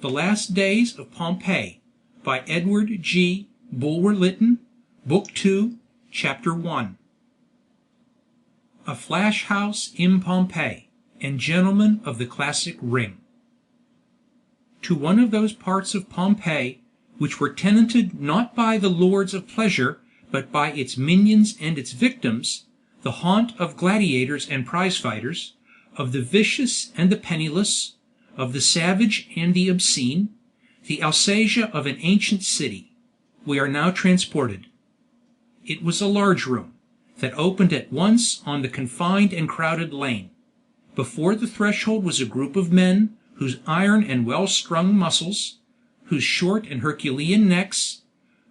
The Last Days of Pompeii, by Edward Bulwer-Lytton, Book 2, Chapter 1. A flash house in Pompeii, and gentlemen of the classic ring. To one of those parts of Pompeii which were tenanted not by the lords of pleasure, but by its minions and its victims, the haunt of gladiators and prize-fighters, of the vicious and the penniless, of the savage and the obscene, the Alsatia of an ancient city, we are now transported. It was a large room, that opened at once on the confined and crowded lane. Before the threshold was a group of men, whose iron and well-strung muscles, whose short and herculean necks,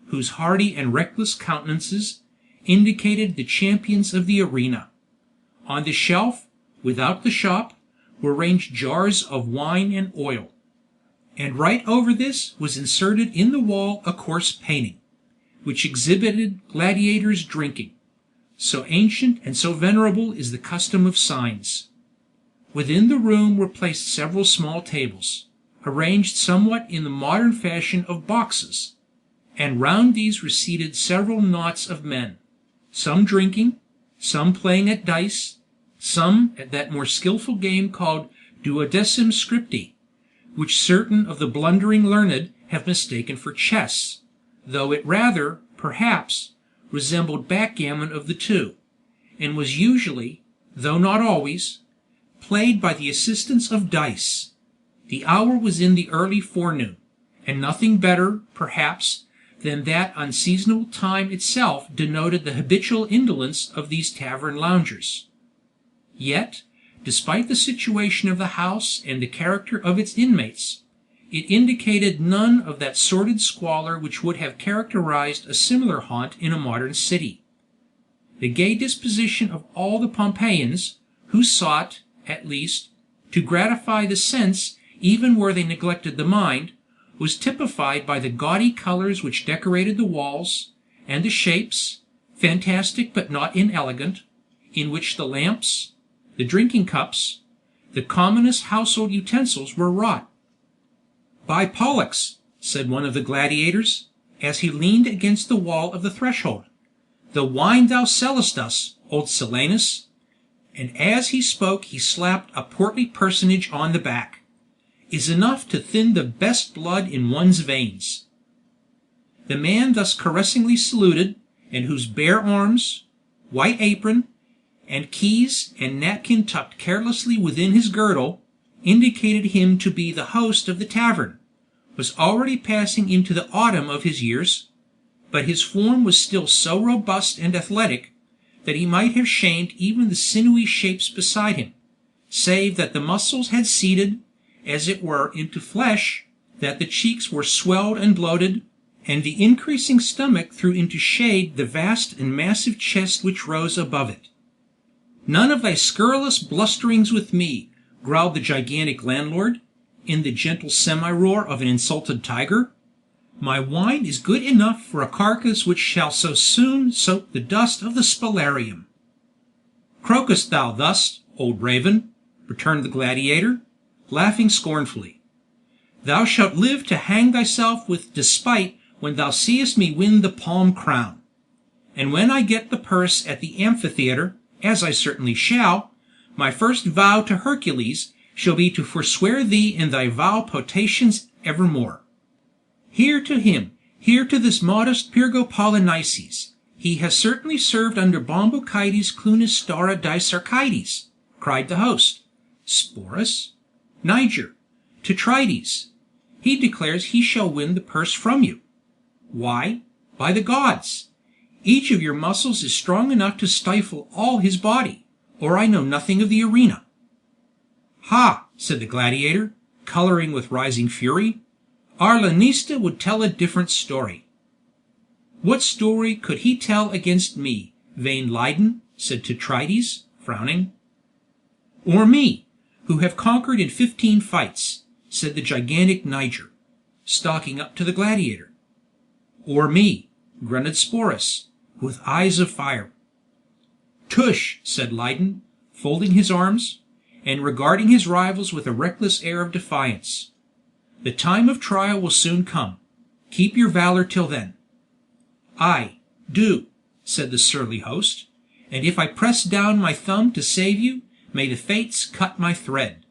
whose hardy and reckless countenances, indicated the champions of the arena. On the shelf, without the shop, were ranged jars of wine and oil, and right over this was inserted in the wall a coarse painting, which exhibited gladiators drinking. So ancient and so venerable is the custom of signs. Within the room were placed several small tables, arranged somewhat in the modern fashion of boxes, and round these were seated several knots of men, some drinking, some playing at dice, some at that more skilful game called duodecim scripti, which certain of the blundering learned have mistaken for chess, though it rather, perhaps, resembled backgammon of the two, and was usually, though not always, played by the assistance of dice. The hour was in the early forenoon, and nothing better, perhaps, than that unseasonable time itself denoted the habitual indolence of these tavern loungers. Yet, despite the situation of the house and the character of its inmates, it indicated none of that sordid squalor which would have characterized a similar haunt in a modern city. The gay disposition of all the Pompeians, who sought, at least, to gratify the sense even where they neglected the mind, was typified by the gaudy colors which decorated the walls, and the shapes, fantastic but not inelegant, in which the lamps, the drinking cups, the commonest household utensils were wrought. "By Pollux," said one of the gladiators, as he leaned against the wall of the threshold, "the wine thou sellest us, old Silenus," and as he spoke he slapped a portly personage on the back, "is enough to thin the best blood in one's veins." The man thus caressingly saluted, and whose bare arms, white apron, and keys and napkin tucked carelessly within his girdle, indicated him to be the host of the tavern, was already passing into the autumn of his years, but his form was still so robust and athletic that he might have shamed even the sinewy shapes beside him, save that the muscles had seeded, as it were, into flesh, that the cheeks were swelled and bloated, and the increasing stomach threw into shade the vast and massive chest which rose above it. "None of thy scurrilous blusterings with me," growled the gigantic landlord, in the gentle semi-roar of an insulted tiger. "My wine is good enough for a carcass which shall so soon soak the dust of the spolarium." "Croakest thou thus, old raven?" returned the gladiator, laughing scornfully. "Thou shalt live to hang thyself with despite when thou seest me win the palm crown. And when I get the purse at the amphitheatre, as I certainly shall, my first vow to Hercules shall be to forswear thee in thy vile potations evermore. Here to him, here to this modest Pyrgo Polynices, he has certainly served under Bombokides Clunis Stara Disarchides," cried the host. "Sporus? Niger? Tetrides? He declares he shall win the purse from you. Why, by the gods, each of your muscles is strong enough to stifle all his body, or I know nothing of the arena." "Ha!" said the gladiator, coloring with rising fury, "our lanista would tell a different story." "What story could he tell against me, vain Lydon?" said Tetrides, frowning. "Or me, who have conquered in 15 fights," said the gigantic Niger, stalking up to the gladiator. "Or me," grunted Sporus, with eyes of fire. "Tush!" said Lydon, folding his arms, and regarding his rivals with a reckless air of defiance. The time of trial will soon come. Keep your valor till then." "Aye, do," said the surly host, "and if I press down my thumb to save you, may the fates cut my thread."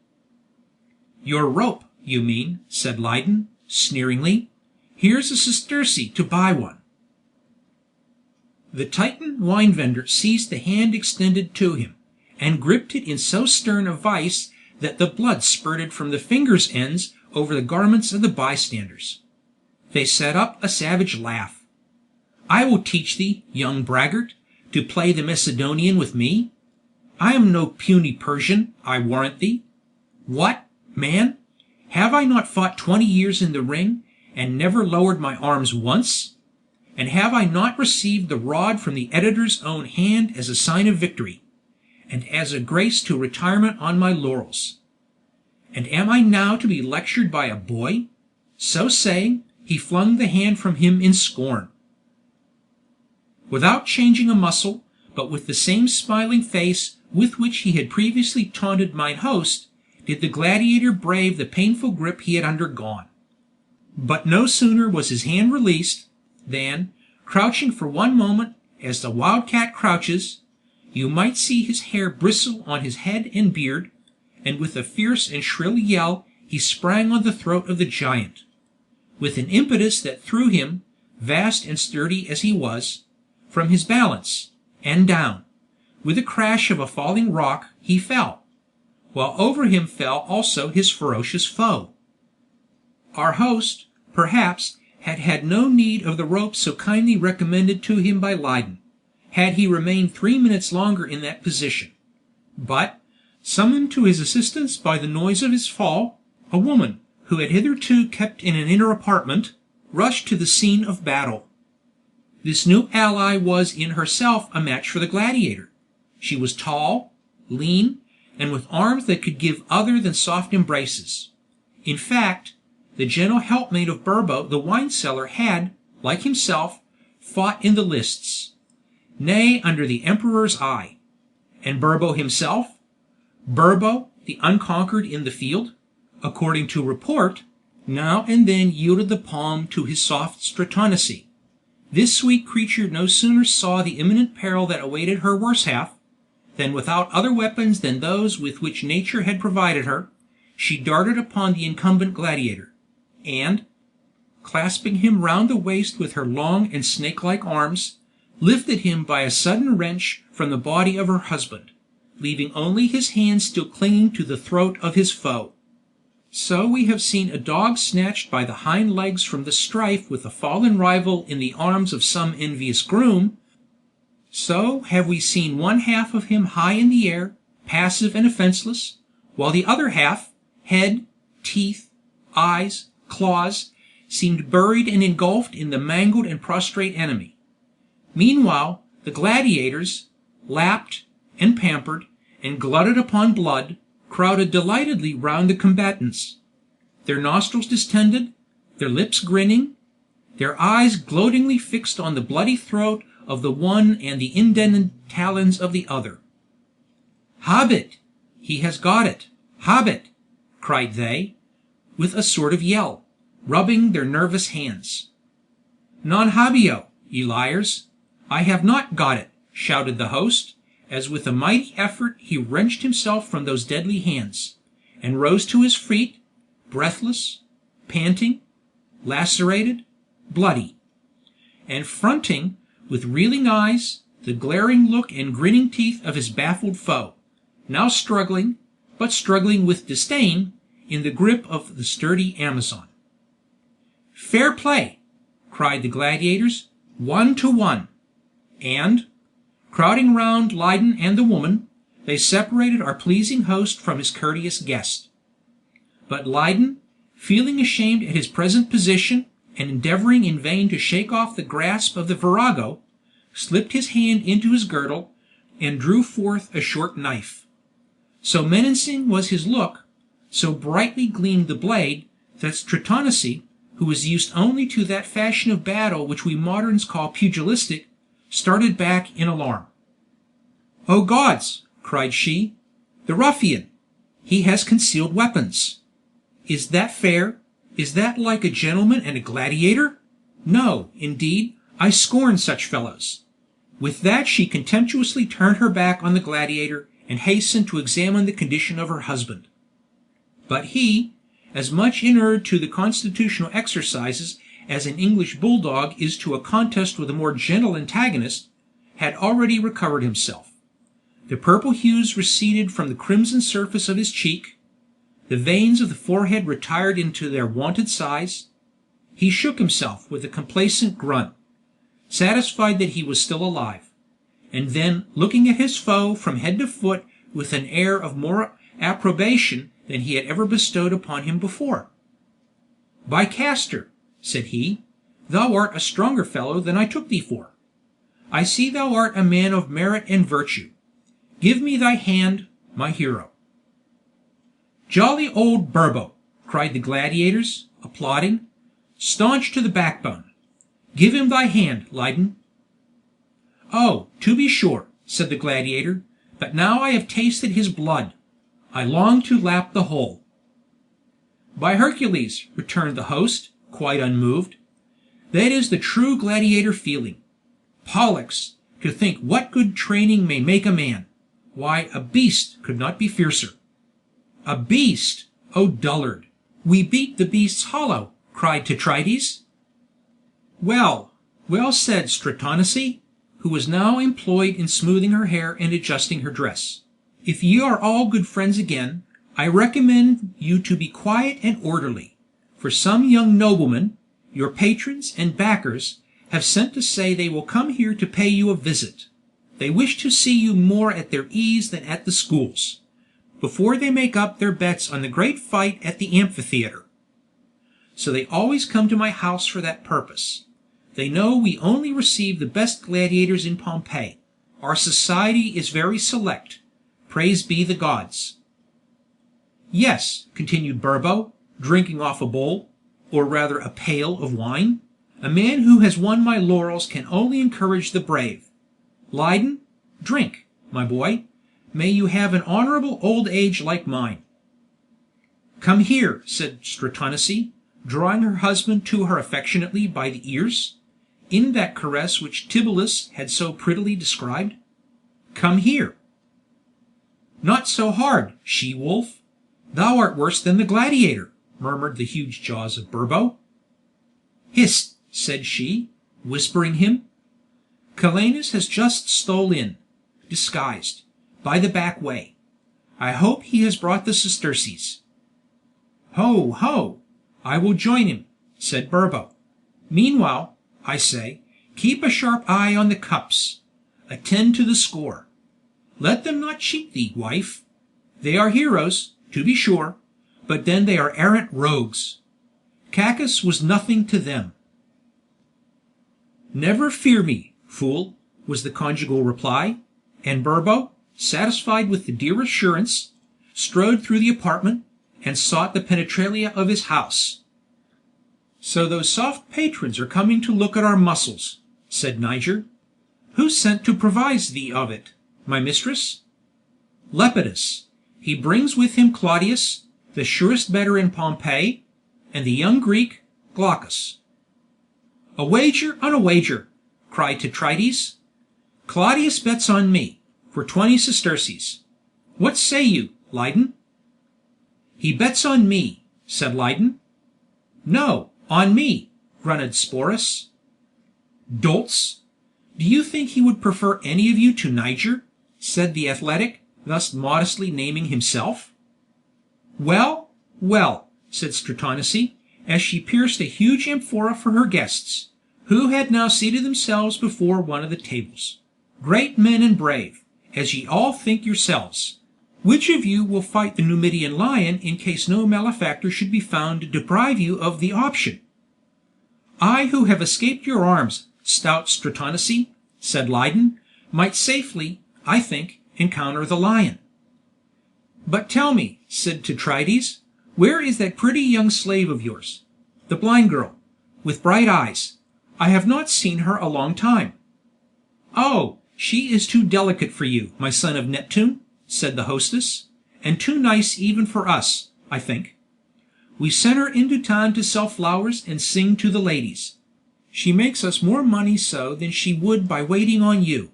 "Your rope, you mean," said Lydon, sneeringly. "Here's a sesterce to buy one." The Titan wine vendor seized the hand extended to him, and gripped it in so stern a vice that the blood spurted from the fingers' ends over the garments of the bystanders. They set up a savage laugh. "I will teach thee, young braggart, to play the Macedonian with me. I am no puny Persian, I warrant thee. What, man? Have I not fought 20 years in the ring, and never lowered my arms once? And have I not received the rod from the editor's own hand as a sign of victory, and as a grace to retirement on my laurels? And am I now to be lectured by a boy?" So saying, he flung the hand from him in scorn. Without changing a muscle, but with the same smiling face with which he had previously taunted mine host, did the gladiator brave the painful grip he had undergone. But no sooner was his hand released, than, crouching for one moment as the wildcat crouches, you might see his hair bristle on his head and beard, and with a fierce and shrill yell he sprang on the throat of the giant. With an impetus that threw him, vast and sturdy as he was, from his balance, and down. With a crash of a falling rock he fell, while over him fell also his ferocious foe. Our host, perhaps, had had no need of the rope so kindly recommended to him by Lydon, had he remained 3 minutes longer in that position. But, summoned to his assistance by the noise of his fall, a woman, who had hitherto kept in an inner apartment, rushed to the scene of battle. This new ally was in herself a match for the gladiator. She was tall, lean, and with arms that could give other than soft embraces. In fact, the gentle helpmate of Burbo the wine seller had, like himself, fought in the lists, nay, under the emperor's eye. And Burbo himself? Burbo, the unconquered in the field, according to report, now and then yielded the palm to his soft Stratonice. This sweet creature no sooner saw the imminent peril that awaited her worse half, than without other weapons than those with which nature had provided her, she darted upon the incumbent gladiator, and, clasping him round the waist with her long and snake-like arms, lifted him by a sudden wrench from the body of her husband, leaving only his hands still clinging to the throat of his foe. So we have seen a dog snatched by the hind legs from the strife with a fallen rival in the arms of some envious groom, so have we seen one half of him high in the air, passive and offenceless, while the other half, head, teeth, eyes, claws, seemed buried and engulfed in the mangled and prostrate enemy. Meanwhile, the gladiators, lapped, and pampered, and glutted upon blood, crowded delightedly round the combatants, their nostrils distended, their lips grinning, their eyes gloatingly fixed on the bloody throat of the one and the indented talons of the other. "Habet! He has got it! Habet!" cried they, with a sort of yell, rubbing their nervous hands. "Non habeo, ye liars! I have not got it!" shouted the host, as with a mighty effort he wrenched himself from those deadly hands, and rose to his feet, breathless, panting, lacerated, bloody, and fronting, with reeling eyes, the glaring look and grinning teeth of his baffled foe, now struggling, but struggling with disdain, in the grip of the sturdy Amazon. "Fair play!" cried the gladiators, 1 to 1, and, crowding round Lydon and the woman, they separated our pleasing host from his courteous guest. But Lydon, feeling ashamed at his present position, and endeavoring in vain to shake off the grasp of the virago, slipped his hand into his girdle, and drew forth a short knife. So menacing was his look, so brightly gleamed the blade, that Stratonice, who was used only to that fashion of battle which we moderns call pugilistic, started back in alarm. "O gods!" cried she, "the ruffian! He has concealed weapons! Is that fair? Is that like a gentleman and a gladiator? No, indeed, I scorn such fellows." With that she contemptuously turned her back on the gladiator, and hastened to examine the condition of her husband. But he, as much inured to the constitutional exercises as an English bulldog is to a contest with a more gentle antagonist, had already recovered himself. The purple hues receded from the crimson surface of his cheek, the veins of the forehead retired into their wonted size. He shook himself with a complacent grunt, satisfied that he was still alive, and then, looking at his foe from head to foot with an air of more approbation than he had ever bestowed upon him before. "By Castor," said he, "thou art a stronger fellow than I took thee for. I see thou art a man of merit and virtue. Give me thy hand, my hero." "Jolly old Burbo!" cried the gladiators, applauding. "Staunch to the backbone. Give him thy hand, Lyden." "Oh, to be sure," said the gladiator, "but now I have tasted his blood, I long to lap the whole." "By Hercules," returned the host, quite unmoved, "that is the true gladiator feeling. Pollux, to think what good training may make a man! Why, a beast could not be fiercer." "A beast! O dullard! We beat the beasts hollow," cried Tetraides. "Well, well said, Stratonice," who was now employed in smoothing her hair and adjusting her dress. "If ye are all good friends again, I recommend you to be quiet and orderly, for some young noblemen, your patrons and backers, have sent to say they will come here to pay you a visit. They wish to see you more at their ease than at the schools, before they make up their bets on the great fight at the amphitheatre. So they always come to my house for that purpose. They know we only receive the best gladiators in Pompeii. Our society is very select. Praise be the gods." "Yes," continued Burbo, drinking off a bowl, or rather a pail of wine, "a man who has won my laurels can only encourage the brave. Lyden, drink, my boy. May you have an honorable old age like mine." "Come here," said Stratonice, drawing her husband to her affectionately by the ears, in that caress which Tibullus had so prettily described. "Come here." "Not so hard, she-wolf. Thou art worse than the gladiator," murmured the huge jaws of Burbo. "Hist!" said she, whispering him. "Calenus has just stole in, disguised, by the back way. I hope he has brought the sesterces." "Ho, ho! I will join him," said Burbo. "Meanwhile, I say, keep a sharp eye on the cups. Attend to the score. Let them not cheat thee, wife. They are heroes, to be sure, but then they are arrant rogues. Cacus was nothing to them." "Never fear me, fool," was the conjugal reply, and Burbo, satisfied with the dear assurance, strode through the apartment, and sought the penetralia of his house. "So those soft patrons are coming to look at our muscles," said Niger. "Who sent to provise thee of it, my mistress?" "Lepidus. He brings with him Claudius, the surest bettor in Pompeii, and the young Greek, Glaucus." "A wager on a wager!" cried Tetraides. "Claudius bets on me, for 20 sesterces. What say you, Lyden?" "He bets on me," said Lyden. "No, on me," grunted Sporus. "Dolts! Do you think he would prefer any of you to Niger?" said the athletic, thus modestly naming himself. "Well, well," said Stratonice, as she pierced a huge amphora for her guests, who had now seated themselves before one of the tables. "Great men and brave, as ye all think yourselves, which of you will fight the Numidian lion in case no malefactor should be found to deprive you of the option?" "I who have escaped your arms, stout Stratonice," said Lyden, "might safely, I think, encounter the lion." "But tell me," said Tetraides, "where is that pretty young slave of yours, the blind girl, with bright eyes? I have not seen her a long time." "Oh, she is too delicate for you, my son of Neptune," said the hostess, "and too nice even for us, I think. We send her into town to sell flowers and sing to the ladies. She makes us more money so than she would by waiting on you.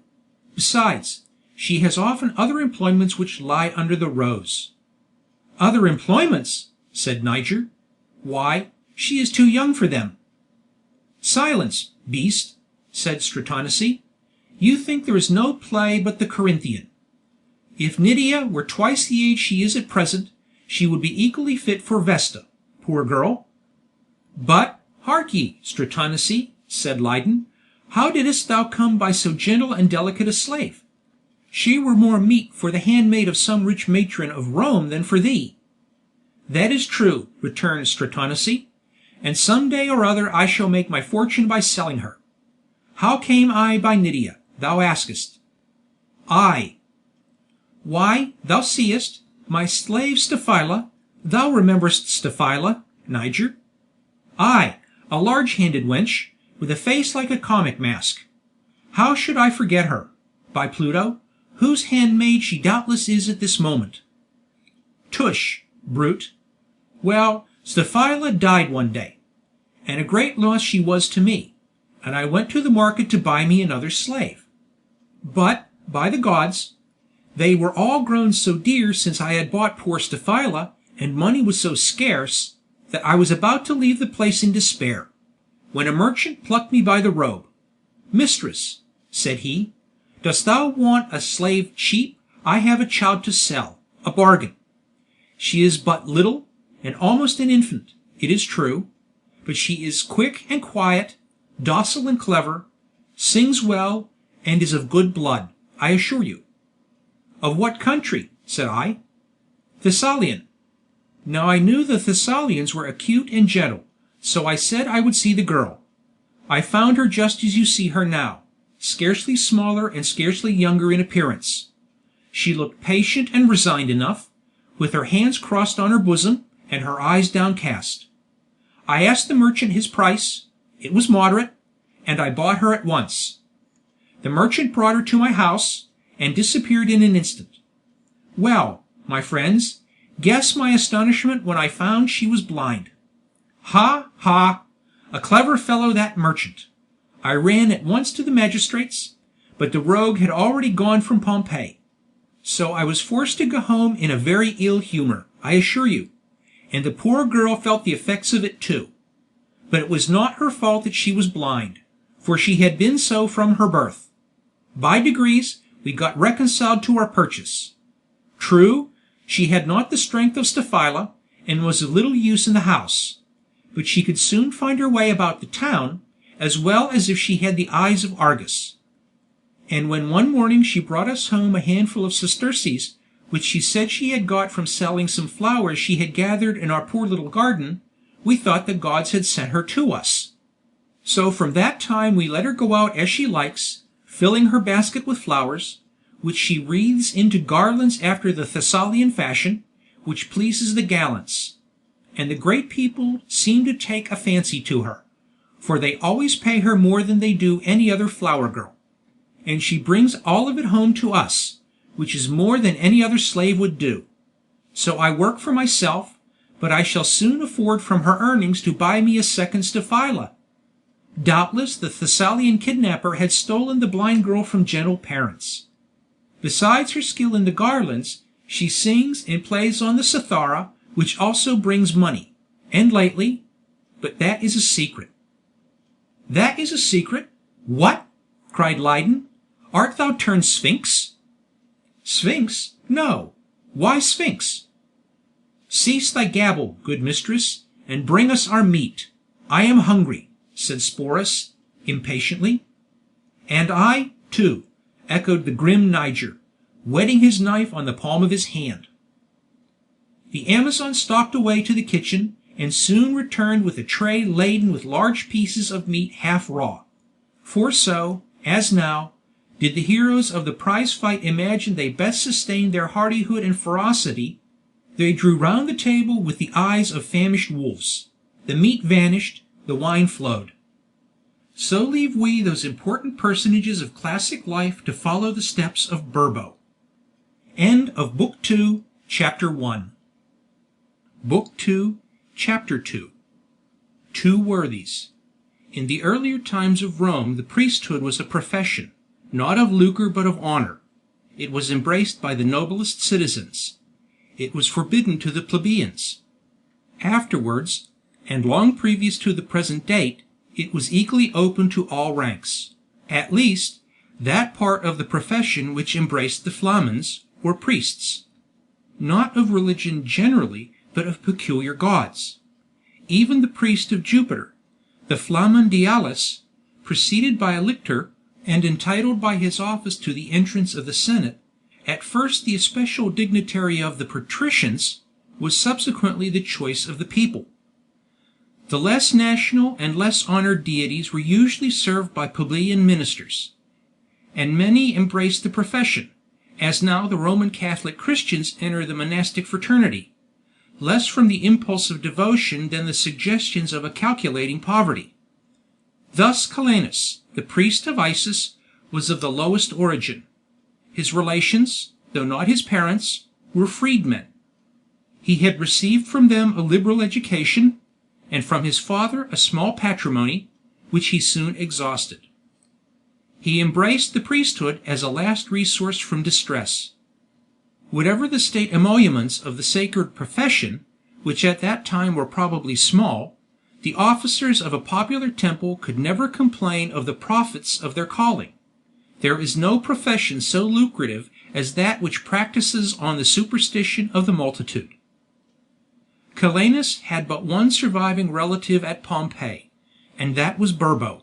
Besides, she has often other employments which lie under the rose." "Other employments?" said Niger. "Why, she is too young for them." "Silence, beast," said Stratonice. "You think there is no play but the Corinthian. If Nydia were twice the age she is at present, she would be equally fit for Vesta, poor girl." "But, hark ye, Stratonice," said Lydon, "how didst thou come by so gentle and delicate a slave? She were more meet for the handmaid of some rich matron of Rome than for thee." "That is true," returned Stratonice, "and some day or other I shall make my fortune by selling her. How came I by Nydia, thou askest?" "I. Why, thou seest, my slave Staphyla, thou rememberest Staphyla, Niger?" "Ay, a large-handed wench, with a face like a comic mask. How should I forget her, by Pluto, whose handmaid she doubtless is at this moment." "Tush, brute! Well, Staphyla died one day, and a great loss she was to me, and I went to the market to buy me another slave. But, by the gods, they were all grown so dear since I had bought poor Staphyla, and money was so scarce, that I was about to leave the place in despair, when a merchant plucked me by the robe. "Mistress," said he, "dost thou want a slave cheap? I have a child to sell, a bargain. She is but little, and almost an infant, it is true, but she is quick and quiet, docile and clever, sings well, and is of good blood, I assure you." "Of what country?" said I. "Thessalian." Now I knew the Thessalians were acute and gentle, so I said I would see the girl. I found her just as you see her now, scarcely smaller and scarcely younger in appearance. She looked patient and resigned enough, with her hands crossed on her bosom, and her eyes downcast. I asked the merchant his price. It was moderate, and I bought her at once. The merchant brought her to my house, and disappeared in an instant. Well, my friends, guess my astonishment when I found she was blind. Ha, ha! A clever fellow that merchant! I ran at once to the magistrates, but the rogue had already gone from Pompeii. So I was forced to go home in a very ill humor, I assure you, and the poor girl felt the effects of it too. But it was not her fault that she was blind, for she had been so from her birth. By degrees we got reconciled to our purchase. True, she had not the strength of Staphyla, and was of little use in the house, but she could soon find her way about the town, as well as if she had the eyes of Argus. And when one morning she brought us home a handful of sesterces, which she said she had got from selling some flowers she had gathered in our poor little garden, we thought the gods had sent her to us. So from that time we let her go out as she likes, filling her basket with flowers, which she wreathes into garlands after the Thessalian fashion, which pleases the gallants. And the great people seem to take a fancy to her, for they always pay her more than they do any other flower girl. And she brings all of it home to us, which is more than any other slave would do. So I work for myself, but I shall soon afford from her earnings to buy me a second Staphyla. Doubtless the Thessalian kidnapper had stolen the blind girl from gentle parents. Besides her skill in the garlands, she sings and plays on the cithara, which also brings money, and lately, but that is a secret. "That is a secret? What?" cried Lydon. "Art thou turned Sphinx?" "Sphinx? No. Why Sphinx?" "Cease thy gabble, good mistress, and bring us our meat. I am hungry," said Sporus, impatiently. "And I, too," echoed the grim Niger, whetting his knife on the palm of his hand. The Amazon stalked away to the kitchen, and soon returned with a tray laden with large pieces of meat half raw. For so, as now, did the heroes of the prize fight imagine they best sustained their hardihood and ferocity, they drew round the table with the eyes of famished wolves. The meat vanished, the wine flowed. So leave we those important personages of classic life to follow the steps of Burbo. End of Book 2, Chapter 1. Book 2, Chapter 2. Two Worthies. In the earlier times of Rome the priesthood was a profession, not of lucre but of honor. It was embraced by the noblest citizens. It was forbidden to the plebeians. Afterwards, and long previous to the present date, it was equally open to all ranks, at least, that part of the profession which embraced the flamens, or priests. Not of religion generally, but of peculiar gods. Even the priest of Jupiter, the flamen dialis, preceded by a lictor, and entitled by his office to the entrance of the Senate, at first the especial dignitary of the patricians, was subsequently the choice of the people. The less national and less honored deities were usually served by plebeian ministers, and many embraced the profession, as now the Roman Catholic Christians enter the monastic fraternity, less from the impulse of devotion than the suggestions of a calculating poverty. Thus Calenus, the priest of Isis, was of the lowest origin. His relations, though not his parents, were freedmen. He had received from them a liberal education, and from his father a small patrimony, which he soon exhausted. He embraced the priesthood as a last resource from distress. Whatever the state emoluments of the sacred profession, which at that time were probably small, the officers of a popular temple could never complain of the profits of their calling. There is no profession so lucrative as that which practices on the superstition of the multitude. Calenus had but one surviving relative at Pompeii, and that was Burbo.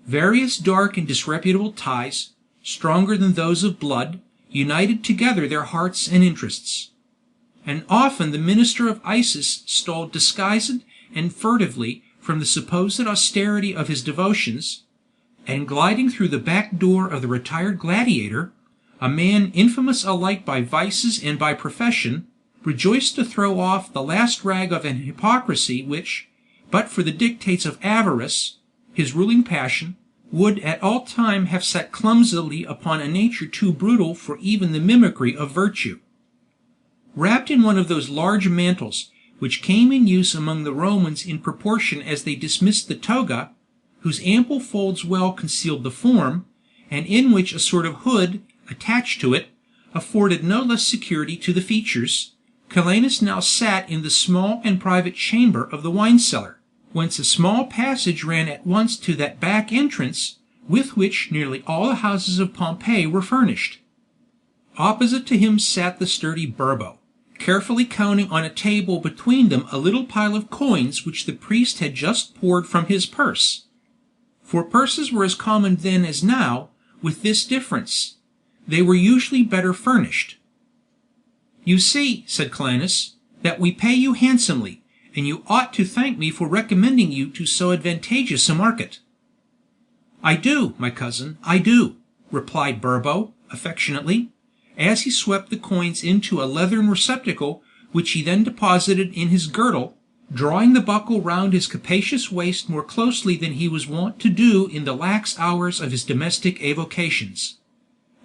Various dark and disreputable ties, stronger than those of blood, united together their hearts and interests. And often the minister of Isis stole disguised and furtively from the supposed austerity of his devotions, and gliding through the back door of the retired gladiator, a man infamous alike by vices and by profession, rejoiced to throw off the last rag of an hypocrisy which, but for the dictates of avarice, his ruling passion, would at all time have sat clumsily upon a nature too brutal for even the mimicry of virtue. Wrapped in one of those large mantles which came in use among the Romans in proportion as they dismissed the toga, whose ample folds well concealed the form, and in which a sort of hood, attached to it, afforded no less security to the features, Calenus now sat in the small and private chamber of the wine cellar, whence a small passage ran at once to that back entrance with which nearly all the houses of Pompeii were furnished. Opposite to him sat the sturdy Burbo, carefully counting on a table between them a little pile of coins which the priest had just poured from his purse. For purses were as common then as now, with this difference: they were usually better furnished. "You see," said Calenus, "that we pay you handsomely, and you ought to thank me for recommending you to so advantageous a market." "I do, my cousin, I do," replied Burbo, affectionately, as he swept the coins into a leathern receptacle, which he then deposited in his girdle, drawing the buckle round his capacious waist more closely than he was wont to do in the lax hours of his domestic avocations.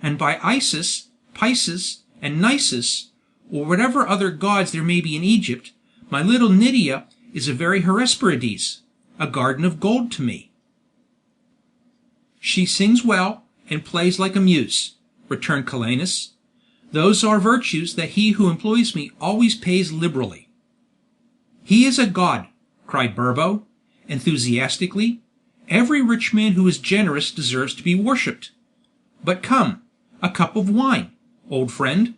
"And by Isis, Pisces, and Nisus, or whatever other gods there may be in Egypt, my little Nydia is a very Hesperides, a garden of gold to me." "She sings well, and plays like a muse," returned Calenus. "Those are virtues that he who employs me always pays liberally." "He is a god," cried Burbo, enthusiastically. "Every rich man who is generous deserves to be worshipped. But come, a cup of wine, old friend.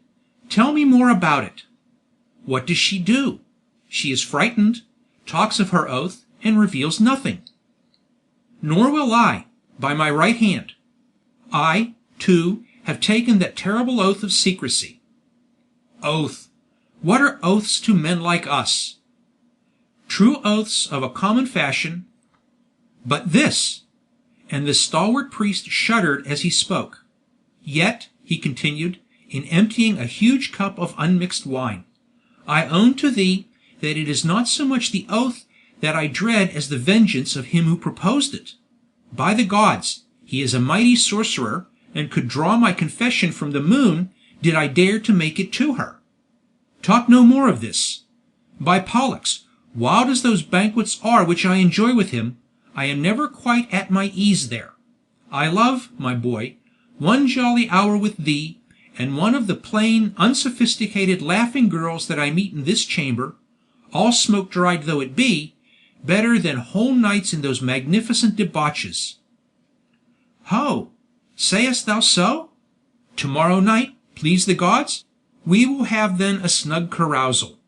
Tell me more about it. What does she do? She is frightened, talks of her oath, and reveals nothing." "Nor will I, by my right hand. I, too, have taken that terrible oath of secrecy." "Oath! What are oaths to men like us?" "True oaths of a common fashion. But this," and the stalwart priest shuddered as he spoke. "Yet," he continued, in emptying a huge cup of unmixed wine, "I own to thee that it is not so much the oath that I dread as the vengeance of him who proposed it. By the gods, he is a mighty sorcerer, and could draw my confession from the moon, did I dare to make it to her. Talk no more of this. By Pollux, Wild as those banquets are which I enjoy with him, I am never quite at my ease there. I love, my boy, one jolly hour with thee, and one of the plain, unsophisticated, laughing girls that I meet in this chamber, all smoke-dried though it be, better than whole nights in those magnificent debauches. Ho! Sayest thou so? To-morrow night, please the gods, we will have then a snug carousal.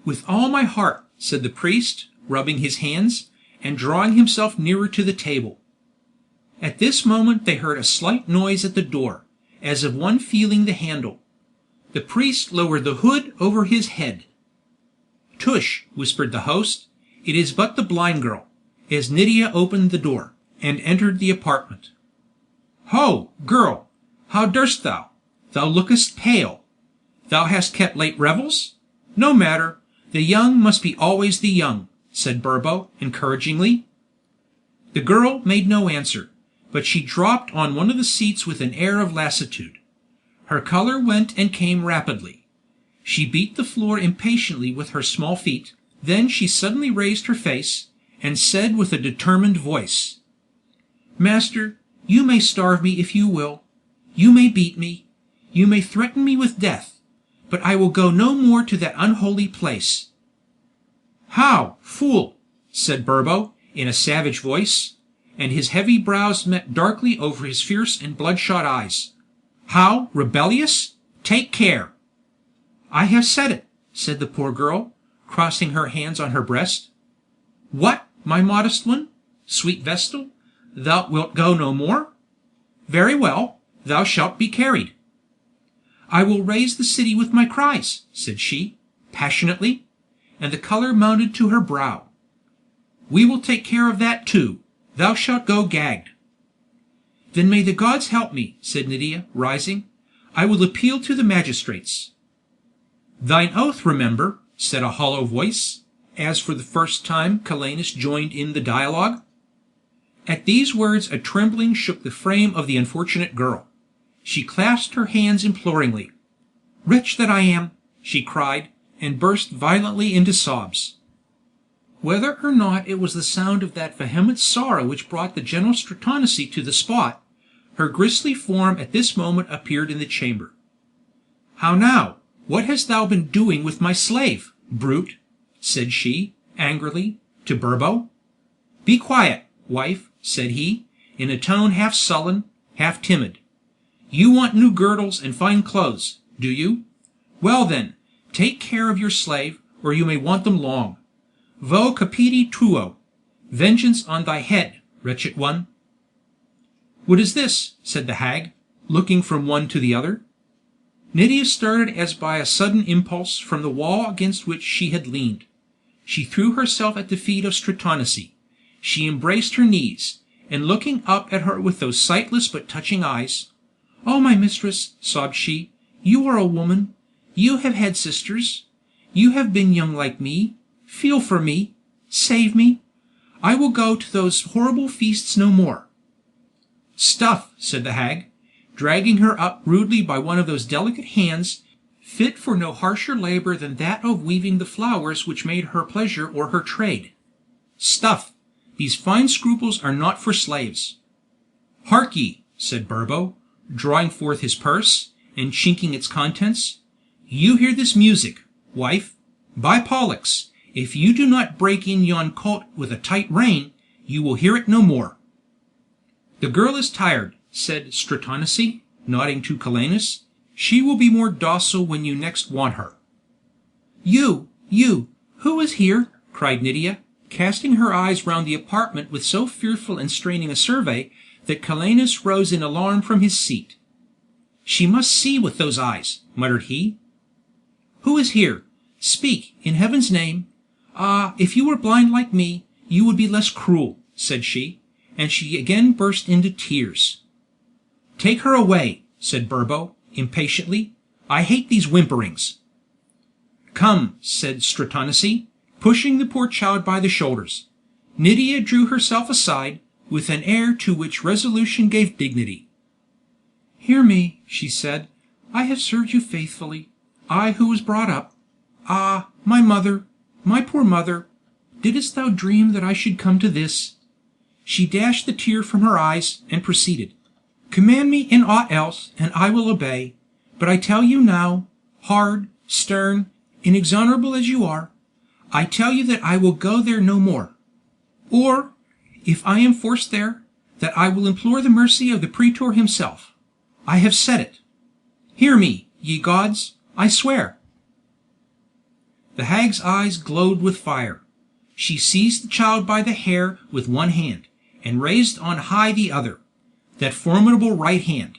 With all my heart, said the priest, rubbing his hands, and drawing himself nearer to the table. At this moment they heard a slight noise at the door, as of one feeling the handle. The priest lowered the hood over his head. Tush, whispered the host, it is but the blind girl, as Nydia opened the door, and entered the apartment. Ho, girl, how durst thou? Thou lookest pale. Thou hast kept late revels? No matter, the young must be always the young, said Burbo, encouragingly. The girl made no answer, but she dropped on one of the seats with an air of lassitude. Her color went and came rapidly. She beat the floor impatiently with her small feet, then she suddenly raised her face, and said with a determined voice, Master, you may starve me if you will. You may beat me. You may threaten me with death, but I will go no more to that unholy place. How, fool, said Burbo, in a savage voice, and his heavy brows met darkly over his fierce and bloodshot eyes. How, rebellious? Take care. I have said it, said the poor girl, crossing her hands on her breast. What, my modest one? Sweet Vestal, thou wilt go no more? Very well, thou shalt be carried. I will raise the city with my cries, said she, passionately, and the color mounted to her brow. We will take care of that too. Thou shalt go gagged. Then may the gods help me, said Nydia, rising. I will appeal to the magistrates. Thine oath, remember, said a hollow voice, as for the first time Calenus joined in the dialogue. At these words a trembling shook the frame of the unfortunate girl. She clasped her hands imploringly. Wretch that I am, she cried, and burst violently into sobs. Whether or not it was the sound of that vehement sorrow which brought the gentle Stratonice to the spot, her grisly form at this moment appeared in the chamber. How now? What hast thou been doing with my slave, brute? Said she, angrily, to Burbo. Be quiet, wife, said he, in a tone half sullen, half timid. You want new girdles and fine clothes, do you? Well then, take care of your slave, or you may want them long. Vo capiti tuo, vengeance on thy head, wretched one. What is this? Said the hag, looking from one to the other. Nydia started as by a sudden impulse from the wall against which she had leaned. She threw herself at the feet of Stratonice. She embraced her knees, and looking up at her with those sightless but touching eyes, "Oh, my mistress," sobbed she, "you are a woman. You have had sisters. You have been young like me. Feel for me. Save me. I will go to those horrible feasts no more." "Stuff," said the hag, dragging her up rudely by one of those delicate hands, fit for no harsher labor than that of weaving the flowers which made her pleasure or her trade. "Stuff. These fine scruples are not for slaves." "Hark ye," said Burbo, drawing forth his purse, and chinking its contents. "You hear this music, wife? By Pollux, if you do not break in yon colt with a tight rein, you will hear it no more." "The girl is tired," said Stratonice, nodding to Calenus. "She will be more docile when you next want her." You, who is here?" cried Nydia, casting her eyes round the apartment with so fearful and straining a survey, that Calenus rose in alarm from his seat. "She must see with those eyes," muttered he. "Who is here? Speak, in heaven's name. Ah, if you were blind like me, you would be less cruel," said she, and she again burst into tears. "Take her away," said Burbo, impatiently. "I hate these whimperings." "Come," said Stratonice, pushing the poor child by the shoulders. Nydia drew herself aside, with an air to which resolution gave dignity. "Hear me," she said. "I have served you faithfully, I who was brought up. Ah, my mother, My poor mother, didst thou dream that I should come to this?" She dashed the tear from her eyes, and proceeded, "Command me in aught else, and I will obey. But I tell you now, hard, stern, inexorable as you are, I tell you that I will go there no more. Or, if I am forced there, that I will implore the mercy of the praetor himself. I have said it. Hear me, ye gods, I swear." The hag's eyes glowed with fire. She seized the child by the hair with one hand, and raised on high the other, that formidable right hand,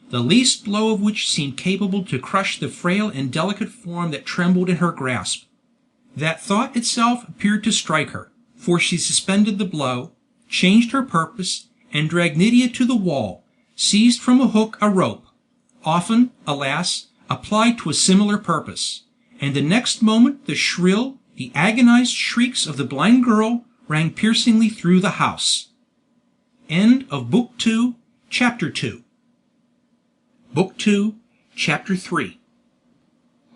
the least blow of which seemed capable to crush the frail and delicate form that trembled in her grasp. That thought itself appeared to strike her, for she suspended the blow, changed her purpose, and dragged Nydia to the wall, seized from a hook a rope, often, alas, applied to a similar purpose, and the next moment the agonized shrieks of the blind girl rang piercingly through the house. End of Book 2, Chapter 2. Book 2, Chapter 3.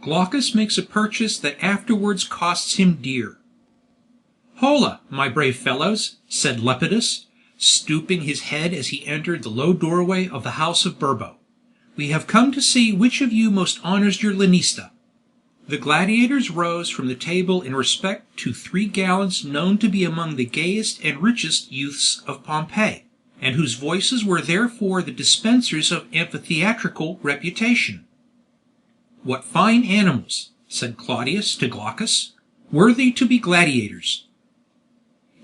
Glaucus makes a purchase that afterwards costs him dear. "Hola, my brave fellows," said Lepidus, stooping his head as he entered the low doorway of the house of Burbo. "We have come to see which of you most honors your Lanista." The gladiators rose from the table in respect to 3 gallants known to be among the gayest and richest youths of Pompeii, and whose voices were therefore the dispensers of amphitheatrical reputation. "What fine animals," said Claudius to Glaucus, "worthy to be gladiators."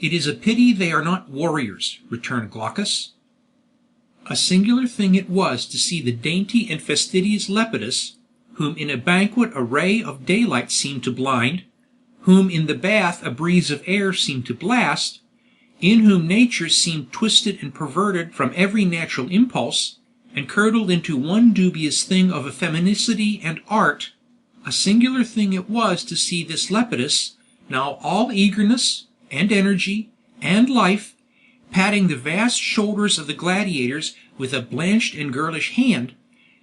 "It is a pity they are not warriors," returned Glaucus. A singular thing it was to see the dainty and fastidious Lepidus, whom in a banquet a ray of daylight seemed to blind, whom in the bath a breeze of air seemed to blast, in whom nature seemed twisted and perverted from every natural impulse, and curdled into one dubious thing of effeminacy and art, a singular thing it was to see this Lepidus, now all eagerness, and energy, and life, patting the vast shoulders of the gladiators with a blanched and girlish hand,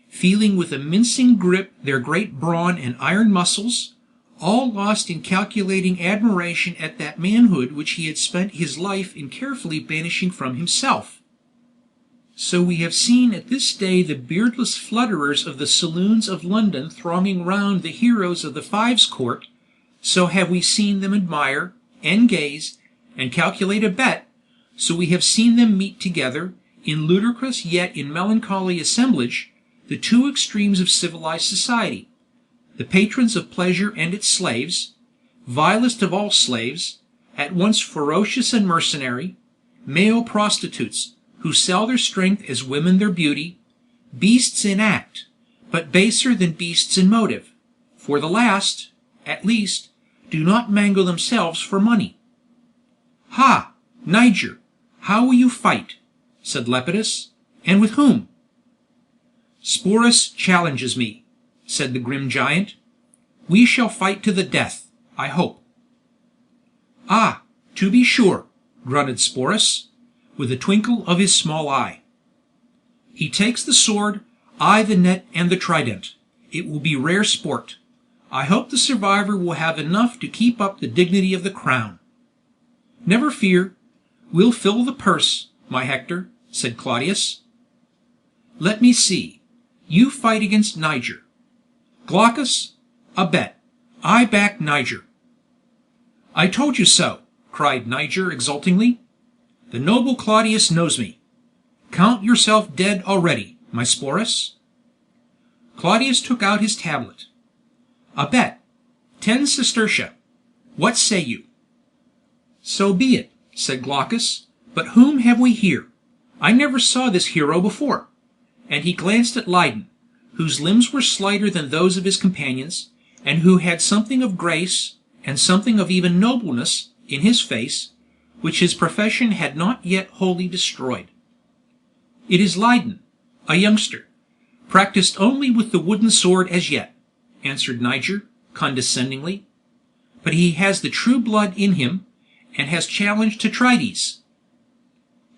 feeling with a mincing grip their great brawn and iron muscles, all lost in calculating admiration at that manhood which he had spent his life in carefully banishing from himself. So we have seen at this day the beardless flutterers of the saloons of London thronging round the heroes of the Fives Court, so have we seen them admire, and gaze, and calculate a bet, so we have seen them meet together, in ludicrous yet in melancholy assemblage, the 2 extremes of civilized society, the patrons of pleasure and its slaves, vilest of all slaves, at once ferocious and mercenary, male prostitutes, who sell their strength as women their beauty, beasts in act, but baser than beasts in motive, for the last, at least, do not mangle themselves for money. "Ha, Niger, how will you fight?" said Lepidus, "and with whom?" "Sporus challenges me," said the grim giant. "We shall fight to the death, I hope." "Ah, to be sure," grunted Sporus, with a twinkle of his small eye. "He takes the sword, I the net and the trident. It will be rare sport. I hope the survivor will have enough to keep up the dignity of the crown." "Never fear, we'll fill the purse, my Hector," said Claudius. "Let me see. You fight against Niger. Glaucus, a bet. I back Niger." "I told you so," cried Niger exultingly. "The noble Claudius knows me. Count yourself dead already, my Sporus." Claudius took out his tablet. "A bet. 10 sestertia. What say you?" "So be it," said Glaucus. "But whom have we here? I never saw this hero before." And he glanced at Lydon, whose limbs were slighter than those of his companions, and who had something of grace, and something of even nobleness, in his face, which his profession had not yet wholly destroyed. "It is Lydon, a youngster, practiced only with the wooden sword as yet," answered Niger, condescendingly. "But he has the true blood in him, and has challenged Tetrides."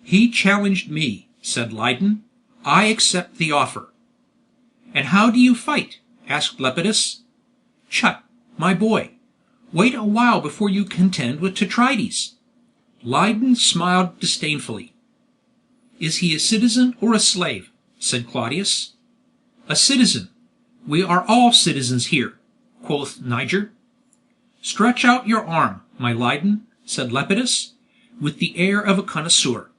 "He challenged me," said Lydon. "I accept the offer." "And how do you fight?" asked Lepidus. "Chut, my boy, Wait a while before you contend with Tetrides." Lydon smiled disdainfully. "Is he a citizen or a slave?" said Claudius. "A citizen. We are all citizens here," quoth Niger. "Stretch out your arm, my Lydon," said Lepidus, with the air of a connoisseur.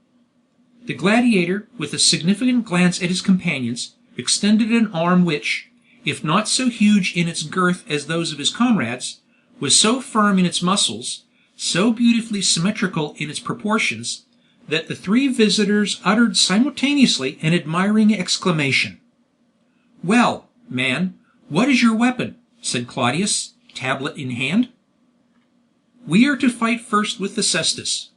The gladiator, with a significant glance at his companions, extended an arm which, if not so huge in its girth as those of his comrades, was so firm in its muscles, so beautifully symmetrical in its proportions, that the three visitors uttered simultaneously an admiring exclamation. "Well, man, what is your weapon?" said Claudius, tablet in hand. "We are to fight first with the cestus.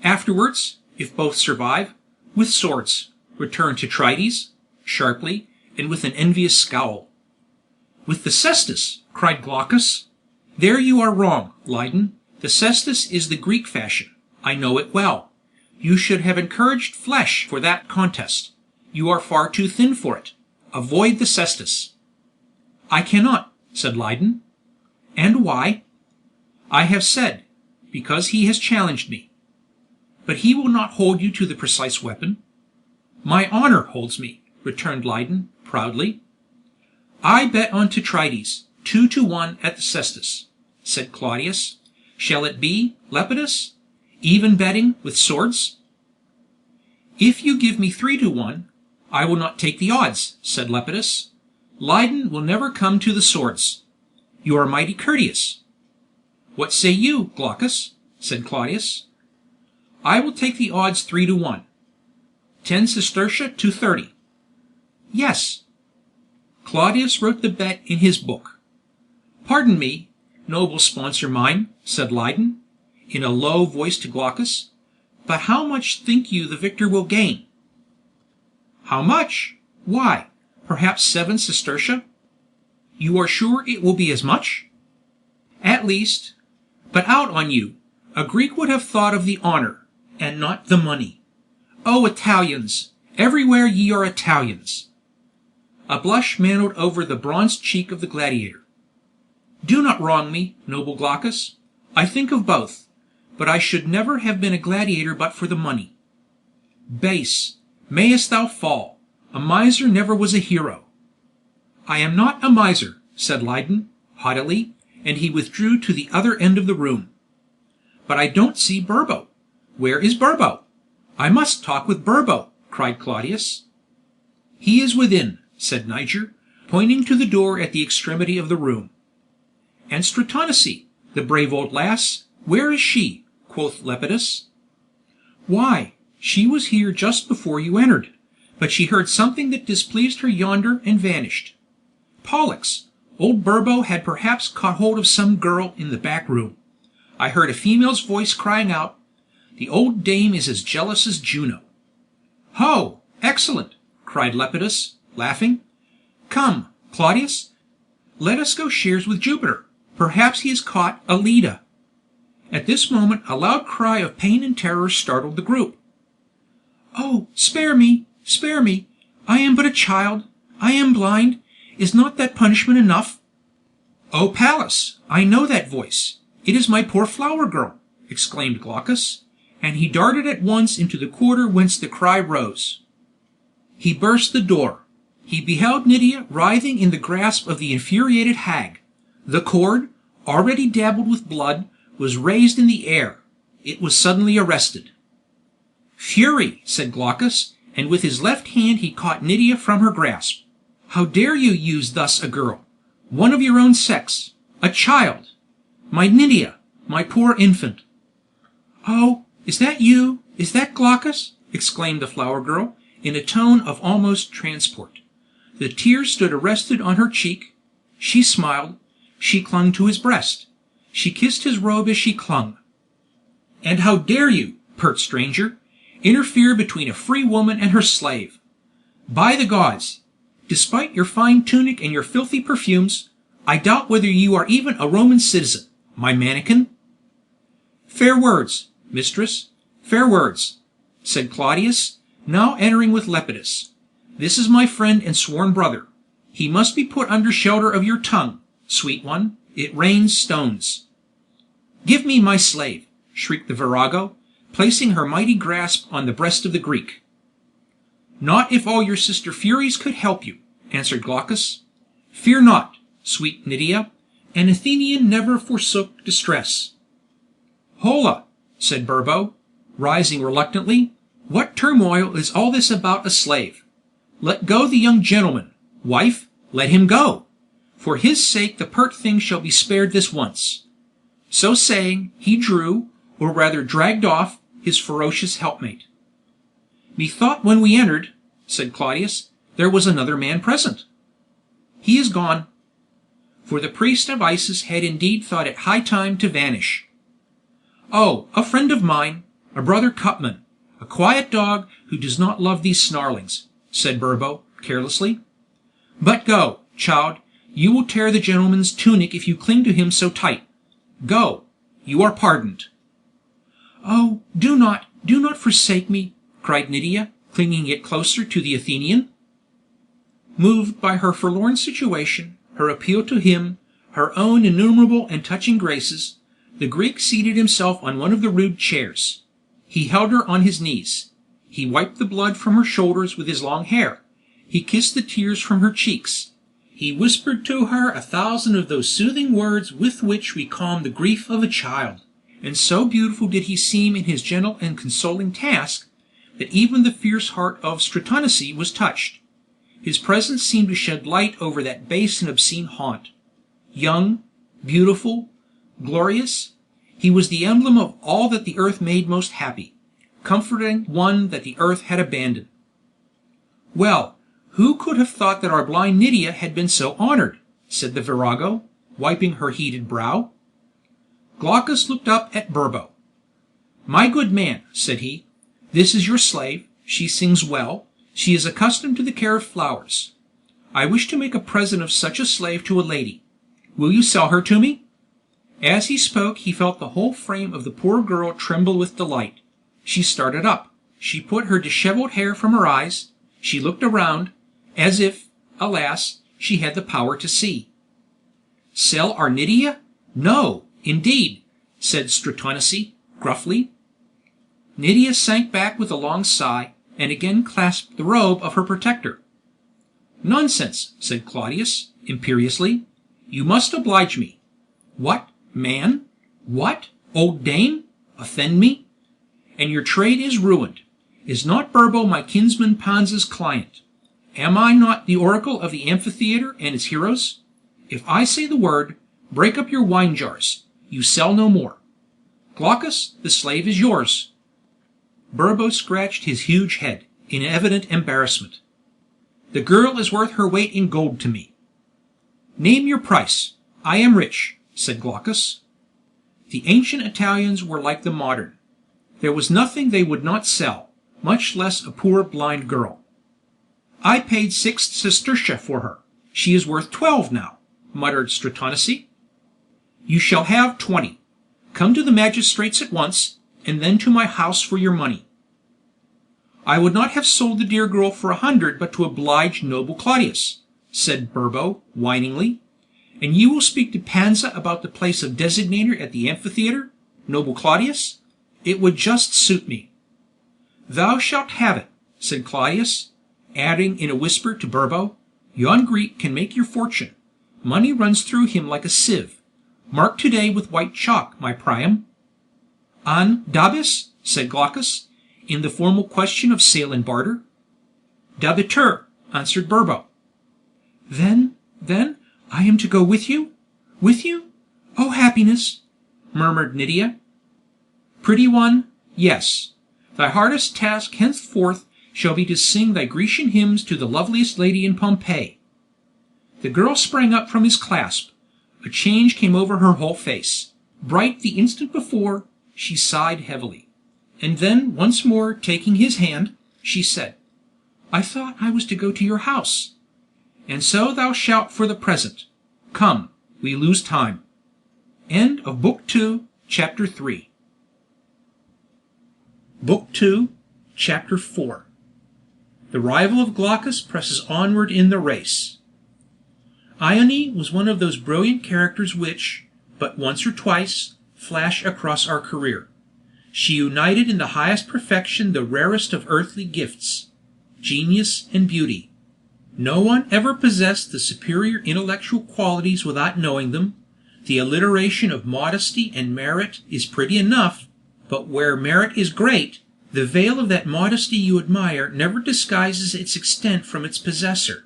Afterwards, if both survive, with swords," returned Tetrides, sharply, and with an envious scowl. "With the cestus!" cried Glaucus. "There you are wrong, Lydon. The cestus is the Greek fashion. I know it well. You should have encouraged flesh for that contest. You are far too thin for it. Avoid the cestus." "I cannot," said Lydon. "And why?" "I have said, because he has challenged me." "But he will not hold you to the precise weapon." "My honor holds me," returned Lydon, proudly. "I bet on Tetrides, 2-1 at the cestus," said Claudius. "Shall it be, Lepidus? Even betting with swords?" "If you give me 3-1, I will not take the odds," said Lepidus. "Lydon will never come to the swords. You are mighty courteous." "What say you, Glaucus?" said Claudius. "I will take the odds 3-1. 10 sestertia to 30. "Yes." Claudius wrote the bet in his book. "Pardon me, noble sponsor mine," said Lydon, in a low voice to Glaucus, "but how much think you the victor will gain?" "How much? Why, perhaps 7 sestertia." "You are sure it will be as much?" "At least. But out on you. A Greek would have thought of the honor, and not the money. O Italians! Everywhere ye are Italians." A blush mantled over the bronzed cheek of the gladiator. "Do not wrong me, noble Glaucus. I think of both, but I should never have been a gladiator but for the money." "Base! Mayest thou fall! A miser never was a hero." "I am not a miser," said Lydon, haughtily, and he withdrew to the other end of the room. "But I don't see Burbo. Where is Burbo? I must talk with Burbo," cried Claudius. "He is within," said Niger, pointing to the door at the extremity of the room. "And Stratonice, the brave old lass, where is she?" quoth Lepidus. "Why, she was here just before you entered, but she heard something that displeased her yonder and vanished. Pollux, old Burbo had perhaps caught hold of some girl in the back room. I heard a female's voice crying out, 'The old dame is as jealous as Juno.'" "Ho! Excellent!" cried Lepidus, laughing. "Come, Claudius, let us go shares with Jupiter. Perhaps he has caught a Leda." At this moment a loud cry of pain and terror startled the group. "Oh, spare me! Spare me! I am but a child. I am blind. Is not that punishment enough?" "Oh, Pallas, I know that voice. It is my poor flower girl!" exclaimed Glaucus, and he darted at once into the quarter whence the cry rose. He burst the door. He beheld Nydia writhing in the grasp of the infuriated hag. The cord, already dabbled with blood, was raised in the air. It was suddenly arrested. "Fury!" said Glaucus, and with his left hand he caught Nydia from her grasp. "How dare you use thus a girl, one of your own sex, a child? My Nydia, my poor infant!" "Oh, is that you? Is that Glaucus?" exclaimed the flower girl, in a tone of almost transport. The tears stood arrested on her cheek. She smiled. She clung to his breast. She kissed his robe as she clung. "And how dare you, pert stranger, interfere between a free woman and her slave? By the gods, despite your fine tunic and your filthy perfumes, I doubt whether you are even a Roman citizen, my mannikin." "Fair words, mistress, fair words," said Claudius, now entering with Lepidus. "This is my friend and sworn brother. He must be put under shelter of your tongue, sweet one. It rains stones." "Give me my slave!" shrieked the virago, placing her mighty grasp on the breast of the Greek. "Not if all your sister Furies could help you," answered Glaucus. "Fear not, sweet Nydia, an Athenian never forsook distress." "Hola!" said Burbo, rising reluctantly. "What turmoil is all this about a slave? Let go the young gentleman, wife, let him go! For his sake the pert thing shall be spared this once." So saying, he drew, or rather dragged off, his ferocious helpmate. "Methought when we entered," said Claudius, "there was another man present." "He is gone." For the priest of Isis had indeed thought it high time to vanish. "Oh, a friend of mine, a brother Cupman, a quiet dog who does not love these snarlings," said Burbo, carelessly. "But go, child, you will tear the gentleman's tunic if you cling to him so tight. Go, you are pardoned." "Oh, do not forsake me," cried Nydia, clinging yet closer to the Athenian. Moved by her forlorn situation, her appeal to him, her own innumerable and touching graces, the Greek seated himself on one of the rude chairs. He held her on his knees. He wiped the blood from her shoulders with his long hair. He kissed the tears from her cheeks. He whispered to her 1,000 of those soothing words with which we calm the grief of a child. And so beautiful did he seem in his gentle and consoling task, that even the fierce heart of Stratonice was touched. His presence seemed to shed light over that base and obscene haunt. Young, beautiful, glorious, he was the emblem of all that the earth made most happy, comforting one that the earth had abandoned. "Well, who could have thought that our blind Nydia had been so honored?" said the virago, wiping her heated brow. Glaucus looked up at Burbo. "My good man," said he, "this is your slave. She sings well. She is accustomed to the care of flowers. I wish to make a present of such a slave to a lady. Will you sell her to me?" As he spoke he felt the whole frame of the poor girl tremble with delight. She started up. She put her dishevelled hair from her eyes. She looked around, as if, alas, she had the power to see. "Sell our Nydia? No, indeed," said Stratonice, gruffly. Nydia sank back with a long sigh, and again clasped the robe of her protector. "Nonsense," said Claudius, imperiously. "You must oblige me. What, man? What, old dame? Offend me? And your trade is ruined. Is not Burbo my kinsman Panza's client? Am I not the oracle of the amphitheatre and its heroes? If I say the word, break up your wine jars. You sell no more. Glaucus, the slave is yours." Burbo scratched his huge head, in evident embarrassment. "The girl is worth her weight in gold to me." "Name your price. I am rich," said Glaucus. The ancient Italians were like the modern. There was nothing they would not sell, much less a poor blind girl. "I paid 6 sestertia for her. She is worth 12 now," muttered Stratonice. "You shall have 20. Come to the magistrates at once, and then to my house for your money." "I would not have sold the dear girl for 100 but to oblige noble Claudius," said Burbo, whiningly. "And you will speak to Panza about the place of designator at the amphitheatre, noble Claudius? It would just suit me." "Thou shalt have it," said Claudius, adding in a whisper to Burbo, "Yon Greek can make your fortune. Money runs through him like a sieve. Mark today with white chalk, my Priam." "An dabis?" said Glaucus, in the formal question of sale and barter. "Dabitur," answered Burbo. Then, I am to go with you? With you? Oh, happiness!" murmured Nydia. "Pretty one, yes. Thy hardest task henceforth shall be to sing thy Grecian hymns to the loveliest lady in Pompeii." The girl sprang up from his clasp. A change came over her whole face. Bright the instant before, she sighed heavily. And then, once more taking his hand, she said, "I thought I was to go to your house." "And so thou shalt for the present. Come, we lose time." End of Book 2, Chapter 3. Book 2, Chapter 4. The rival of Glaucus presses onward in the race. Ione was one of those brilliant characters which, but once or twice, flash across our career. She united in the highest perfection the rarest of earthly gifts, genius and beauty. No one ever possessed the superior intellectual qualities without knowing them. The alliteration of modesty and merit is pretty enough, but where merit is great, the veil of that modesty you admire never disguises its extent from its possessor.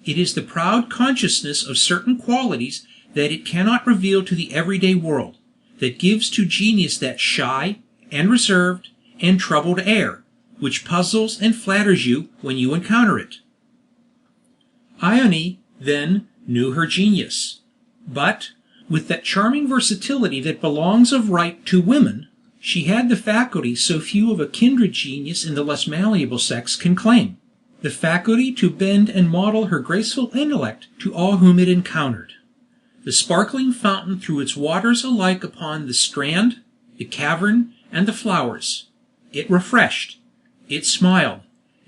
It is the proud consciousness of certain qualities that it cannot reveal to the everyday world, that gives to genius that shy, and reserved, and troubled air, which puzzles and flatters you when you encounter it. Ione, then, knew her genius, but, with that charming versatility that belongs of right to women, she had the faculty so few of a kindred genius in the less malleable sex can claim, the faculty to bend and model her graceful intellect to all whom it encountered. The sparkling fountain threw its waters alike upon the strand, the cavern, and the flowers. It refreshed, it smiled,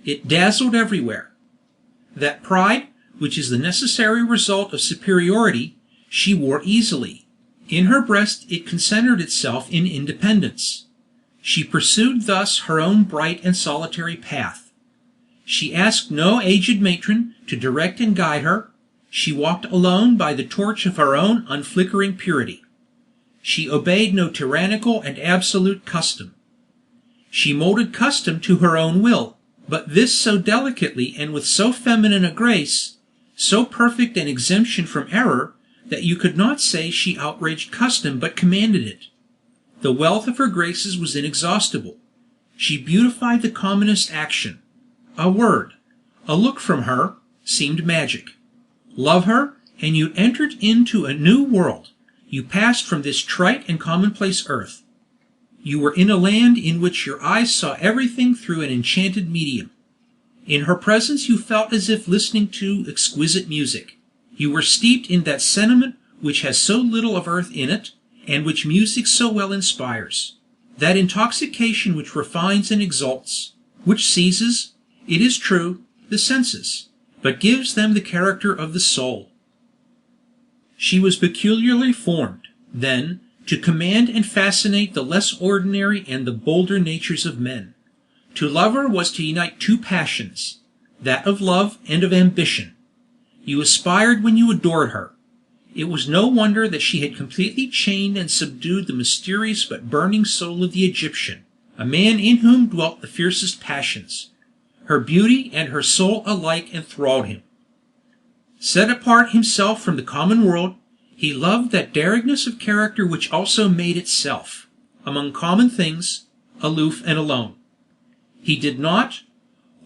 it dazzled everywhere. That pride, which is the necessary result of superiority, she wore easily. In her breast it concentered itself in independence. She pursued thus her own bright and solitary path. She asked no aged matron to direct and guide her. She walked alone by the torch of her own unflickering purity. She obeyed no tyrannical and absolute custom. She molded custom to her own will, but this so delicately and with so feminine a grace, so perfect an exemption from error, that you could not say she outraged custom but commanded it. The wealth of her graces was inexhaustible. She beautified the commonest action. A word, a look from her, seemed magic. Love her, and you entered into a new world. You passed from this trite and commonplace earth. You were in a land in which your eyes saw everything through an enchanted medium. In her presence you felt as if listening to exquisite music. You were steeped in that sentiment which has so little of earth in it, and which music so well inspires. That intoxication which refines and exalts, which seizes, it is true, the senses, but gives them the character of the soul. She was peculiarly formed, then, to command and fascinate the less ordinary and the bolder natures of men. To love her was to unite two passions, that of love and of ambition. You aspired when you adored her. It was no wonder that she had completely chained and subdued the mysterious but burning soul of the Egyptian, a man in whom dwelt the fiercest passions. Her beauty and her soul alike enthralled him. Set apart himself from the common world, he loved that daringness of character which also made itself, among common things, aloof and alone. He did not,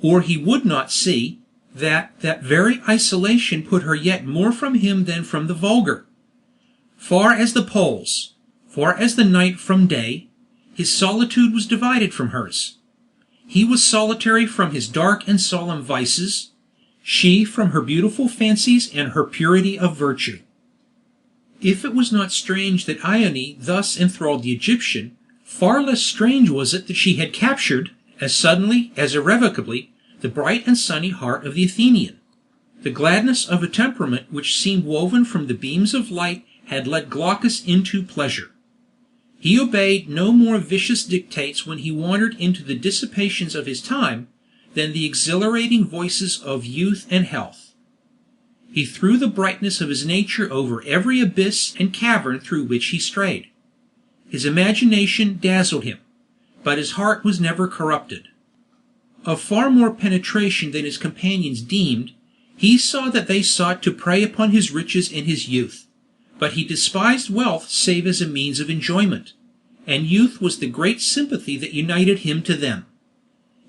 or he would not see, that very isolation put her yet more from him than from the vulgar. Far as the poles, far as the night from day, his solitude was divided from hers. He was solitary from his dark and solemn vices, she from her beautiful fancies and her purity of virtue. If it was not strange that Ione thus enthralled the Egyptian, far less strange was it that she had captured, as suddenly, as irrevocably, the bright and sunny heart of the Athenian. The gladness of a temperament which seemed woven from the beams of light had led Glaucus into pleasure. He obeyed no more vicious dictates when he wandered into the dissipations of his time than the exhilarating voices of youth and health. He threw the brightness of his nature over every abyss and cavern through which he strayed. His imagination dazzled him, but his heart was never corrupted. Of far more penetration than his companions deemed, he saw that they sought to prey upon his riches and his youth, but he despised wealth save as a means of enjoyment, and youth was the great sympathy that united him to them.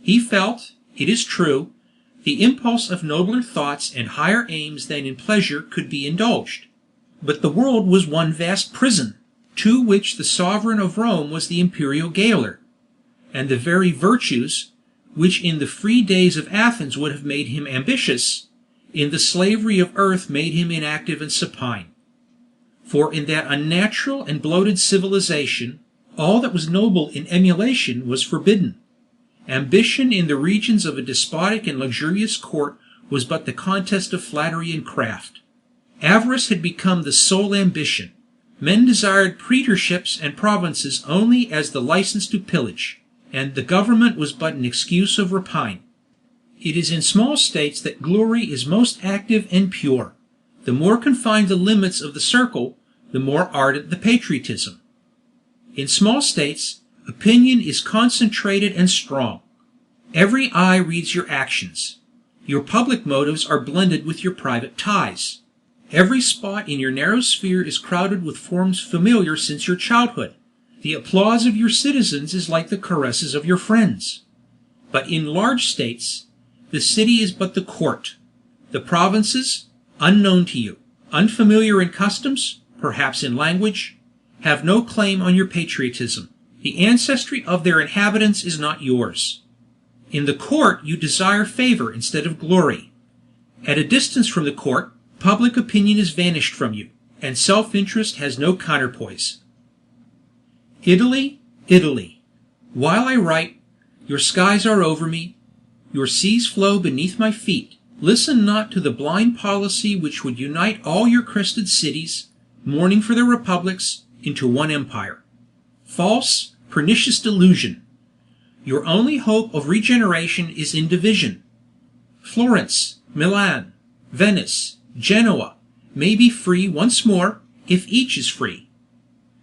He felt, it is true, the impulse of nobler thoughts and higher aims than in pleasure could be indulged, but the world was one vast prison, to which the sovereign of Rome was the imperial gaoler, and the very virtues, which in the free days of Athens would have made him ambitious, in the slavery of earth made him inactive and supine. For in that unnatural and bloated civilization, all that was noble in emulation was forbidden. Ambition in the regions of a despotic and luxurious court was but the contest of flattery and craft. Avarice had become the sole ambition. Men desired praetorships and provinces only as the license to pillage, and the government was but an excuse of rapine. It is in small states that glory is most active and pure. The more confined the limits of the circle, the more ardent the patriotism. In small states, opinion is concentrated and strong. Every eye reads your actions. Your public motives are blended with your private ties. Every spot in your narrow sphere is crowded with forms familiar since your childhood. The applause of your citizens is like the caresses of your friends. But in large states, the city is but the court. The provinces, unknown to you, unfamiliar in customs, perhaps in language, have no claim on your patriotism. The ancestry of their inhabitants is not yours. In the court you desire favor instead of glory. At a distance from the court, public opinion is vanished from you, and self-interest has no counterpoise. Italy, Italy, while I write, your skies are over me, your seas flow beneath my feet. Listen not to the blind policy which would unite all your crested cities, mourning for their republics, into one empire. False, pernicious delusion. Your only hope of regeneration is in division. Florence, Milan, Venice, Genoa may be free once more if each is free.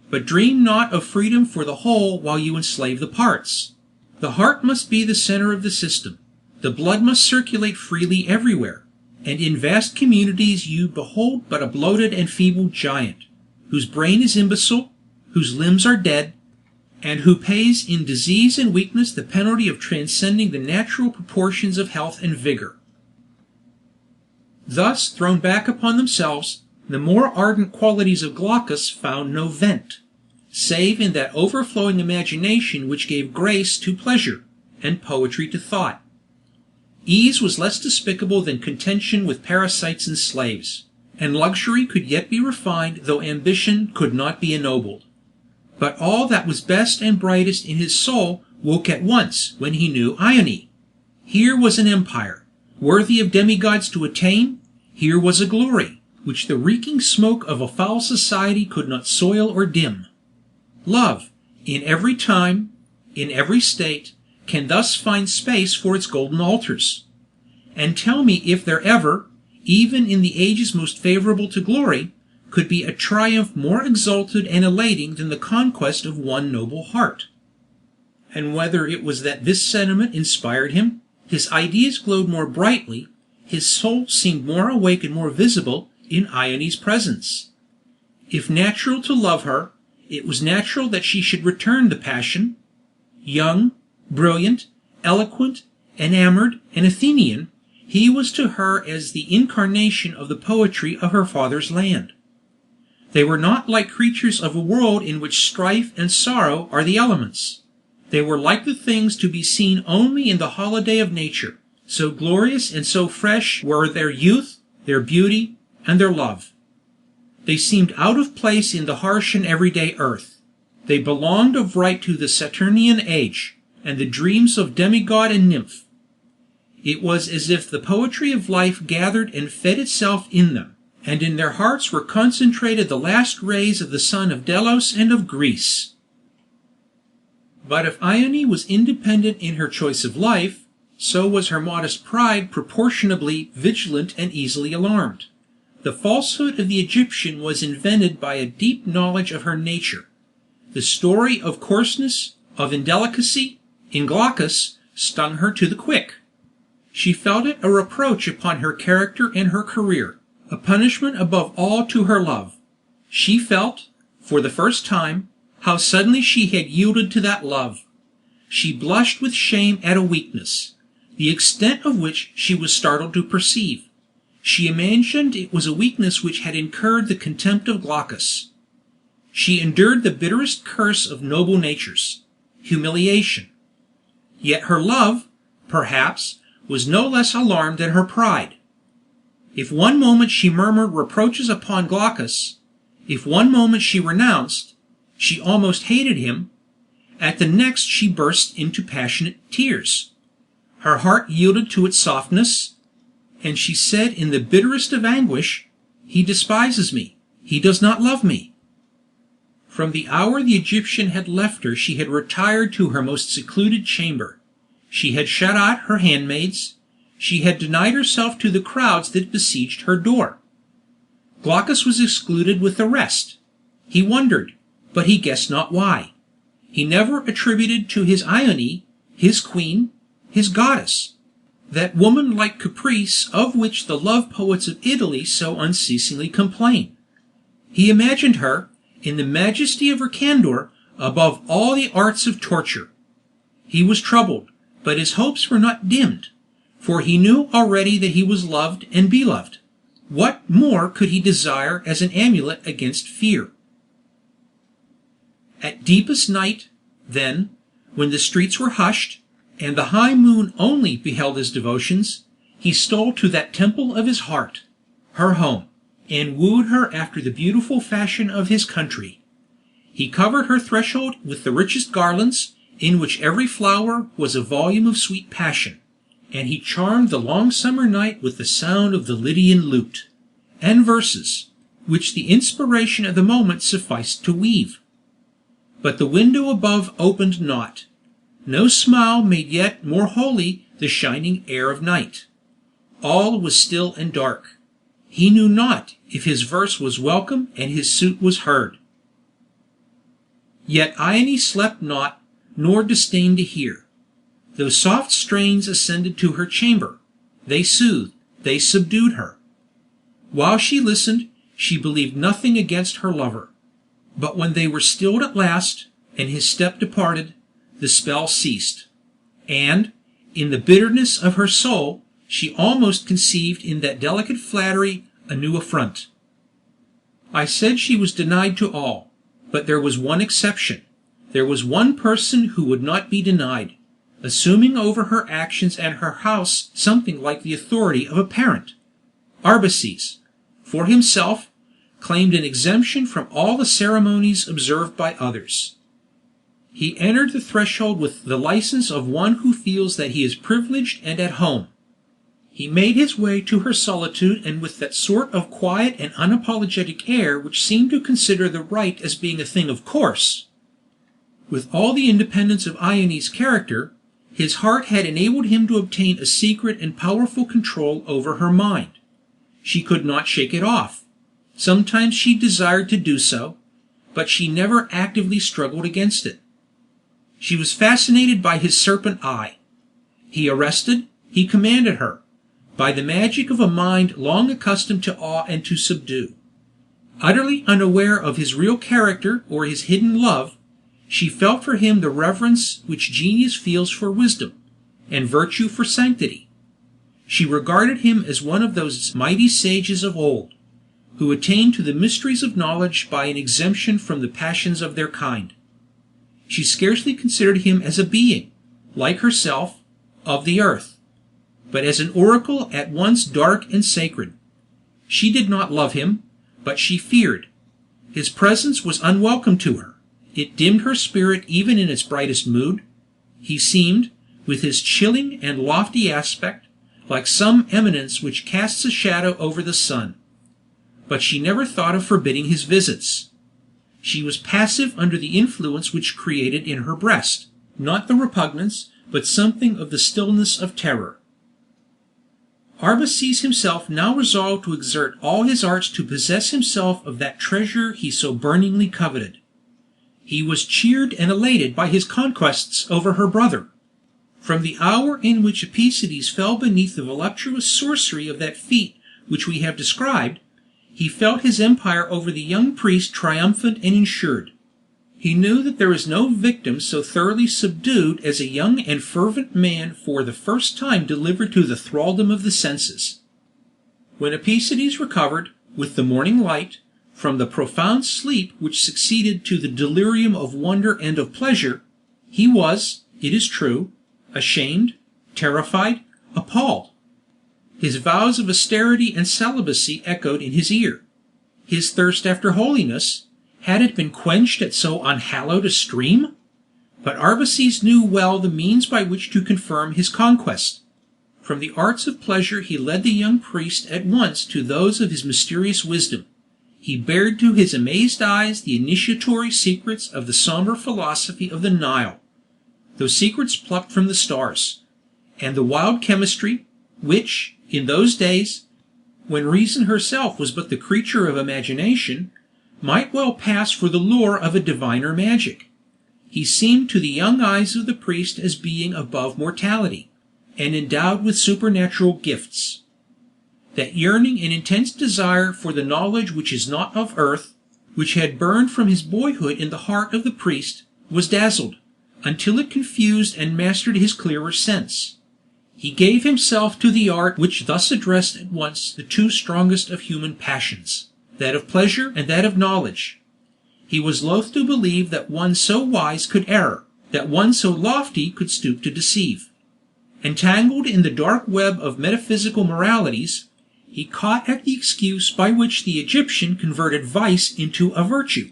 But dream not of freedom for the whole while you enslave the parts. The heart must be the center of the system. The blood must circulate freely everywhere, and in vast communities you behold but a bloated and feeble giant, whose brain is imbecile, whose limbs are dead, and who pays in disease and weakness the penalty of transcending the natural proportions of health and vigor. Thus, thrown back upon themselves, the more ardent qualities of Glaucus found no vent, save in that overflowing imagination which gave grace to pleasure, and poetry to thought. Ease was less despicable than contention with parasites and slaves, and luxury could yet be refined though ambition could not be ennobled. But all that was best and brightest in his soul woke at once when he knew Ione. Here was an empire, worthy of demigods to attain. Here was a glory, which the reeking smoke of a foul society could not soil or dim. Love, in every time, in every state, can thus find space for its golden altars. And tell me if there ever, even in the ages most favorable to glory, could be a triumph more exalted and elating than the conquest of one noble heart. And whether it was that this sentiment inspired him, his ideas glowed more brightly, his soul seemed more awake and more visible in Ione's presence. If natural to love her, it was natural that she should return the passion. Young, brilliant, eloquent, enamored, and Athenian, he was to her as the incarnation of the poetry of her father's land. They were not like creatures of a world in which strife and sorrow are the elements. They were like the things to be seen only in the holiday of nature. So glorious and so fresh were their youth, their beauty, and their love. They seemed out of place in the harsh and everyday earth. They belonged of right to the Saturnian age, and the dreams of demigod and nymph. It was as if the poetry of life gathered and fed itself in them, and in their hearts were concentrated the last rays of the sun of Delos and of Greece. But if Ione was independent in her choice of life, so was her modest pride proportionably vigilant and easily alarmed. The falsehood of the Egyptian was invented by a deep knowledge of her nature. The story of coarseness, of indelicacy, in Glaucus, stung her to the quick. She felt it a reproach upon her character and her career, a punishment above all to her love. She felt, for the first time, how suddenly she had yielded to that love. She blushed with shame at a weakness, the extent of which she was startled to perceive. She imagined it was a weakness which had incurred the contempt of Glaucus. She endured the bitterest curse of noble natures, humiliation. Yet her love, perhaps, was no less alarmed than her pride. If one moment she murmured reproaches upon Glaucus, if one moment she renounced, she almost hated him, at the next she burst into passionate tears. Her heart yielded to its softness, and she said in the bitterest of anguish, "He despises me. He does not love me." From the hour the Egyptian had left her she had retired to her most secluded chamber. She had shut out her handmaids. She had denied herself to the crowds that besieged her door. Glaucus was excluded with the rest. He wondered, but he guessed not why. He never attributed to his Ione, his queen, his goddess, that woman-like caprice of which the love poets of Italy so unceasingly complain. He imagined her, in the majesty of her candor, above all the arts of torture. He was troubled, but his hopes were not dimmed, for he knew already that he was loved and beloved. What more could he desire as an amulet against fear? At deepest night, then, when the streets were hushed, and the high moon only beheld his devotions, he stole to that temple of his heart, her home, and wooed her after the beautiful fashion of his country. He covered her threshold with the richest garlands, in which every flower was a volume of sweet passion, and he charmed the long summer night with the sound of the Lydian lute, and verses, which the inspiration of the moment sufficed to weave. But the window above opened not. No smile made yet more holy the shining air of night. All was still and dark. He knew not if his verse was welcome and his suit was heard. Yet Ione slept not, nor disdained to hear. Those soft strains ascended to her chamber. They soothed, they subdued her. While she listened, she believed nothing against her lover. But when they were stilled at last, and his step departed, the spell ceased. And, in the bitterness of her soul, she almost conceived in that delicate flattery a new affront. I said she was denied to all, but there was one exception. There was one person who would not be denied, assuming over her actions and her house something like the authority of a parent. Arbaces, for himself, claimed an exemption from all the ceremonies observed by others. He entered the threshold with the license of one who feels that he is privileged and at home. He made his way to her solitude, and with that sort of quiet and unapologetic air which seemed to consider the right as being a thing of course. With all the independence of Ione's character, his heart had enabled him to obtain a secret and powerful control over her mind. She could not shake it off. Sometimes she desired to do so, but she never actively struggled against it. She was fascinated by his serpent eye. He arrested, he commanded her, by the magic of a mind long accustomed to awe and to subdue. Utterly unaware of his real character or his hidden love, she felt for him the reverence which genius feels for wisdom, and virtue for sanctity. She regarded him as one of those mighty sages of old, who attained to the mysteries of knowledge by an exemption from the passions of their kind. She scarcely considered him as a being, like herself, of the earth, but as an oracle at once dark and sacred. She did not love him, but she feared. His presence was unwelcome to her. It dimmed her spirit even in its brightest mood. He seemed, with his chilling and lofty aspect, like some eminence which casts a shadow over the sun. But she never thought of forbidding his visits. She was passive under the influence which created in her breast, not the repugnance, but something of the stillness of terror. Arbaces himself now resolved to exert all his arts to possess himself of that treasure he so burningly coveted. He was cheered and elated by his conquests over her brother. From the hour in which Arbaces fell beneath the voluptuous sorcery of that feat which we have described, he felt his empire over the young priest triumphant and ensured. He knew that there is no victim so thoroughly subdued as a young and fervent man for the first time delivered to the thraldom of the senses. When Arbaces recovered, with the morning light, from the profound sleep which succeeded to the delirium of wonder and of pleasure, he was, it is true, ashamed, terrified, appalled. His vows of austerity and celibacy echoed in his ear. His thirst after holiness, had it been quenched at so unhallowed a stream? But Arbaces knew well the means by which to confirm his conquest. From the arts of pleasure he led the young priest at once to those of his mysterious wisdom. He bared to his amazed eyes the initiatory secrets of the somber philosophy of the Nile, those secrets plucked from the stars, and the wild chemistry, which, in those days, when reason herself was but the creature of imagination, might well pass for the lure of a diviner magic. He seemed to the young eyes of the priest as being above mortality, and endowed with supernatural gifts. That yearning and intense desire for the knowledge which is not of earth, which had burned from his boyhood in the heart of the priest, was dazzled, until it confused and mastered his clearer sense. He gave himself to the art which thus addressed at once the two strongest of human passions, that of pleasure and that of knowledge. He was loath to believe that one so wise could err, that one so lofty could stoop to deceive. Entangled in the dark web of metaphysical moralities, he caught at the excuse by which the Egyptian converted vice into a virtue.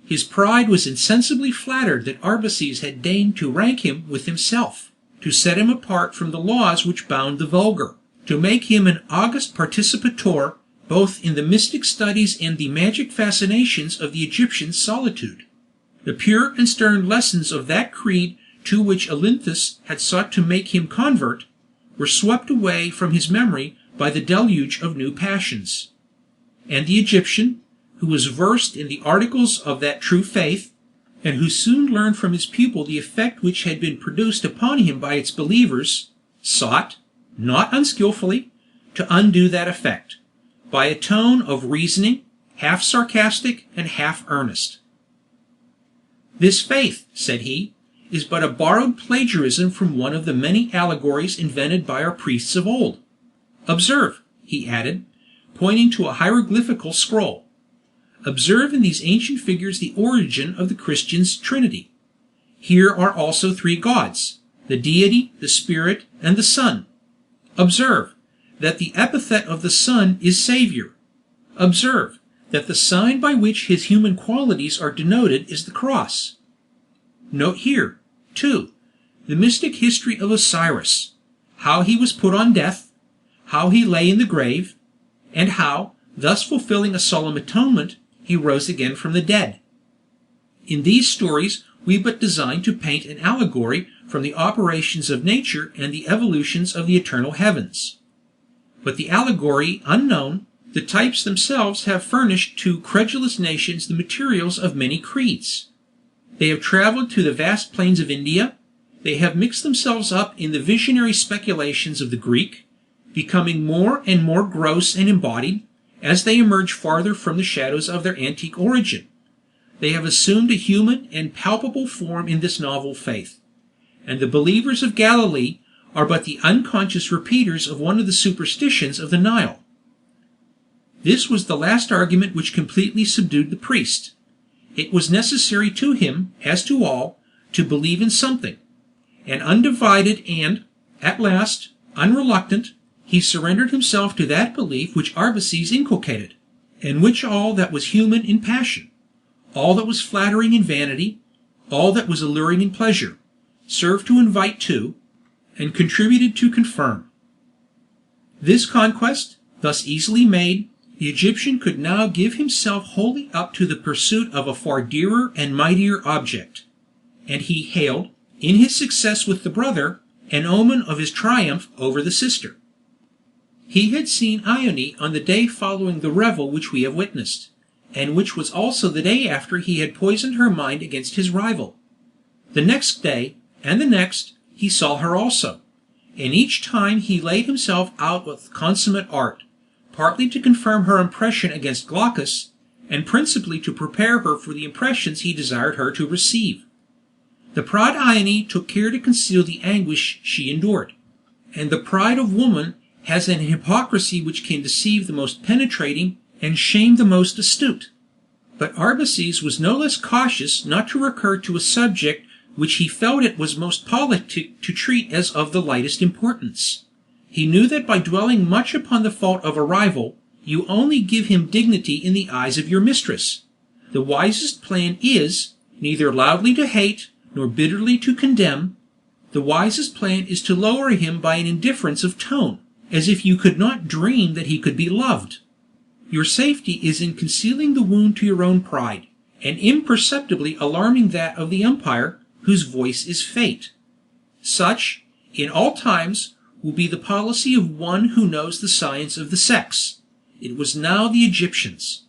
His pride was insensibly flattered that Arbaces had deigned to rank him with himself, to set him apart from the laws which bound the vulgar, to make him an august participator both in the mystic studies and the magic fascinations of the Egyptian solitude. The pure and stern lessons of that creed to which Olinthus had sought to make him convert were swept away from his memory by the deluge of new passions. And the Egyptian, who was versed in the articles of that true faith, and who soon learned from his pupil the effect which had been produced upon him by its believers, sought, not unskilfully, to undo that effect, by a tone of reasoning, half sarcastic and half earnest. "This faith," said he, "is but a borrowed plagiarism from one of the many allegories invented by our priests of old. Observe," he added, pointing to a hieroglyphical scroll. "Observe in these ancient figures the origin of the Christian's Trinity. Here are also three gods, the Deity, the Spirit, and the Son. Observe that the epithet of the Son is Savior. Observe that the sign by which his human qualities are denoted is the cross. Note here, too, the mystic history of Osiris, how he was put on death, how he lay in the grave, and how, thus fulfilling a solemn atonement, he rose again from the dead. In these stories we but design to paint an allegory from the operations of nature and the evolutions of the eternal heavens. But the allegory unknown, the types themselves have furnished to credulous nations the materials of many creeds. They have traveled to the vast plains of India, they have mixed themselves up in the visionary speculations of the Greek, becoming more and more gross and embodied, as they emerge farther from the shadows of their antique origin. They have assumed a human and palpable form in this novel faith, and the believers of Galilee are but the unconscious repeaters of one of the superstitions of the Nile. This was the last argument which completely subdued the priest. It was necessary to him, as to all, to believe in something, and undivided and, at last, unreluctant, he surrendered himself to that belief which Arbaces inculcated, and which all that was human in passion, all that was flattering in vanity, all that was alluring in pleasure, served to invite to, and contributed to confirm. This conquest, thus easily made, the Egyptian could now give himself wholly up to the pursuit of a far dearer and mightier object, and he hailed, in his success with the brother, an omen of his triumph over the sister. He had seen Ione on the day following the revel which we have witnessed, and which was also the day after he had poisoned her mind against his rival. The next day, and the next, he saw her also, and each time he laid himself out with consummate art, partly to confirm her impression against Glaucus, and principally to prepare her for the impressions he desired her to receive. The proud Ione took care to conceal the anguish she endured, and the pride of woman has an hypocrisy which can deceive the most penetrating and shame the most astute. But Arbaces was no less cautious not to recur to a subject which he felt it was most politic to treat as of the lightest importance. He knew that by dwelling much upon the fault of a rival, you only give him dignity in the eyes of your mistress. The wisest plan is, neither loudly to hate, nor bitterly to condemn. The wisest plan is to lower him by an indifference of tone, as if you could not dream that he could be loved. Your safety is in concealing the wound to your own pride, and imperceptibly alarming that of the empire, whose voice is fate. Such, in all times, will be the policy of one who knows the science of the sex. It was now the Egyptians.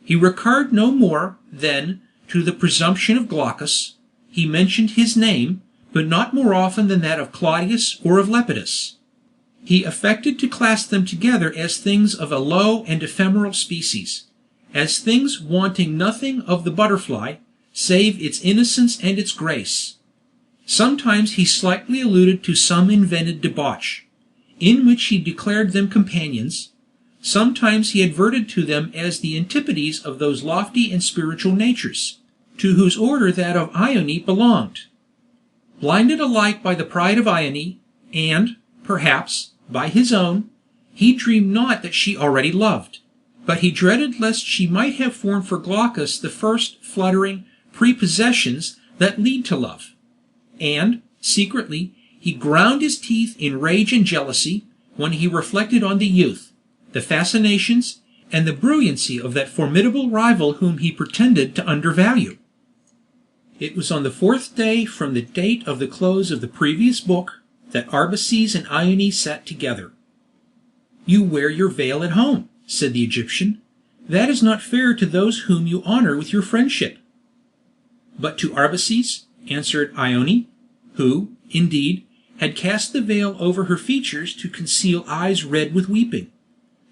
He recurred no more, then, to the presumption of Glaucus. He mentioned his name, but not more often than that of Claudius or of Lepidus. He affected to class them together as things of a low and ephemeral species, as things wanting nothing of the butterfly, save its innocence and its grace. Sometimes he slightly alluded to some invented debauch, in which he declared them companions. Sometimes he adverted to them as the antipodes of those lofty and spiritual natures, to whose order that of Ione belonged. Blinded alike by the pride of Ione, and, perhaps, by his own, he dreamed not that she already loved, but he dreaded lest she might have formed for Glaucus the first fluttering prepossessions that lead to love. And, secretly, he ground his teeth in rage and jealousy when he reflected on the youth, the fascinations, and the brilliancy of that formidable rival whom he pretended to undervalue. It was on the 4th day from the date of the close of the previous book that Arbaces and Ione sat together. "You wear your veil at home," said the Egyptian. "That is not fair to those whom you honor with your friendship." "But to Arbaces," answered Ione, who, indeed, had cast the veil over her features to conceal eyes red with weeping.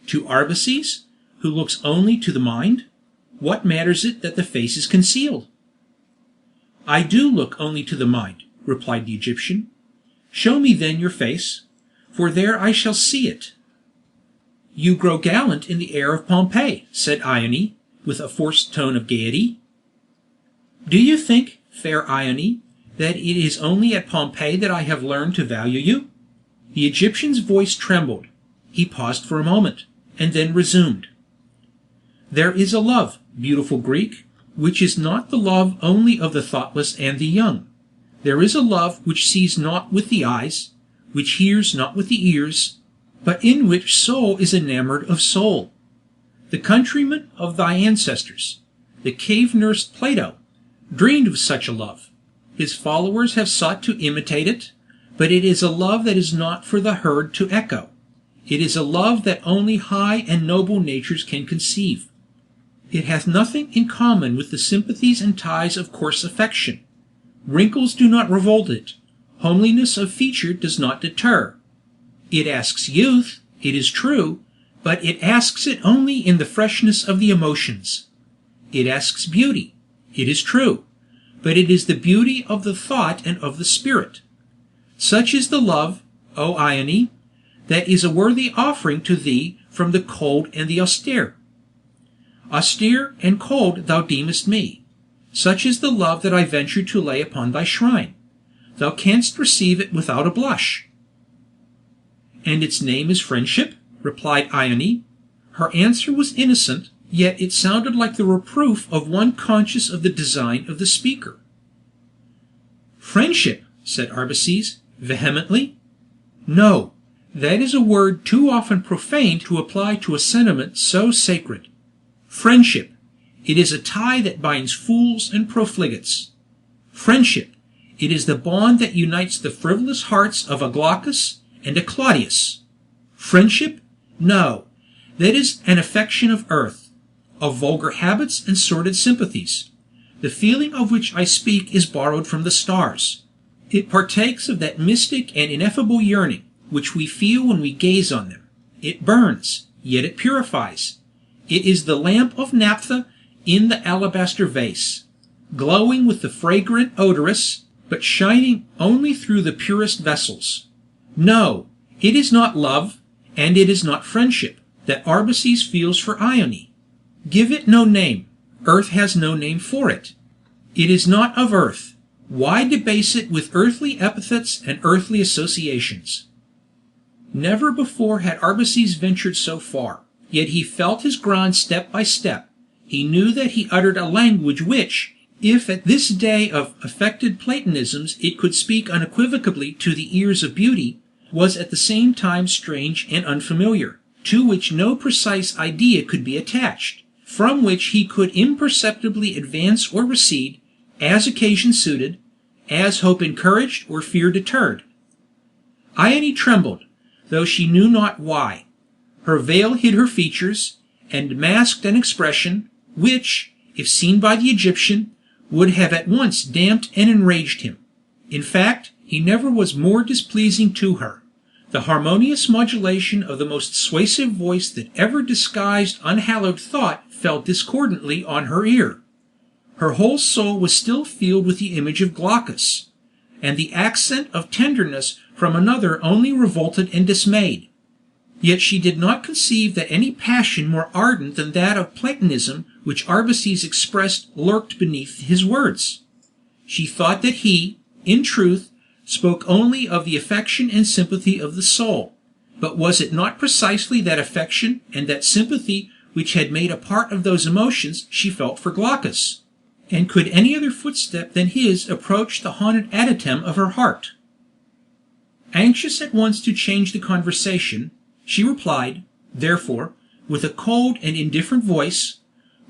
"To Arbaces, who looks only to the mind, what matters it that the face is concealed?" "I do look only to the mind," replied the Egyptian. "Show me then your face, for there I shall see it." "You grow gallant in the air of Pompeii," said Ione, with a forced tone of gaiety. "Do you think, fair Ione, that it is only at Pompeii that I have learned to value you?" The Egyptian's voice trembled. He paused for a moment, and then resumed. "There is a love, beautiful Greek, which is not the love only of the thoughtless and the young. There is a love which sees not with the eyes, which hears not with the ears, but in which soul is enamored of soul. The countrymen of thy ancestors, the cave-nursed Plato, dreamed of such a love. His followers have sought to imitate it, but it is a love that is not for the herd to echo. It is a love that only high and noble natures can conceive. It hath nothing in common with the sympathies and ties of coarse affection. Wrinkles do not revolt it. Homeliness of feature does not deter. It asks youth, it is true, but it asks it only in the freshness of the emotions. It asks beauty, it is true, but it is the beauty of the thought and of the spirit. Such is the love, O Ione, that is a worthy offering to thee from the cold and the austere. Austere and cold thou deemest me. Such is the love that I venture to lay upon thy shrine. Thou canst receive it without a blush. "And its name is friendship?" replied Ione. Her answer was innocent, yet it sounded like the reproof of one conscious of the design of the speaker. "Friendship," said Arbaces, vehemently. "No, that is a word too often profaned to apply to a sentiment so sacred. Friendship, it is a tie that binds fools and profligates. Friendship, it is the bond that unites the frivolous hearts of a Glaucus and a Claudius. Friendship? No, that is an affection of earth, of vulgar habits and sordid sympathies. The feeling of which I speak is borrowed from the stars. It partakes of that mystic and ineffable yearning which we feel when we gaze on them. It burns, yet it purifies. It is the lamp of naphtha in the alabaster vase, glowing with the fragrant odorous, but shining only through the purest vessels. No, it is not love, and it is not friendship, that Arbaces feels for Ione. Give it no name. Earth has no name for it. It is not of earth. Why debase it with earthly epithets and earthly associations?" Never before had Arbaces ventured so far, yet he felt his ground step by step. He knew that he uttered a language which, if at this day of affected Platonisms it could speak unequivocally to the ears of beauty, was at the same time strange and unfamiliar to which no precise idea could be attached, from which he could imperceptibly advance or recede, as occasion suited, as hope encouraged or fear deterred. Ione trembled, though she knew not why. Her veil hid her features, and masked an expression, which, if seen by the Egyptian, would have at once damped and enraged him. In fact, he never was more displeasing to her. The harmonious modulation of the most suasive voice that ever disguised unhallowed thought fell discordantly on her ear. Her whole soul was still filled with the image of Glaucus, and the accent of tenderness from another only revolted and dismayed. Yet she did not conceive that any passion more ardent than that of Platonism which Arbaces expressed lurked beneath his words. She thought that he, in truth, spoke only of the affection and sympathy of the soul. But was it not precisely that affection and that sympathy which had made a part of those emotions she felt for Glaucus? And could any other footstep than his approach the haunted adytum of her heart? Anxious at once to change the conversation, she replied, therefore, with a cold and indifferent voice,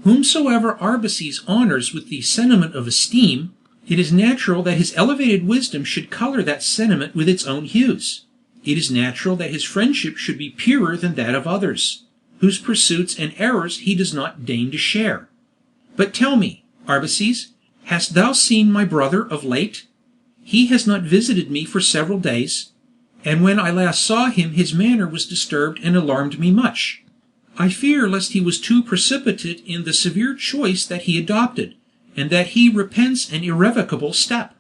"Whomsoever Arbaces honors with the sentiment of esteem, it is natural that his elevated wisdom should color that sentiment with its own hues. It is natural that his friendship should be purer than that of others, whose pursuits and errors he does not deign to share. But tell me, Arbaces, hast thou seen my brother of late? He has not visited me for several days, and when I last saw him his manner was disturbed and alarmed me much. I fear lest he was too precipitate in the severe choice that he adopted, and that he repents an irrevocable step."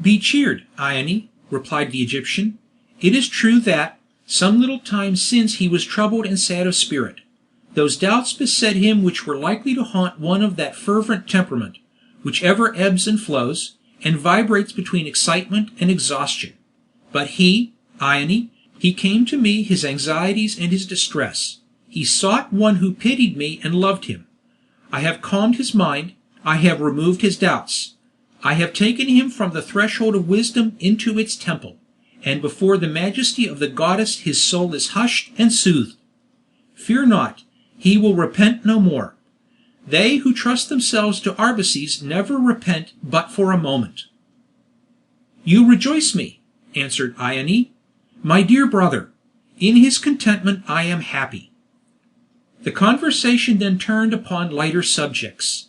"Be cheered, Ione," replied the Egyptian. "It is true that, some little time since he was troubled and sad of spirit. Those doubts beset him which were likely to haunt one of that fervent temperament, which ever ebbs and flows, and vibrates between excitement and exhaustion. But he, Ione, he came to me his anxieties and his distress. He sought one who pitied me and loved him. I have calmed his mind, I have removed his doubts. I have taken him from the threshold of wisdom into its temple, and before the majesty of the goddess his soul is hushed and soothed. Fear not, he will repent no more. They who trust themselves to Arbaces never repent but for a moment." "You rejoice me," answered Ione. "My dear brother, in his contentment I am happy." The conversation then turned upon lighter subjects.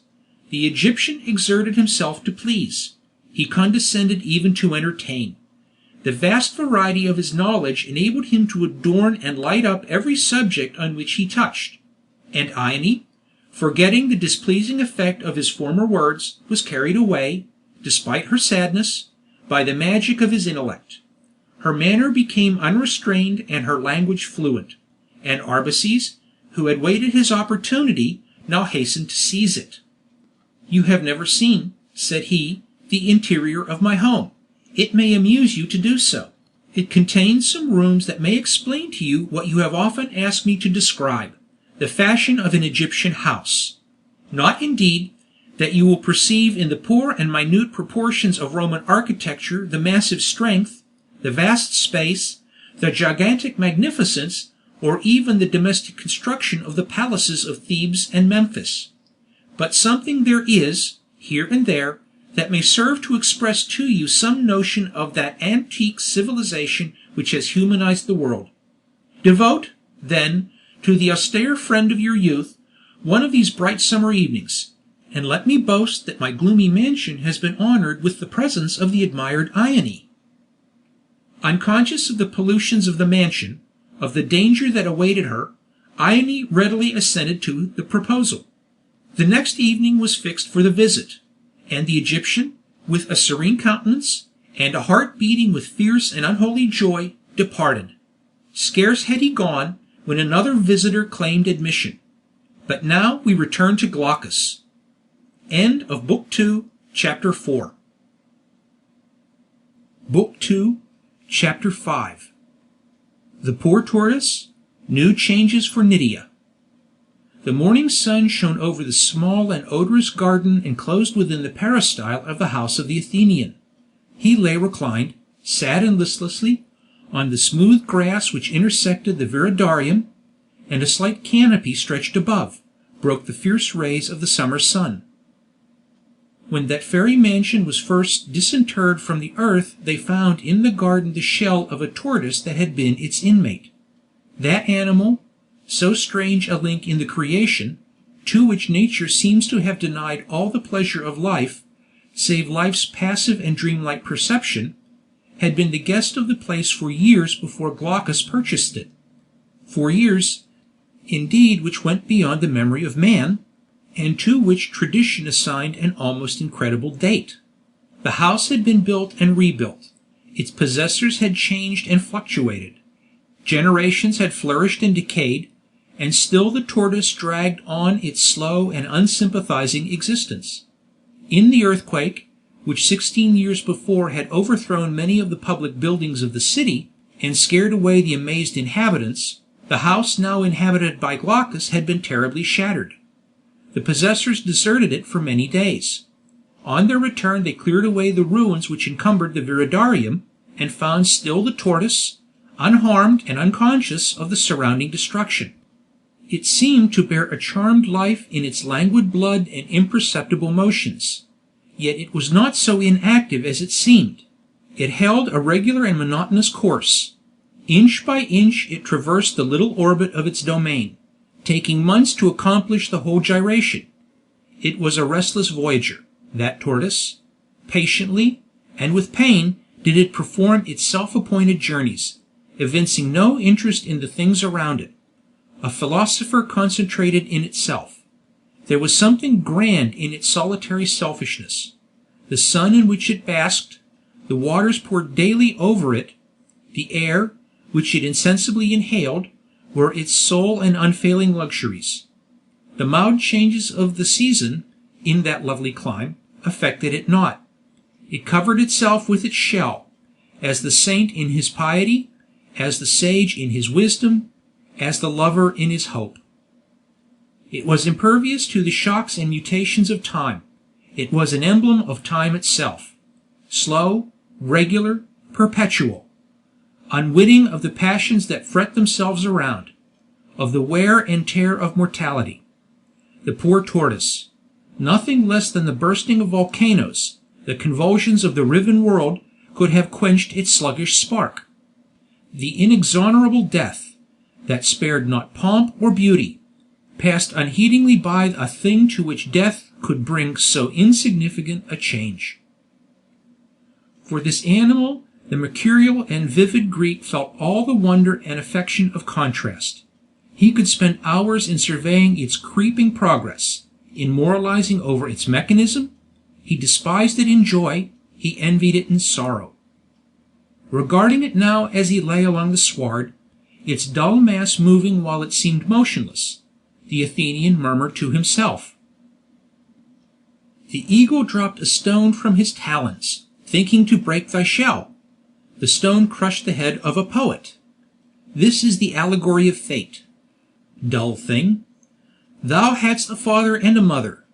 The Egyptian exerted himself to please. He condescended even to entertain. The vast variety of his knowledge enabled him to adorn and light up every subject on which he touched. And Ione, forgetting the displeasing effect of his former words, was carried away, despite her sadness, by the magic of his intellect. Her manner became unrestrained and her language fluent, and Arbaces, who had waited his opportunity, now hastened to seize it. "You have never seen," said he, "the interior of my home. It may amuse you to do so. It contains some rooms that may explain to you what you have often asked me to describe, the fashion of an Egyptian house. Not, indeed, that you will perceive in the poor and minute proportions of Roman architecture the massive strength, the vast space, the gigantic magnificence, or even the domestic construction of the palaces of Thebes and Memphis. But something there is, here and there, that may serve to express to you some notion of that antique civilization which has humanized the world. Devote, then, to the austere friend of your youth, one of these bright summer evenings, and let me boast that my gloomy mansion has been honored with the presence of the admired Ione." Unconscious of the pollutions of the mansion, of the danger that awaited her, Ione readily assented to the proposal. The next evening was fixed for the visit, and the Egyptian, with a serene countenance, and a heart beating with fierce and unholy joy, departed. Scarce had he gone, when another visitor claimed admission. But now we return to Glaucus. End of Book 2, Chapter 4. Book 2, Chapter 5. The Poor Tortoise, New Changes for Nydia. The morning sun shone over the small and odorous garden enclosed within the peristyle of the house of the Athenian. He lay reclined, sad and listlessly, on the smooth grass which intersected the viridarium, and a slight canopy stretched above, broke the fierce rays of the summer sun. When that fairy mansion was first disinterred from the earth, they found in the garden the shell of a tortoise that had been its inmate. That animal, so strange a link in the creation, to which nature seems to have denied all the pleasure of life, save life's passive and dreamlike perception, had been the guest of the place for years before Glaucus purchased it. 4 years, indeed, which went beyond the memory of man, and to which tradition assigned an almost incredible date. The house had been built and rebuilt. Its possessors had changed and fluctuated. Generations had flourished and decayed, and still the tortoise dragged on its slow and unsympathizing existence. In the earthquake, which 16 years before had overthrown many of the public buildings of the city, and scared away the amazed inhabitants, the house now inhabited by Glaucus had been terribly shattered. The possessors deserted it for many days. On their return they cleared away the ruins which encumbered the viridarium, and found still the tortoise, unharmed and unconscious of the surrounding destruction. It seemed to bear a charmed life in its languid blood and imperceptible motions. Yet it was not so inactive as it seemed. It held a regular and monotonous course. Inch by inch it traversed the little orbit of its domain, taking months to accomplish the whole gyration. It was a restless voyager, that tortoise. Patiently, and with pain, did it perform its self-appointed journeys, evincing no interest in the things around it. A philosopher concentrated in itself. There was something grand in its solitary selfishness. The sun in which it basked, the waters poured daily over it, the air, which it insensibly inhaled, were its sole and unfailing luxuries. The mild changes of the season, in that lovely clime, affected it not. It covered itself with its shell, as the saint in his piety, as the sage in his wisdom, as the lover in his hope. It was impervious to the shocks and mutations of time. It was an emblem of time itself, slow, regular, perpetual, unwitting of the passions that fret themselves around, of the wear and tear of mortality. The poor tortoise, nothing less than the bursting of volcanoes, the convulsions of the riven world, could have quenched its sluggish spark. The inexorable death, that spared not pomp or beauty, passed unheedingly by a thing to which death could bring so insignificant a change. For this animal, the mercurial and vivid Greek felt all the wonder and affection of contrast. He could spend hours in surveying its creeping progress, in moralizing over its mechanism. He despised it in joy, he envied it in sorrow. Regarding it now as he lay along the sward, its dull mass moving while it seemed motionless, the Athenian murmured to himself, "The eagle dropped a stone from his talons, thinking to break thy shell. The stone crushed the head of a poet. This is the allegory of fate. Dull thing! Thou hadst a father and a mother.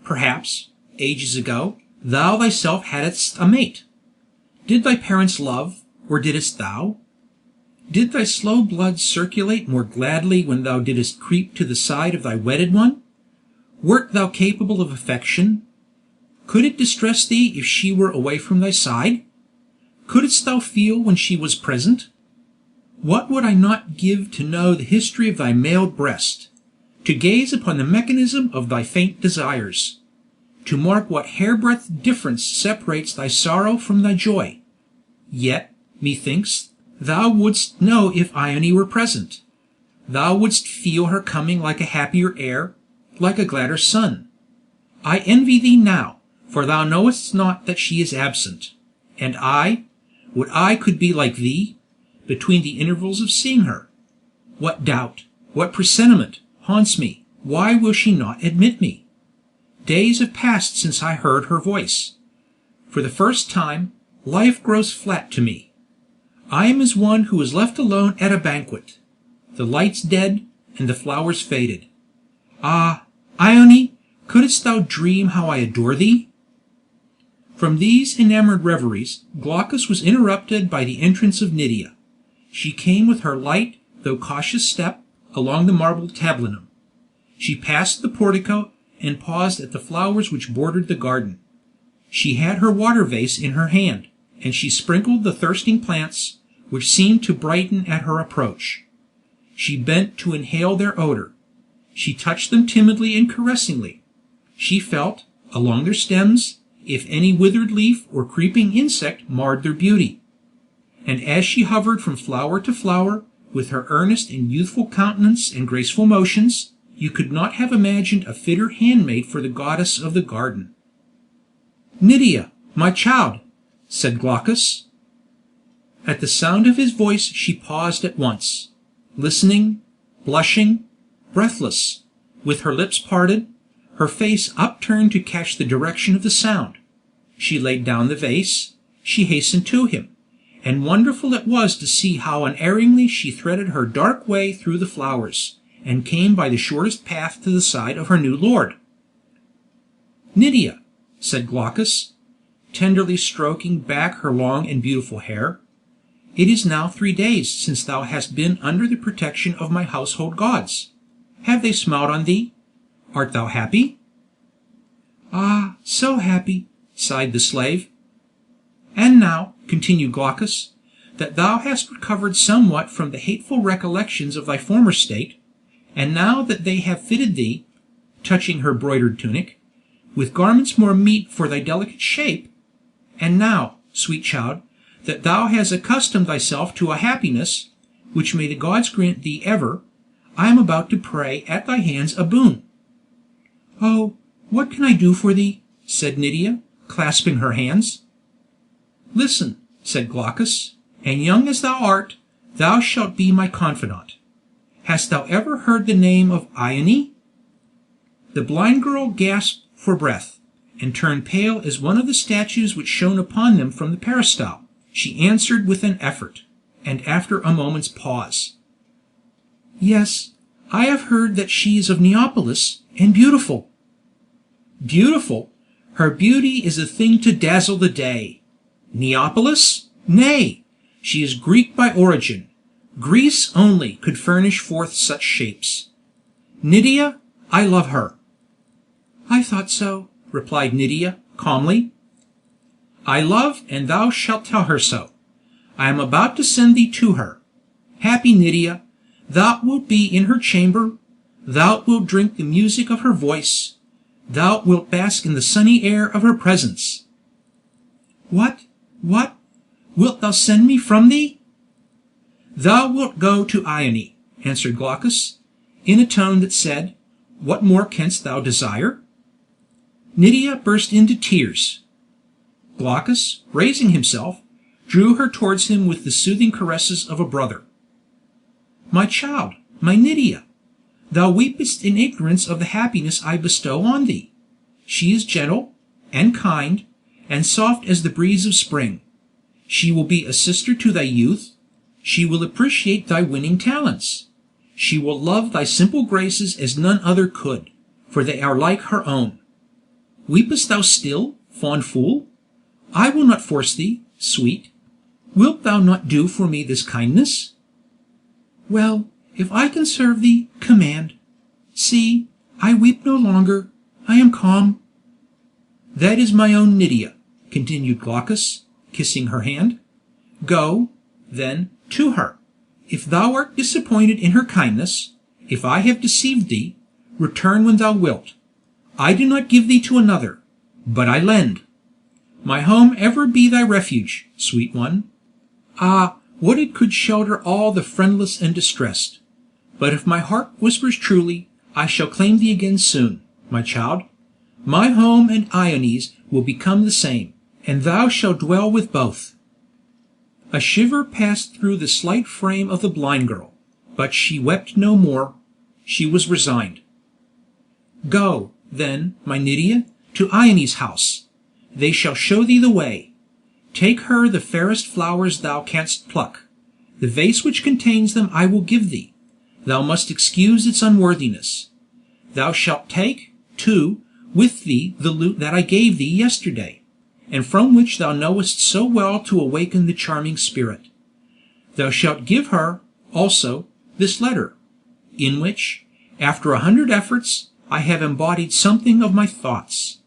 Perhaps, ages ago, thou thyself hadst a mate. Did thy parents love, or didst thou? Did thy slow blood circulate more gladly when thou didst creep to the side of thy wedded one? Wert thou capable of affection? Could it distress thee if she were away from thy side? Couldst thou feel when she was present? What would I not give to know the history of thy mailed breast, to gaze upon the mechanism of thy faint desires, to mark what hairbreadth difference separates thy sorrow from thy joy? Yet, methinks, thou wouldst know if Ione were present. Thou wouldst feel her coming like a happier air, like a gladder sun. I envy thee now, for thou knowest not that she is absent. And would I could be like thee, between the intervals of seeing her. What doubt, what presentiment, haunts me? Why will she not admit me? Days have passed since I heard her voice. For the first time, life grows flat to me. I am as one who is left alone at a banquet. The lights dead, and the flowers faded. Ah, Ione, couldst thou dream how I adore thee? From these enamored reveries, Glaucus was interrupted by the entrance of Nydia. She came with her light, though cautious step, along the marble tablinum. She passed the portico, and paused at the flowers which bordered the garden. She had her water vase in her hand, and she sprinkled the thirsting plants, which seemed to brighten at her approach. She bent to inhale their odor. She touched them timidly and caressingly. She felt, along their stems, if any withered leaf or creeping insect marred their beauty. And as she hovered from flower to flower, with her earnest and youthful countenance and graceful motions, you could not have imagined a fitter handmaid for the goddess of the garden. "Nydia, my child," said Glaucus. At the sound of his voice she paused at once, listening, blushing, breathless, with her lips parted, her face upturned to catch the direction of the sound. She laid down the vase, she hastened to him, and wonderful it was to see how unerringly she threaded her dark way through the flowers, and came by the shortest path to the side of her new lord. "Nydia," said Glaucus, tenderly stroking back her long and beautiful hair, "it is now 3 days since thou hast been under the protection of my household gods. Have they smiled on thee? Art thou happy?" "Ah, so happy," sighed the slave. "And now," continued Glaucus, "that thou hast recovered somewhat from the hateful recollections of thy former state, and now that they have fitted thee," touching her broidered tunic, "with garments more meet for thy delicate shape, and now, sweet child, that thou hast accustomed thyself to a happiness, which may the gods grant thee ever, I am about to pray at thy hands a boon." "Oh, what can I do for thee?" said Nydia, clasping her hands. "Listen," said Glaucus, "and young as thou art, thou shalt be my confidant. Hast thou ever heard the name of Ione?" The blind girl gasped for breath, and turned pale as one of the statues which shone upon them from the peristyle. She answered with an effort, and after a moment's pause: "Yes, I have heard that she is of Neapolis, and beautiful." "Beautiful? Her beauty is a thing to dazzle the day. Neapolis? Nay, she is Greek by origin. Greece only could furnish forth such shapes. Nydia, I love her." "I thought so," replied Nydia, calmly. "I love, and thou shalt tell her so. I am about to send thee to her. Happy Nydia, thou wilt be in her chamber, thou wilt drink the music of her voice, thou wilt bask in the sunny air of her presence." What? Wilt thou send me from thee?" "Thou wilt go to Ione," answered Glaucus, in a tone that said, "What more canst thou desire?" Nydia burst into tears. Glaucus, raising himself, drew her towards him with the soothing caresses of a brother. "My child, my Nydia, thou weepest in ignorance of the happiness I bestow on thee. She is gentle, and kind, and soft as the breeze of spring. She will be a sister to thy youth. She will appreciate thy winning talents. She will love thy simple graces as none other could, for they are like her own. Weepest thou still, fond fool? I will not force thee, sweet. Wilt thou not do for me this kindness?" "Well, if I can serve thee, command. See, I weep no longer, I am calm." "That is my own Nydia," continued Glaucus, kissing her hand. "Go, then, to her. If thou art disappointed in her kindness, if I have deceived thee, return when thou wilt. I do not give thee to another, but I lend. My home ever be thy refuge, sweet one. Ah, would it could shelter all the friendless and distressed. But if my heart whispers truly, I shall claim thee again soon, my child. My home and Ione's will become the same, and thou shalt dwell with both." A shiver passed through the slight frame of the blind girl, but she wept no more. She was resigned. "Go, then, my Nydia, to Ione's house. They shall show thee the way. Take her the fairest flowers thou canst pluck. The vase which contains them I will give thee. Thou must excuse its unworthiness. Thou shalt take, too, with thee the lute that I gave thee yesterday, and from which thou knowest so well to awaken the charming spirit. Thou shalt give her, also, this letter, in which, after 100 efforts, I have embodied something of my thoughts.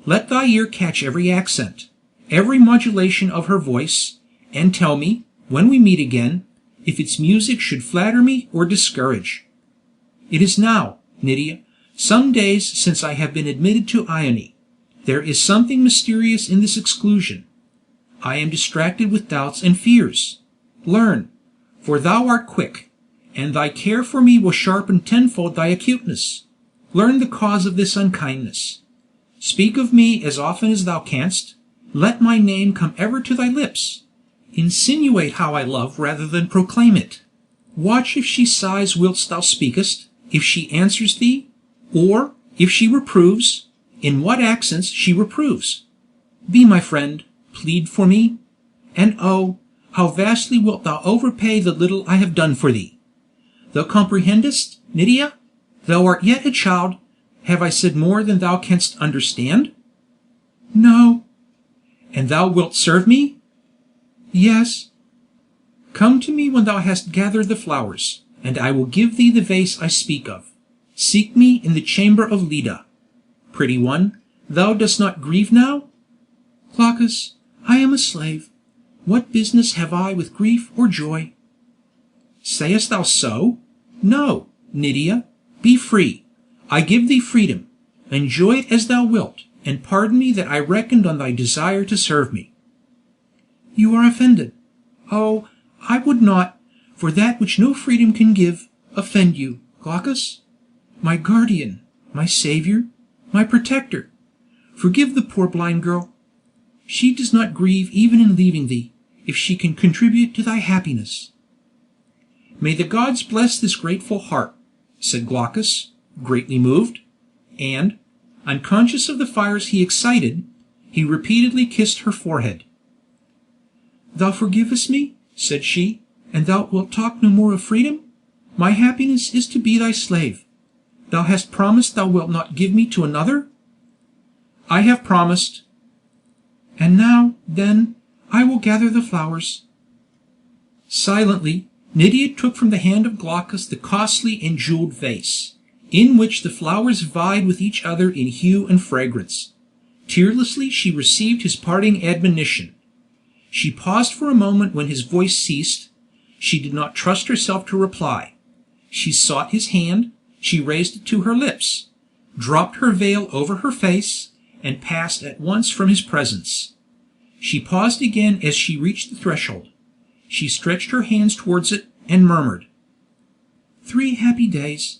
Let thy ear catch every accent, every modulation of her voice, and tell me, when we meet again, if its music should flatter me or discourage. It is now, Nydia, some days since I have been admitted to Ione. There is something mysterious in this exclusion. I am distracted with doubts and fears. Learn, for thou art quick, and thy care for me will sharpen tenfold thy acuteness. Learn the cause of this unkindness. Speak of me as often as thou canst. Let my name come ever to thy lips. Insinuate how I love rather than proclaim it. Watch if she sighs whilst thou speakest, if she answers thee, or, if she reproves, in what accents she reproves. Be my friend, plead for me, and oh, how vastly wilt thou overpay the little I have done for thee. Thou comprehendest, Nydia? Thou art yet a child. Have I said more than thou canst understand? No. And thou wilt serve me? Yes. Come to me when thou hast gathered the flowers, and I will give thee the vase I speak of. Seek me in the chamber of Leda. Pretty one, thou dost not grieve now? Glaucus, I am a slave. What business have I with grief or joy? Sayest thou so? No, Nydia, be free. I give thee freedom. Enjoy it as thou wilt, and pardon me that I reckoned on thy desire to serve me. You are offended. Oh, I would not, for that which no freedom can give, offend you, Glaucus. My guardian, my saviour, my protector, forgive the poor blind girl. She does not grieve even in leaving thee, if she can contribute to thy happiness. May the gods bless this grateful heart, said Glaucus, greatly moved, and, unconscious of the fires he excited, he repeatedly kissed her forehead. Thou forgivest me, said she, and thou wilt talk no more of freedom? My happiness is to be thy slave. Thou hast promised thou wilt not give me to another? I have promised. And now, then, I will gather the flowers. Silently, Nydia took from the hand of Glaucus the costly and jewelled vase, in which the flowers vied with each other in hue and fragrance. Tearlessly she received his parting admonition. She paused for a moment when his voice ceased. She did not trust herself to reply. She sought his hand, she raised it to her lips, dropped her veil over her face, and passed at once from his presence. She paused again as she reached the threshold. She stretched her hands towards it, and murmured, 3 happy days,